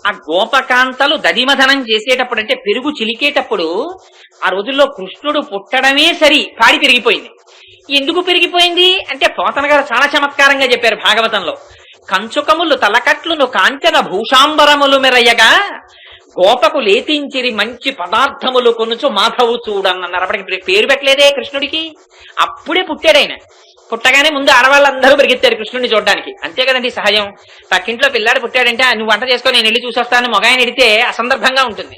ఆ గోపకాంతలు దదిమధనం చేసేటప్పుడు, అంటే పెరుగు చిలికేటప్పుడు, ఆ రోజుల్లో కృష్ణుడు పుట్టడమే సరి పాడి పెరిగిపోయింది. ఎందుకు పెరిగిపోయింది అంటే పోతన గారు చాలా చమత్కారంగా చెప్పారు భాగవతంలో. కంచుకములు తలకట్లును కాంచన భూషాంబరములు మెరయ్యగా గోపకు లేతించిరి మంచి పదార్థములు కొనుచు మాధవు చూడన్నారు. అప్పటికి పేరు పెట్టలేదే కృష్ణుడికి, అప్పుడే పుట్టాడు ఆయన. పుట్టగానే ముందు ఆడవాళ్ళందరూ పరిగెత్తారు కృష్ణుడిని చూడడానికి. అంతే కదండి సహజం. పక్కింట్లో పిల్లాడు పుట్టాడంటే నువ్వు వంట చేసుకొని నేను వెళ్ళి చూసొస్తాను మొగాయన ఎడితే అసందర్భంగా ఉంటుంది.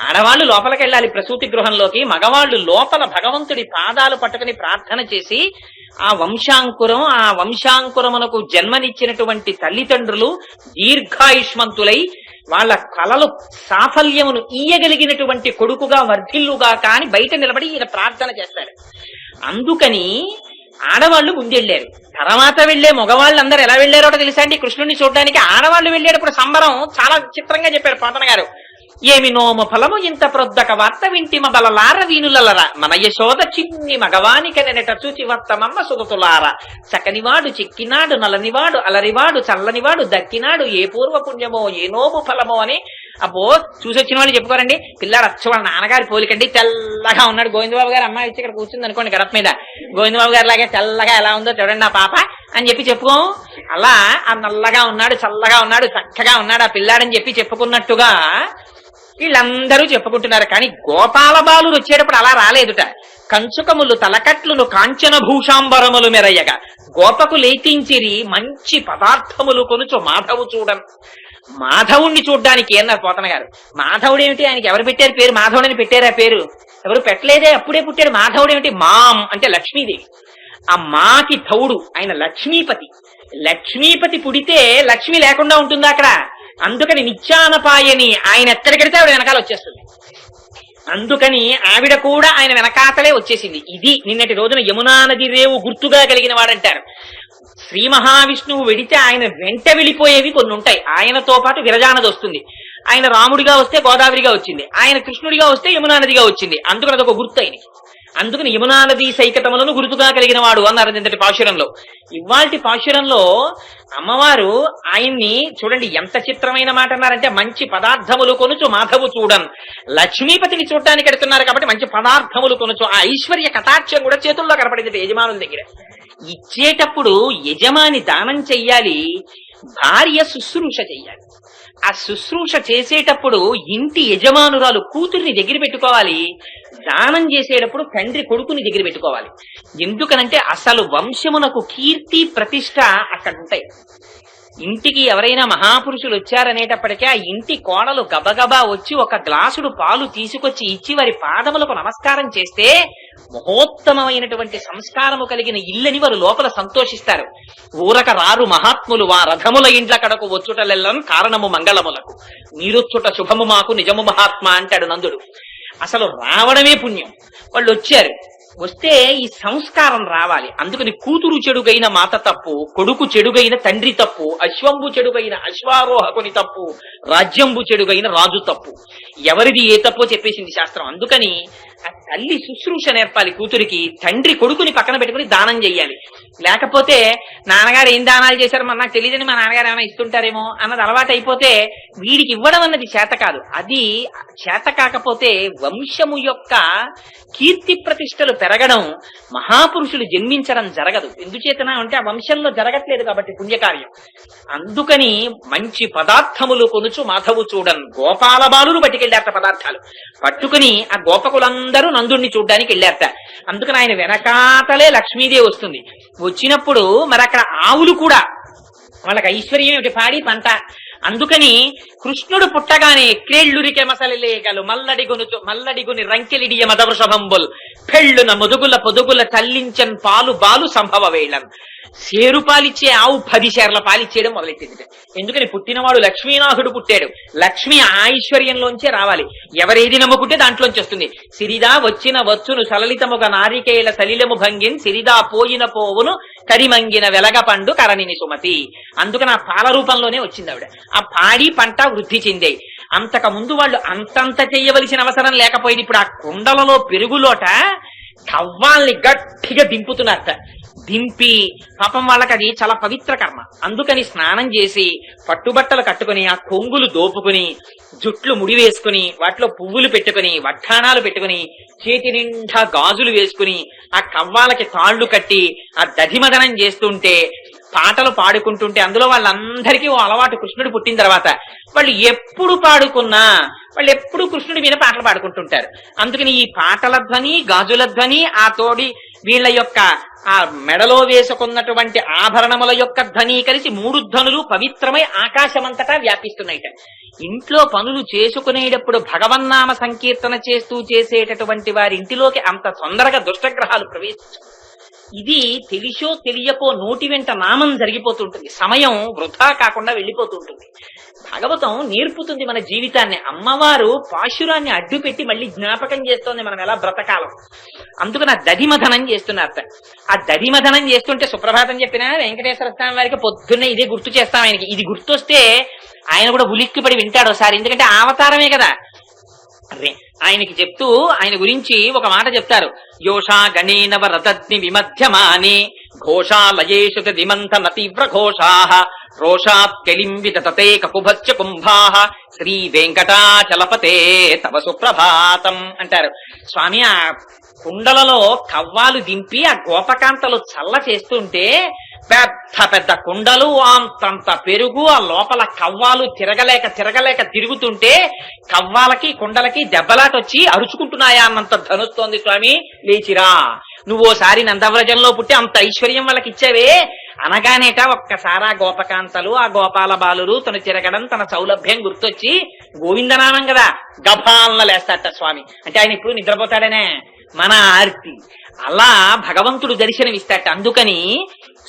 ఆడవాళ్లు లోపలికి వెళ్ళాలి ప్రసూతి గృహంలోకి, మగవాళ్లు లోపల భగవంతుడి పాదాలు పట్టుకుని ప్రార్థన చేసి ఆ వంశాంకురమునకు జన్మనిచ్చినటువంటి తల్లిదండ్రులు దీర్ఘాయుష్మంతులై వాళ్ళ కలలు సాఫల్యమును ఇయ్యగలిగినటువంటి కొడుకుగా వర్ధిల్లుగా కాని బయట నిలబడి ఈయన ప్రార్థన చేస్తారు. అందుకని ఆడవాళ్లు ముందెళ్లారు. తర్వాత వెళ్లే మగవాళ్ళందరూ ఎలా వెళ్లారో తెలుసా అండి కృష్ణుడిని చూడడానికి? ఆడవాళ్లు వెళ్లేటప్పుడు సంబరం చాలా చిత్రంగా చెప్పారు పోతన గారు. ఏమి నోమ ఫలము ఇంత ప్రొద్దక వార్త వింటిమ బలలార వీనులలరా మన యశోద చిన్ని మగవానిక నెనట చూచి వత్తమమ్మ సుగతులారా చక్కనివాడు చిక్కినాడు నలనివాడు అలరివాడు చల్లనివాడు దక్కినాడు ఏ పూర్వ పుణ్యమో ఏ నోము ఫలమో అని. అబ్బో చూసొచ్చిన వాళ్ళు చెప్పుకోరండి, పిల్లాడు అచ్చ వాళ్ళ నాన్నగారి పోలికండి, తెల్లగా ఉన్నాడు. గోవిందబాబు గారు అమ్మాయి వచ్చి ఇక్కడ కూర్చుంది అనుకోండి గడప మీద, గోవిందబాబు గారి లాగే తెల్లగా ఎలా ఉందో చూడండి ఆ పాప అని చెప్పి చెప్పుకో. అలా ఆ నల్లగా ఉన్నాడు, చల్లగా ఉన్నాడు, చక్కగా ఉన్నాడు ఆ పిల్లాడని చెప్పి చెప్పుకున్నట్టుగా వీళ్ళందరూ చెప్పుకుంటున్నారు. కానీ గోపాల బాలురు వచ్చేటప్పుడు అలా రాలేదుట. కంచుకములు తలకట్లును కాంచన భూషాంబరములు మెరయ్యగా గోపకు లేతించిరి మంచి పదార్థములు కొనుచు మాధవు చూడం. మాధవుణ్ణి చూడ్డానికి అన్నారు పోతన గారు. మాధవుడు ఏమిటి? ఆయనకి ఎవరు పెట్టారు పేరు? మాధవుడని పెట్టారు. ఆ పేరు ఎవరు పెట్టలేదే, అప్పుడే పుట్టాడు. మాధవుడు ఏమిటి? మాం అంటే లక్ష్మీదేవి. ఆ మాకి ధౌడు ఆయన లక్ష్మీపతి. లక్ష్మీపతి పుడితే లక్ష్మి లేకుండా ఉంటుందా అక్కడ? అందుకని నిత్యానపాయని ఆయన ఎక్కడికెడితే ఆవిడ వెనకాల వచ్చేస్తుంది. అందుకని ఆవిడ కూడా ఆయన వెనకాతలే వచ్చేసింది. ఇది నిన్నటి రోజున యమునా నది రేవు గుర్తుగా కలిగిన వాడంటారు. శ్రీ మహావిష్ణువు వెడితే ఆయన వెంట వెళ్ళిపోయేవి కొన్ని ఉంటాయి. ఆయనతో పాటు విరజానది వస్తుంది. ఆయన రాముడిగా వస్తే గోదావరిగా వచ్చింది, ఆయన కృష్ణుడిగా వస్తే యమునా నదిగా వచ్చింది. అందుకని అదొక గుర్తు ఆయనకి. అందుకని యమునా నది సైకతములను గుర్తుగా కలిగిన వాడు అన్నారు నిన్నటి పాశురంలో. ఇవాల్టి పాశురంలో అమ్మవారు ఆయన్ని చూడండి ఎంత చిత్రమైన మాట అన్నారంటే మంచి పదార్థములు కొనుచు మాధవు చూడన్. లక్ష్మీపతిని చూడటానికి ఎడుతున్నారు కాబట్టి మంచి పదార్థములు కొనుచు. ఆ ఐశ్వర్య కటాక్షం కూడా చేతుల్లో కనపడింది యజమానుల దగ్గర. ఇచ్చేటప్పుడు యజమాని దానం చెయ్యాలి, భార్య శుశ్రూష చెయ్యాలి. ఆ శుశ్రూష చేసేటప్పుడు ఇంటి యజమానురాలు కూతుర్ని దగ్గర పెట్టుకోవాలి, దానం చేసేటప్పుడు తండ్రి కొడుకుని దగ్గర పెట్టుకోవాలి. ఎందుకనంటే అసలు వంశమునకు కీర్తి ప్రతిష్ట అక్కడ ఉంటాయి. ఇంటికి ఎవరైనా మహాపురుషులు వచ్చారనేటప్పటికీ ఆ ఇంటి కోడలు గబగబా వచ్చి ఒక గ్లాసుడు పాలు తీసుకొచ్చి ఇచ్చి వారి పాదములకు నమస్కారం చేస్తే మహోత్తమమైనటువంటి సంస్కారము కలిగిన ఇల్లని వారు లోపల సంతోషిస్తారు. ఊరక రారు మహాత్ములు వా రథముల ఇండ్ల కడకు వచ్చుటలెల్లను కారణము మంగళములకు నీరొచ్చుట శుభము మాకు నిజము మహాత్మ అంటాడు నందుడు. అసలు రావడమే పుణ్యం. వాళ్ళు వచ్చారు, వస్తే ఈ సంస్కారం రావాలి. అందుకని కూతురు చెడుగైన మాత తప్పు, కొడుకు చెడుగైన తండ్రి తప్పు, అశ్వంబు చెడుగైన అశ్వారోహకుని తప్పు, రాజ్యంబు చెడుగైన రాజు తప్పు. ఎవరిది ఏ తప్పో చెప్పేసింది శాస్త్రం. అందుకని ఆ తల్లి శుశ్రూష నేర్పాలి కూతురికి, తండ్రి కొడుకుని పక్కన పెట్టుకుని దానం చెయ్యాలి. లేకపోతే నాన్నగారు ఏం దానాలు చేశారో మరి నాకు తెలియదని మా నాన్నగారు ఏమైనా ఇస్తుంటారేమో అన్నది అలవాటు అయిపోతే వీడికి ఇవ్వడం అన్నది చేత కాదు. అది చేత కాకపోతే వంశము యొక్క కీర్తి ప్రతిష్టలు పెరగడం, మహాపురుషులు జన్మించడం జరగదు. ఎందుచేతన అంటే ఆ వంశంలో జరగట్లేదు కాబట్టి పుణ్యకార్యం. అందుకని మంచి పదార్థములు కొనుచు మాధవు చూడన్. గోపాల బాలురు పట్టుకెళ్ళారట పదార్థాలు. పట్టుకుని ఆ గోపకులందరూ నందుణ్ణి చూడ్డానికి వెళ్ళారట. అందుకని ఆయన వెనకాతలే లక్ష్మీదేవి వస్తుంది. వచ్చినప్పుడు మరి అక్కడ ఆవులు కూడా వాళ్ళకి ఐశ్వర్యం ఏమిటి, పాడి పంట. అందుకని కృష్ణుడు పుట్టగానే క్రేళ్లురికె మసలిలేగలు మల్లడిగుని రంకెలిడియ మదవృషభంబుల్ పెళ్ళున ముదుగుల పొదుగుల చల్లించన్ పాలు బాలు సంభవ వేళం. సేరు పాలిచ్చే ఆవు 10 సేర్ల పాలిచ్చేయడం మొదలెట్టింది. ఎందుకని పుట్టినవాడు లక్ష్మీనాథుడు పుట్టాడు. లక్ష్మి ఐశ్వర్యంలోంచే రావాలి. ఎవరేది నమ్ముకుంటే దాంట్లోంచి వస్తుంది. సిరిదా వచ్చిన వచ్చును సలలితముగ నారికేళ సలిలము భంగిన్ సిరిదా పోయిన పోవును కరిమంగిన వెలగ పండు కరణిని సుమతి. అందుకని ఆ పాల రూపంలోనే వచ్చింది ఆవిడ. ఆ పాడి పంట వృద్ధి చెందాయి. అంతకు ముందు వాళ్ళు అంతంత చెయ్యవలసిన అవసరం లేకపోయింది. ఇప్పుడు ఆ కుండలలో పెరుగులోట కవ్వాల్ని గట్టిగా దింపుతున్నారట. దింపి పాపం వాళ్ళకి అది చాలా పవిత్ర కర్మ. అందుకని స్నానం చేసి పట్టుబట్టలు కట్టుకుని ఆ కొంగులు దోపుకుని జుట్లు ముడి వేసుకుని వాటిలో పువ్వులు పెట్టుకుని వడ్డాణాలు పెట్టుకుని చేతి నిండా గాజులు వేసుకుని ఆ కవ్వాలకి తాళ్లు కట్టి ఆ దధిమదనం చేస్తుంటే పాటలు పాడుకుంటుంటే అందులో వాళ్ళందరికీ ఓ అలవాటు. కృష్ణుడు పుట్టిన తర్వాత వాళ్ళు ఎప్పుడు పాడుకున్నా వాళ్ళు ఎప్పుడు కృష్ణుడి మీద పాటలు పాడుకుంటుంటారు. అందుకని ఈ పాటల ధ్వని గాజుల ధ్వని ఆ తోడి వీళ్ళ యొక్క ఆ మెడలో వేసుకున్నటువంటి ఆభరణముల యొక్క ధ్వని కలిసి 3 ధ్వనులు పవిత్రమై ఆకాశమంతటా వ్యాపిస్తున్నాయిట. ఇంట్లో పనులు చేసుకునేటప్పుడు భగవన్నామ సంకీర్తన చేస్తూ చేసేటటువంటి వారి ఇంటిలోకి అంత తొందరగా దుష్టగ్రహాలు ప్రవేశించవు. ఇది తెలిసో తెలియకో నోటి వెంట నామం జరిగిపోతుంటుంది. సమయం వృధా కాకుండా వెళ్ళిపోతుంటుంది. భాగవతం నేర్పుతుంది మన జీవితాన్ని. అమ్మవారు పాశురాన్ని అడ్డుపెట్టి మళ్ళీ జ్ఞాపకం చేస్తోంది మనం ఎలా బ్రతకాలం. అందుకని ఆ దధిమథనం చేస్తున్నారట. ఆ దధిమథనం చేస్తుంటే సుప్రభాతం చెప్పినా వెంకటేశ్వర స్వామి వారికి పొద్దున్నే ఇదే గుర్తు చేస్తాం. ఆయనకి ఇది గుర్తొస్తే ఆయన కూడా ఉలిక్కిపడి వింటాడు ఒకసారి. ఎందుకంటే అవతారమే కదా. ఆయనకి చెప్తూ ఆయన గురించి ఒక మాట చెప్తారు. యోషా గణేనవ రతజ్ఞి విమధ్యమాని ఘోషాలయేషు దిమంతన తీవ్ర ఘోషాః రోషాత్కెలింబితతే కకుభస్య కుంభాః శ్రీ వెంకటాచలపతే తవ సుప్రభాతం అంటారు. స్వామి ఆ కుండలలో కవ్వాలు దింపి ఆ గోపకాంతలు చల్ల చేస్తుంటే పెద్ద పెద్ద కుండలు అంతంత పెరుగు ఆ లోపల కవ్వాలు తిరగలేక తిరుగుతుంటే కవ్వాలకి కుండలకి దెబ్బలాటొచ్చి అరుచుకుంటున్నాయా అన్నంత ధనుస్తోంది. స్వామి లేచిరా, నువ్వోసారి నందవ్రజంలో పుట్టి అంత ఐశ్వర్యం వాళ్ళకి ఇచ్చావే అనగానేట ఒక్కసారి ఆ గోపకాంతలు ఆ గోపాల బాలురు తను తిరగడం తన సౌలభ్యం గుర్తొచ్చి గోవిందనామం కదా గభాలన లేస్తాట స్వామి. అంటే ఆయన ఇప్పుడు నిద్రపోతాడనే మన ఆర్తి. అలా భగవంతుడు దర్శనమిస్తాట. అందుకని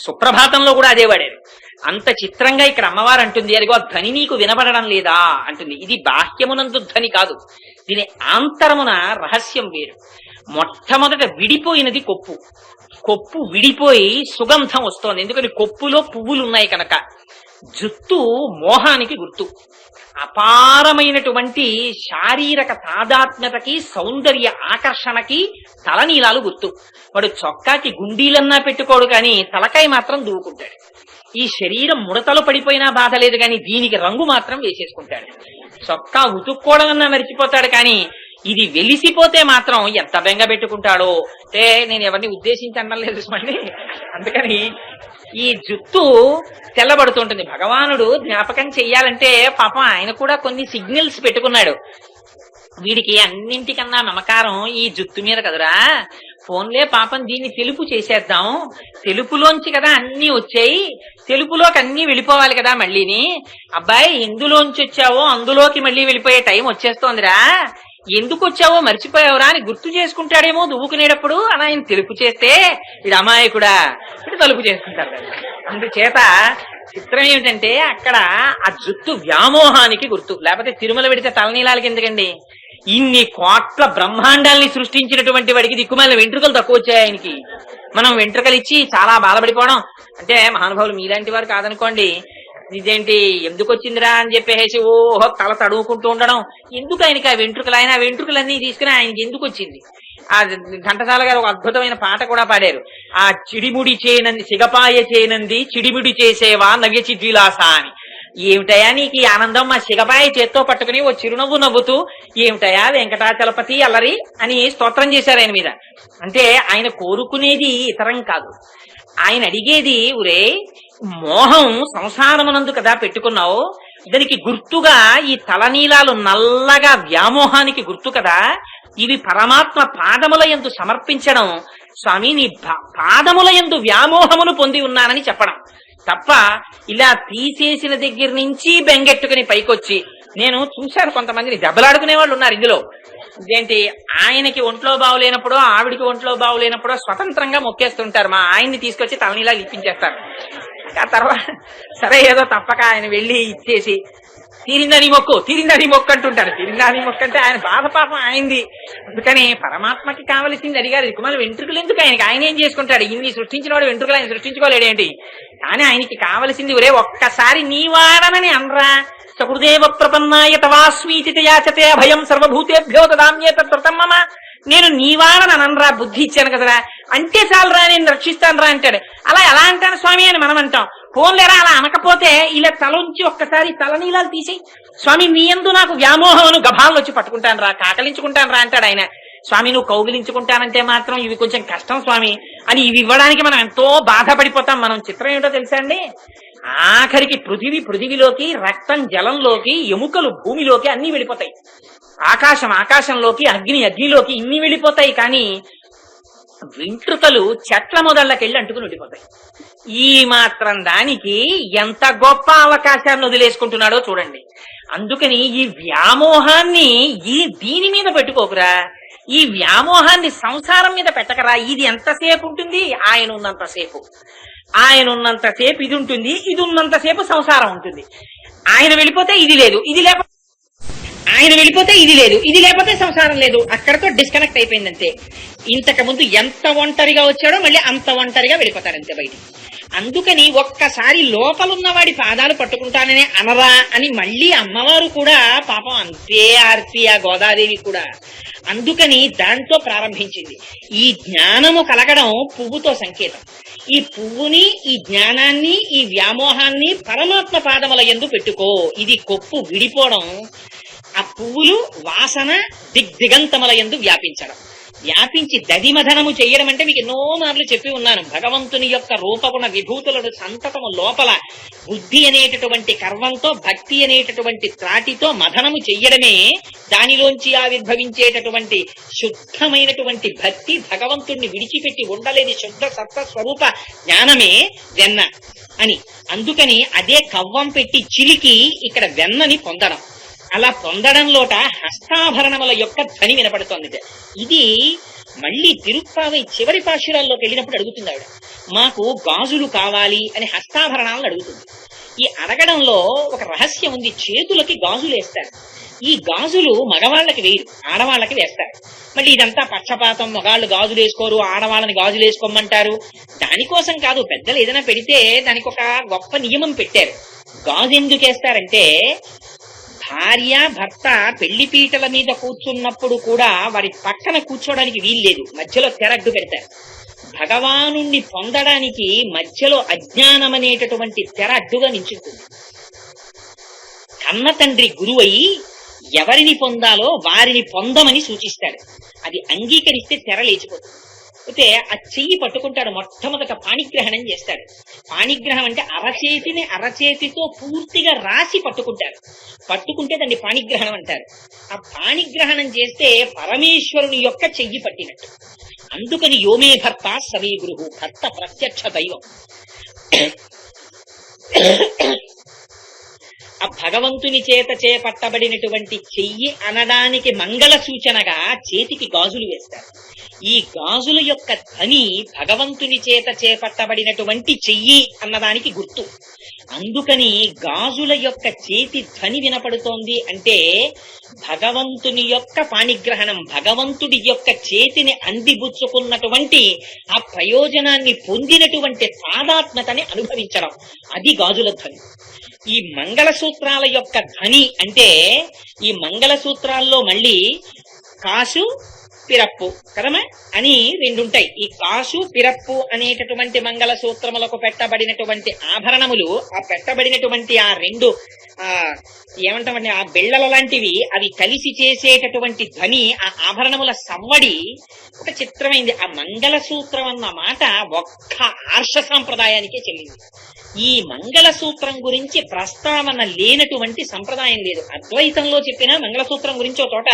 సుప్రభాతంలో కూడా అదే వాడారు. అంత చిత్రంగా ఇక్కడ అమ్మవారు అంటుంది, అదిగో ధ్వని నీకు వినబడడం లేదా అంటుంది. ఇది బాహ్యమునందు ధ్వని కాదు, దీని ఆంతరమున రహస్యం వేరు. మొట్టమొదట విడిపోయినది కొప్పు విడిపోయి సుగంధం వస్తోంది. ఎందుకని కొప్పులో పువ్వులు ఉన్నాయి కనుక. జుత్తు మోహానికి గుర్తు, అపారమైనటువంటి శారీరక తాదాత్మ్యతకి సౌందర్య ఆకర్షణకి తలనీలాలు గుర్తు. వాడు చొక్కాకి గుండీలన్నా పెట్టుకోడు కానీ తలకాయ మాత్రం దూకుంటాడు. ఈ శరీరం ముడతలు పడిపోయినా బాధ లేదు కానీ దీనికి రంగు మాత్రం వేసేసుకుంటాడు. చొక్కా ఉతుక్కోవడం అన్నా మరిచిపోతాడు కానీ ఇది వెలిసిపోతే మాత్రం ఎంత బెంగ పెట్టుకుంటాడో. అంటే నేను ఎవరిని ఉద్దేశించి అనడం లేదు చూసుకోండి. అందుకని ఈ జుత్తు తెల్లబడుతుంటుంది. భగవానుడు జ్ఞాపకం చెయ్యాలంటే పాపం ఆయన కూడా కొన్ని సిగ్నల్స్ పెట్టుకున్నాడు. వీడికి అన్నింటికన్నా మమకారం ఈ జుత్తు మీద కదరా, ఫోన్లే పాపం దీన్ని తెలుపు చేసేద్దాం, తెలుపులోంచి కదా అన్ని వచ్చాయి, తెలుపులోకి అన్ని వెళ్ళిపోవాలి కదా మళ్ళీని. అబ్బాయి ఎందులోంచి వచ్చావో అందులోకి మళ్ళీ వెళ్ళిపోయే టైం వచ్చేస్తోందిరా, ఎందుకు వచ్చావో మర్చిపోయావురా అని గుర్తు చేసుకుంటాడేమో దువ్వుకునేటప్పుడు. అని ఆయన తెలుపు చేస్తే ఇది అమాయకుడా ఇటు తలుపు చేసుకుంటారు. అందుచేత చిత్రం ఏమిటంటే అక్కడ ఆ జుత్తు వ్యామోహానికి గుర్తు. లేకపోతే తిరుమల పెడితే తలనీలాలకి ఎందుకండి? ఇన్ని కోట్ల బ్రహ్మాండాల్ని సృష్టించినటువంటి వాడికి దిక్కుమాలిన వెంట్రుకలు తక్కువ వచ్చాయి ఆయనకి. మనం వెంట్రుకలు ఇచ్చి చాలా బాధపడిపోవడం అంటే మహానుభావులు మీలాంటి వారు కాదనుకోండి. ఇదేంటి ఎందుకు వచ్చిందిరా అని చెప్పేసి ఓహో తల తడువుకుంటూ ఉండడం. ఎందుకు ఆయనకి ఆ వెంట్రుకలు? ఆయన ఆ వెంట్రుకలన్నీ తీసుకుని ఆయనకి ఎందుకు వచ్చింది? ఆ ఘంటసాల గారు ఒక అద్భుతమైన పాట కూడా పాడారు. ఆ చిడిముడి చేనంది సిగపాయ చేనంది చిడిముడి చేసేవా నవ్యచిద్విలాస అని. ఏమిటయా నీకు ఈ ఆనందం? మా సిగపాయ చేత్తో పట్టుకుని ఓ చిరునవ్వు నవ్వుతూ ఏమిటయా వెంకటాచలపతి అల్లరి అని స్తోత్రం చేశారు ఆయన మీద. అంటే ఆయన కోరుకునేది ఇతరం కాదు, ఆయన అడిగేది ఒరే మోహం సంసారమునందు కదా పెట్టుకున్నావు, దానికి గుర్తుగా ఈ తలనీలాలు నల్లగా వ్యామోహానికి గుర్తు కదా. ఇవి పరమాత్మ పాదముల యందు సమర్పించడం, స్వామి నీ పాదముల యందు వ్యామోహమును పొంది ఉన్నానని చెప్పడం తప్ప, ఇలా తీసేసిన దగ్గర నుంచి బెంగెట్టుకుని పైకొచ్చి, నేను చూశాను కొంతమందిని దెబ్బలాడుకునే వాళ్ళు ఉన్నారు ఇందులో. ఏంటి, ఆయనకి ఒంట్లో బాగులేనప్పుడో ఆవిడికి ఒంట్లో బాగులేనప్పుడో స్వతంత్రంగా మొక్కేస్తుంటారు. మా ఆయన్ని తీసుకొచ్చి తలనీలా ఇప్పించేస్తారు. ఆ తర్వాత సరే ఏదో తప్పక ఆయన వెళ్ళి ఇచ్చేసి తీరిందని మొక్కు అంటుంటాడు. తీరిందని మొక్కు అంటే ఆయన బాధ పాపం ఆయనది. అందుకని పరమాత్మకి కావలసింది అడిగారు. కుమారు వెంట్రుకలు ఎందుకు ఆయనకి, ఆయన ఏం చేసుకుంటాడు? ఇన్ని సృష్టించిన వాడు వెంట్రుకలు ఆయన సృష్టించుకోలేడేంటి? కానీ ఆయనకి కావలసింది ఒరే ఒక్కసారి నీవాడనని అనరా. సహృదేవ ప్రపన్నాయ తవాస్మీతి యాచతే అభయం సర్వభూతేభ్యో దదామ్యేతత్వ్రతం మమ. నేను నీవాడని అనరా, బుద్ధి ఇచ్చాను కదరా, అంటే చాలరా నేను రక్షిస్తాను రా అంటాడు. అలా ఎలా అంటాను స్వామి అని మనం అంటాం. పోన్లేరా అలా అనకపోతే ఇలా తలంచి ఒక్కసారి తలనీలాలు తీసేయి స్వామి, నీ యందు నాకు వ్యామోహమును గభాలను వచ్చి పట్టుకుంటాను రా, కాకలించుకుంటాను రా అంటాడు ఆయన. స్వామి నువ్వు కౌగిలించుకుంటానంటే మాత్రం ఇవి కొంచెం కష్టం స్వామి అని ఇవి ఇవ్వడానికి మనం ఎంతో బాధపడిపోతాం. మనం చిత్రం ఏమిటో తెలుసా అండి, ఆఖరికి పృథివిలోకి, రక్తం జలంలోకి, ఎముకలు భూమిలోకి అన్ని వెళ్ళిపోతాయి, ఆకాశంలోకి, అగ్నిలోకి ఇన్ని వెళ్ళిపోతాయి. కానీ వెంట్రుకలు చెట్ల మొదళ్ళకెళ్ళి అంటుకుని వెళ్ళిపోతాయి. ఈ మాత్రం దానికి ఎంత గొప్ప అవకాశాన్ని వదిలేసుకుంటున్నాడో చూడండి. అందుకని ఈ వ్యామోహాన్ని దీని మీద పెట్టుకోకురా, ఈ వ్యామోహాన్ని సంసారం మీద పెట్టకరా. ఇది ఎంతసేపు ఉంటుంది? ఆయన ఉన్నంతసేపు ఇది ఉంటుంది, ఇది ఉన్నంతసేపు సంసారం ఉంటుంది. ఆయన వెళ్ళిపోతే ఇది లేదు, ఇది లేకపోతే ఆయన వెళ్ళిపోతే ఇది లేదు, ఇది లేకపోతే సంసారం లేదు. అక్కడతో డిస్కనెక్ట్ అయిపోయిందంతే. ఇంతకు ముందు ఎంత ఒంటరిగా వచ్చాడో మళ్ళీ అంత ఒంటరిగా వెళ్ళిపోతాడంతే బయటికి. అందుకని ఒక్కసారి లోపలున్నవాడి పాదాలు పట్టుకుంటాననే అనరా అని మళ్ళీ అమ్మవారు కూడా పాపం అంతే ఆర్తి, ఆ గోదాదేవి కూడా. అందుకని దాంతో ప్రారంభించింది. ఈ జ్ఞానము కలగడం పువ్వుతో సంకేతం. ఈ పువ్వుని, ఈ జ్ఞానాన్ని, ఈ వ్యామోహాన్ని పరమాత్మ పాదముల యందు పెట్టుకో. ఇది కొప్పు విడిపోవడం, ఆ పువ్వులు వాసన దిగ్దిగంతముల యందు వ్యాపించి దధిమధనము చెయ్యడం అంటే మీకు ఎన్నో మార్లు చెప్పి ఉన్నాను. భగవంతుని యొక్క రూపగుణ విభూతులను సంతతము లోపల బుద్ధి అనేటటువంటి కర్వంతో, భక్తి అనేటటువంటి త్రాటితో మధనము చెయ్యడమే దానిలోంచి ఆవిర్భవించేటటువంటి శుద్ధమైనటువంటి భక్తి. భగవంతుణ్ణి విడిచిపెట్టి ఉండలేని శుద్ధ సత్వ స్వరూప జ్ఞానమే వెన్న అని. అందుకని అదే కవ్వం పెట్టి చిలికి ఇక్కడ వెన్నని పొందడం. అలా పొందడంలోట హస్తాభరణముల యొక్క ధ్వని వినపడుతోంది. ఇది మళ్ళీ తిరుప్పావై చివరి పాశురాల్లోకి వెళ్ళినప్పుడు అడుగుతుంది ఆవిడ, మాకు గాజులు కావాలి అని హస్తాభరణాలను అడుగుతుంది. ఈ అడగడంలో ఒక రహస్యం ఉంది. చేతులకి గాజులు వేస్తారు. ఈ గాజులు మగవాళ్ళకి వేయరు, ఆడవాళ్ళకి వేస్తారు. మళ్ళీ ఇదంతా పక్షపాతం, మగాళ్ళు గాజులు వేసుకోరు, ఆడవాళ్ళని గాజులు వేసుకోమంటారు. దానికోసం కాదు, పెద్దలు ఏదైనా పెడితే దానికి ఒక గొప్ప నియమం పెట్టారు. గాజు ఎందుకు వేస్తారంటే, భార్య భర్త పెళ్లి పీటల మీద కూర్చున్నప్పుడు కూడా వారి పక్కన కూర్చోడానికి వీల్లేదు, మధ్యలో తెరడ్డు పెడతారు. భగవానుణ్ణి పొందడానికి మధ్యలో అజ్ఞానం అనేటటువంటి తెర అడ్డుగా నించుంటుంది. కన్న తండ్రి గురువై ఎవరిని పొందాలో వారిని పొందమని సూచిస్తాడు. అది అంగీకరిస్తే తెర లేచిపోతుంది. అయితే ఆ చెయ్యి పట్టుకుంటాడు, మొట్టమొదట పాణిగ్రహణం చేస్తాడు. పాణిగ్రహం అంటే అరచేతిని అరచేతితో పూర్తిగా రాసి పట్టుకుంటారు. పట్టుకుంటే దాన్ని పాణిగ్రహణం అంటారు. ఆ పాణిగ్రహణం చేస్తే పరమేశ్వరుని యొక్క చెయ్యి పట్టినట్టు. అందుకని యోమే భర్త సమే గురువు, భర్త ప్రత్యక్ష దైవం. ఆ భగవంతుని చేత చేపట్టబడినటువంటి చెయ్యి అనడానికి మంగళ సూచనగా చేతికి గాజులు వేస్తారు. ఈ గాజుల యొక్క ధ్వని భగవంతుని చేత చేపట్టబడినటువంటి చెయ్యి అన్నదానికి గుర్తు. అందుకని గాజుల యొక్క చేతి ధ్వని వినపడుతోంది అంటే భగవంతుని యొక్క పాణిగ్రహణం, భగవంతుడి యొక్క చేతిని అందిపుచ్చుకున్నటువంటి ఆ ప్రయోజనాన్ని పొందినటువంటి తాదాత్మ్యతని అనుభవించడం, అది గాజుల ధ్వని. ఈ మంగళసూత్రాల యొక్క ధ్వని అంటే, ఈ మంగళసూత్రాల్లో మళ్ళీ కాసు పిరప్పు కదమా అని రెండుంటాయి. ఈ కాసు పిరప్పు అనేటటువంటి మంగళ సూత్రములకు పెట్టబడినటువంటి ఆభరణములు, ఆ పెట్టబడినటువంటి ఆ రెండు ఏమంటామంటే ఆ బిళ్ళల లాంటివి, అవి కలిసి చేసేటటువంటి ధ్వని, ఆ ఆభరణముల సవ్వడి ఒక చిత్రమైంది. ఆ మంగళ సూత్రం అన్న మాట ఒక్క ఆర్ష సాంప్రదాయానికే చెల్లింది. ఈ మంగళసూత్రం గురించి ప్రస్తావన లేనటువంటి సంప్రదాయం లేదు. అద్వైతంలో చెప్పిన మంగళసూత్రం గురించి ఒక చోట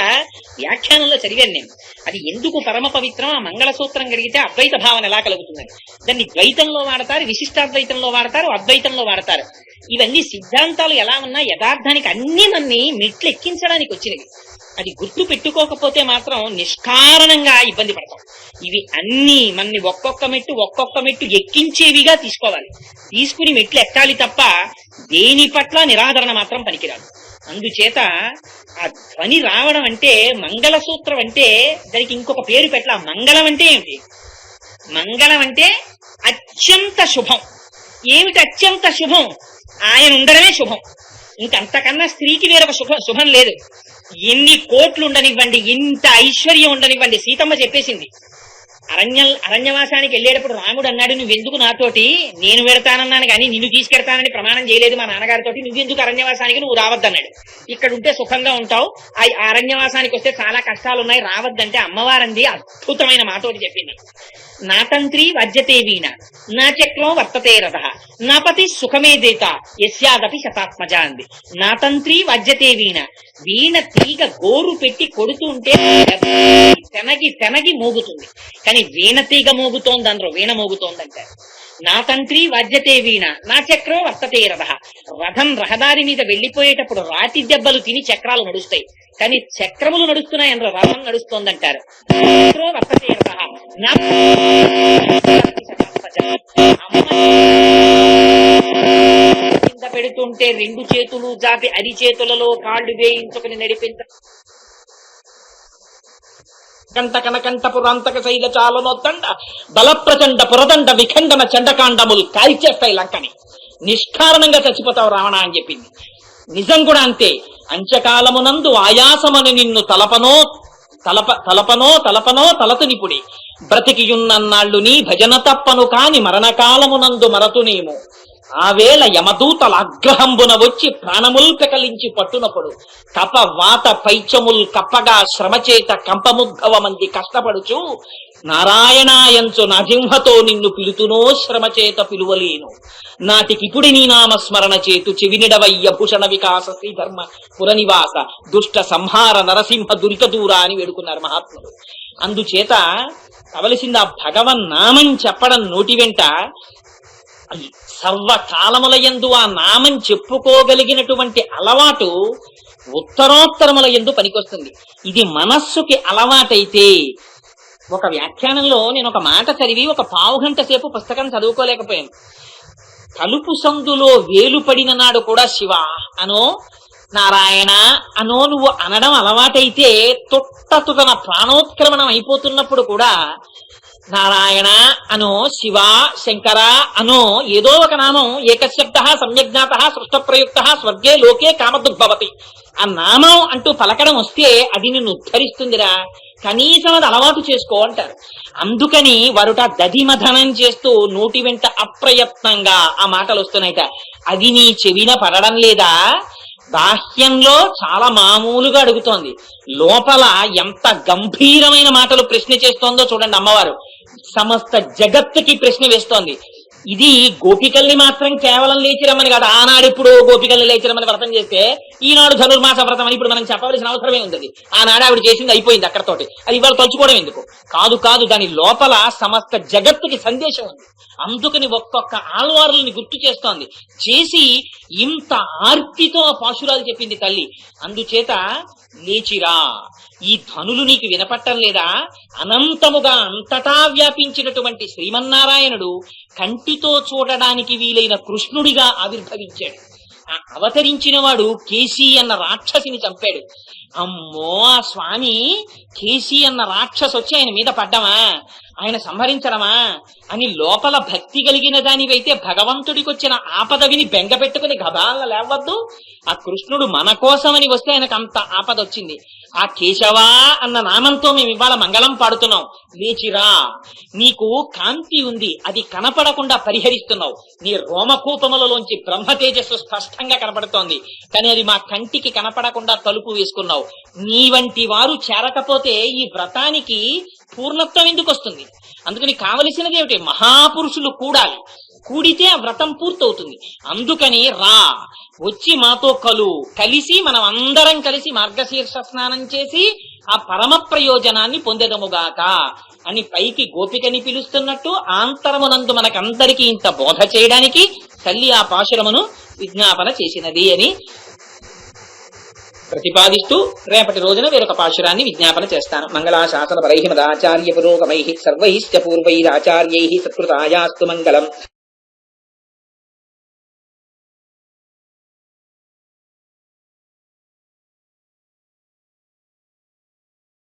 వ్యాఖ్యానంలో చదివాను నేను. అది ఎందుకు పరమ పవిత్రం, ఆ మంగళసూత్రం కలిగితే అద్వైత భావన ఎలా కలుగుతుందని. దాన్ని ద్వైతంలో వాడతారు, విశిష్టాద్వైతంలో వాడతారు, అద్వైతంలో వాడతారు. ఇవన్నీ సిద్ధాంతాలు ఎలా ఉన్నా యథార్థానికి అన్ని మన్ని మెట్లు ఎక్కించడానికి వచ్చినవి. అది గుర్తు పెట్టుకోకపోతే మాత్రం నిష్కారణంగా ఇబ్బంది పడతాం. ఇవి అన్ని మన్ని ఒక్కొక్క మెట్టు ఎక్కించేవిగా తీసుకోవాలి. తీసుకుని మెట్లు ఎక్కాలి తప్ప దేని పట్ల నిరాదరణ మాత్రం పనికిరాదు. అందుచేత ఆ ధ్వని రావడం అంటే మంగళసూత్రం అంటే దానికి ఇంకొక పేరు పెట్టాల. మంగళం అంటే ఏమిటి? మంగళం అంటే అత్యంత శుభం. ఏమిటి అత్యంత శుభం? ఆయన ఉండడమే శుభం. ఇంకంతకన్నా స్త్రీకి వేరొక శుభం లేదు. ఎన్ని కోట్లు ఉండనివ్వండి, ఇంత ఐశ్వర్యం ఉండనివ్వండి. సీతమ్మ చెప్పేసింది. అరణ్యవాసానికి వెళ్ళేటప్పుడు రాముడు అన్నాడు, నువ్వెందుకు నాతోటి, నేను వెడతానన్నాను కానీ నిన్ను తీసుకెడతానని ప్రమాణం చేయలేదు మా నాన్నగారితోటి, నువ్వెందుకు అరణ్యవాసానికి, నువ్వు రావద్దన్నాడు. ఇక్కడ ఉంటే సుఖంగా ఉంటావు, ఆ అరణ్యవాసానికి వస్తే చాలా కష్టాలు ఉన్నాయి, రావద్దంటే అమ్మవారంది అద్భుతమైన మాతోటి చెప్పింది. నా తంత్రి వజ్జతే వీణ, నా చక్రం వర్తతే రథ, నా పతి సుఖమే దేత యస్యాదపి శతాత్మజ అంది. నా తంత్రి వజ్జతే వీణ, వీణ తీగ గోరు పెట్టి కొడుతుంటే తెనగి మోగుతుంది, కానీ వీణ తీగ మోగుతోంది అందరూ వీణ మోగుతోందంటారు. నా తంత్రి వజ్జతే వీణ, నా చక్రం వర్తతే రథ. రథం రహదారి మీద వెళ్లిపోయేటప్పుడు రాతి దెబ్బలు తిని చక్రాలు నడుస్తాయి, కానీ చక్రములు నడుస్తున్నాయి అందరూ, రథం నడుస్తోందంటారు. వర్తతే రథ, నా కింద పెడుతుంటే రెండు చేతులు జాపి అరిచేతులలో కాళ్ళు వేయించుకుని నడిపించ కంట కనకంట పురాంతక శైల చాలనొత్తండ బలప్రచండ పురదండ విఖండన చండకాండములు కాల్చేస్తాయి లంకని. నిష్కారణంగా చచ్చిపోతావు రావణ అని చెప్పింది. నిజం కూడా అంతే. అంచకాలమునందు ఆయాసమని నిన్ను తలపనో తలతునిపుడి బ్రతికియున్నన్నాళ్ళు నీ భజన తప్పను కాని మరణకాలమునందు మరతునేమో. ఆవేళ యమదూతల అగ్రహంబున వచ్చి ప్రాణముల్ పెకలించి పట్టునప్పుడు కప వాత పైచముల్ కప్పగా శ్రమచేత కంపముద్భవమంది కష్టపడుచు నారాయణాయంచు నా జింహతో నిన్ను పిలుతునో శ్రమచేత పిలువలేను. నాటికిపుడి నీ నామస్మరణ చేతు చెవినిడవయ్య భూషణ వికాస శ్రీధర్మ పురనివాస దుష్ట సంహార నరసింహ దురిత అని వేడుకున్నారు మహాత్ములు. అందుచేత కావలసింది ఆ భగవన్నామం చెప్పడం నోటి వెంట సర్వకాలములయందు ఆ నామం చెప్పుకోగలిగినటువంటి అలవాటు ఉత్తరోత్తరముల యందు పనికొస్తుంది. ఇది మనస్సుకి అలవాటైతే, ఒక వ్యాఖ్యానంలో నేను ఒక మాట చదివి ఒక పావుగంట సేపు పుస్తకం చదువుకోలేకపోయాను. తలుపు సందులో వేలు పడిన నాడు కూడా శివ అనో నారాయణ అనో నువ్వు అనడం అలవాటైతే తొట్టతుటన ప్రాణోత్క్రమణం అయిపోతున్నప్పుడు కూడా నారాయణ అనో శివ శంకర అనో ఏదో ఒక నామం ఏకశబ్ద సమ్యజ్ఞాత సృష్ట ప్రయుక్త స్వర్గే లోకే కామదుర్భవతి ఆ నామం అంటూ పలకడం వస్తే అది నిన్ను ఉద్ధరిస్తుందిరా, కనీసం అది అలవాటు చేసుకో అంటారు. అందుకని వారుట దధిమధనం చేస్తూ నోటి వెంట అప్రయత్నంగా ఆ మాటలు వస్తున్నాయిట. అది నీ చెవిన పడడం లేదా? బాహ్యంలో చాలా మామూలుగా అడుగుతోంది, లోపల ఎంత గంభీరమైన మాటలు ప్రశ్న చేస్తోందో చూడండి అమ్మవారు. సమస్త జగత్తుకి ప్రశ్న వేస్తోంది. ఇది గోపికల్ని మాత్రం కేవలం లేచిరమ్మని కాదు. ఆనాడు ఇప్పుడు గోపికల్ని లేచిరమ్మని వ్రతం చేస్తే ఈనాడు ధనుర్మాస వ్రతం అని ఇప్పుడు మనం చెప్పవలసిన అవసరమే ఉంది. ఆనాడు ఆవిడ చేసింది అయిపోయింది అక్కడతోటి, అది ఇవాళ తలుచుకోవడం ఎందుకు? కాదు, దాని లోపల సమస్త జగత్తుకి సందేశం ఉంది. అందుకని ఒక్కొక్క ఆళ్వారుల్ని గుర్తు చేస్తోంది. చేసి ఇంత ఆర్తితో పాశురాలు చెప్పింది తల్లి. అందుచేత లేచిరా, ఈ ధనులు నీకు వినపట్టం లేదా? అనంతముగా అంతటా వ్యాపించినటువంటి శ్రీమన్నారాయణుడు కంటితో చూడడానికి వీలైన కృష్ణుడిగా ఆవిర్భవించాడు. ఆ అవతరించిన వాడు కేసీ అన్న రాక్షసిని చంపాడు. అమ్మో, ఆ స్వామి కేసీ అన్న రాక్షసు వచ్చి ఆయన మీద పడ్డమా, ఆయన సంహరించడమా అని లోపల భక్తి కలిగిన దానివైతే భగవంతుడికి వచ్చిన ఆపద విని బెంగ పెట్టుకుని గబాల లేవద్దు. ఆ కృష్ణుడు మన కోసమని వస్తే ఆయనకు అంత ఆపద వచ్చింది. ఆ కేశవా అన్న నామంతో మేము ఇవాళ మంగళం పాడుతున్నాం. లేచిరా, నీకు కాంతి ఉంది, అది కనపడకుండా పరిహరిస్తున్నావు. నీ రోమకూపములలోంచి బ్రహ్మ తేజస్సు స్పష్టంగా కనపడుతోంది, కానీ అది మా కంటికి కనపడకుండా తలుపు వేసుకున్నావు. నీ వంటి వారు చేరకపోతే ఈ వ్రతానికి పూర్ణత్వం ఎందుకు వస్తుంది? అందుకని కావలసినది ఏమిటి? మహాపురుషులు కూడాలి. కూడితే ఆ వ్రతం పూర్తవుతుంది. అందుకని రా, వచ్చి మాతో కలిసి మనం అందరం కలిసి మార్గశీర్ష స్నానం చేసి ఆ పరమ ప్రయోజనాన్ని పొందెదముగాక అని పైకి గోపికని పిలుస్తున్నట్టు ఆంతరమునందు మనకందరికీ ఇంత బోధ చేయడానికి తల్లి ఆ పాశురమును విజ్ఞాపన చేసినది అని ప్రతిపాదిస్తూ రేపటి రోజున వేరొక పాశురాన్ని విజ్ఞాపన చేస్తాను. మంగళాశాసన పరైః మదాచార్య పురోగమైః సర్వైశ్చ పూర్వైరాచార్యైః సత్కృతాయాస్తు మంగళం.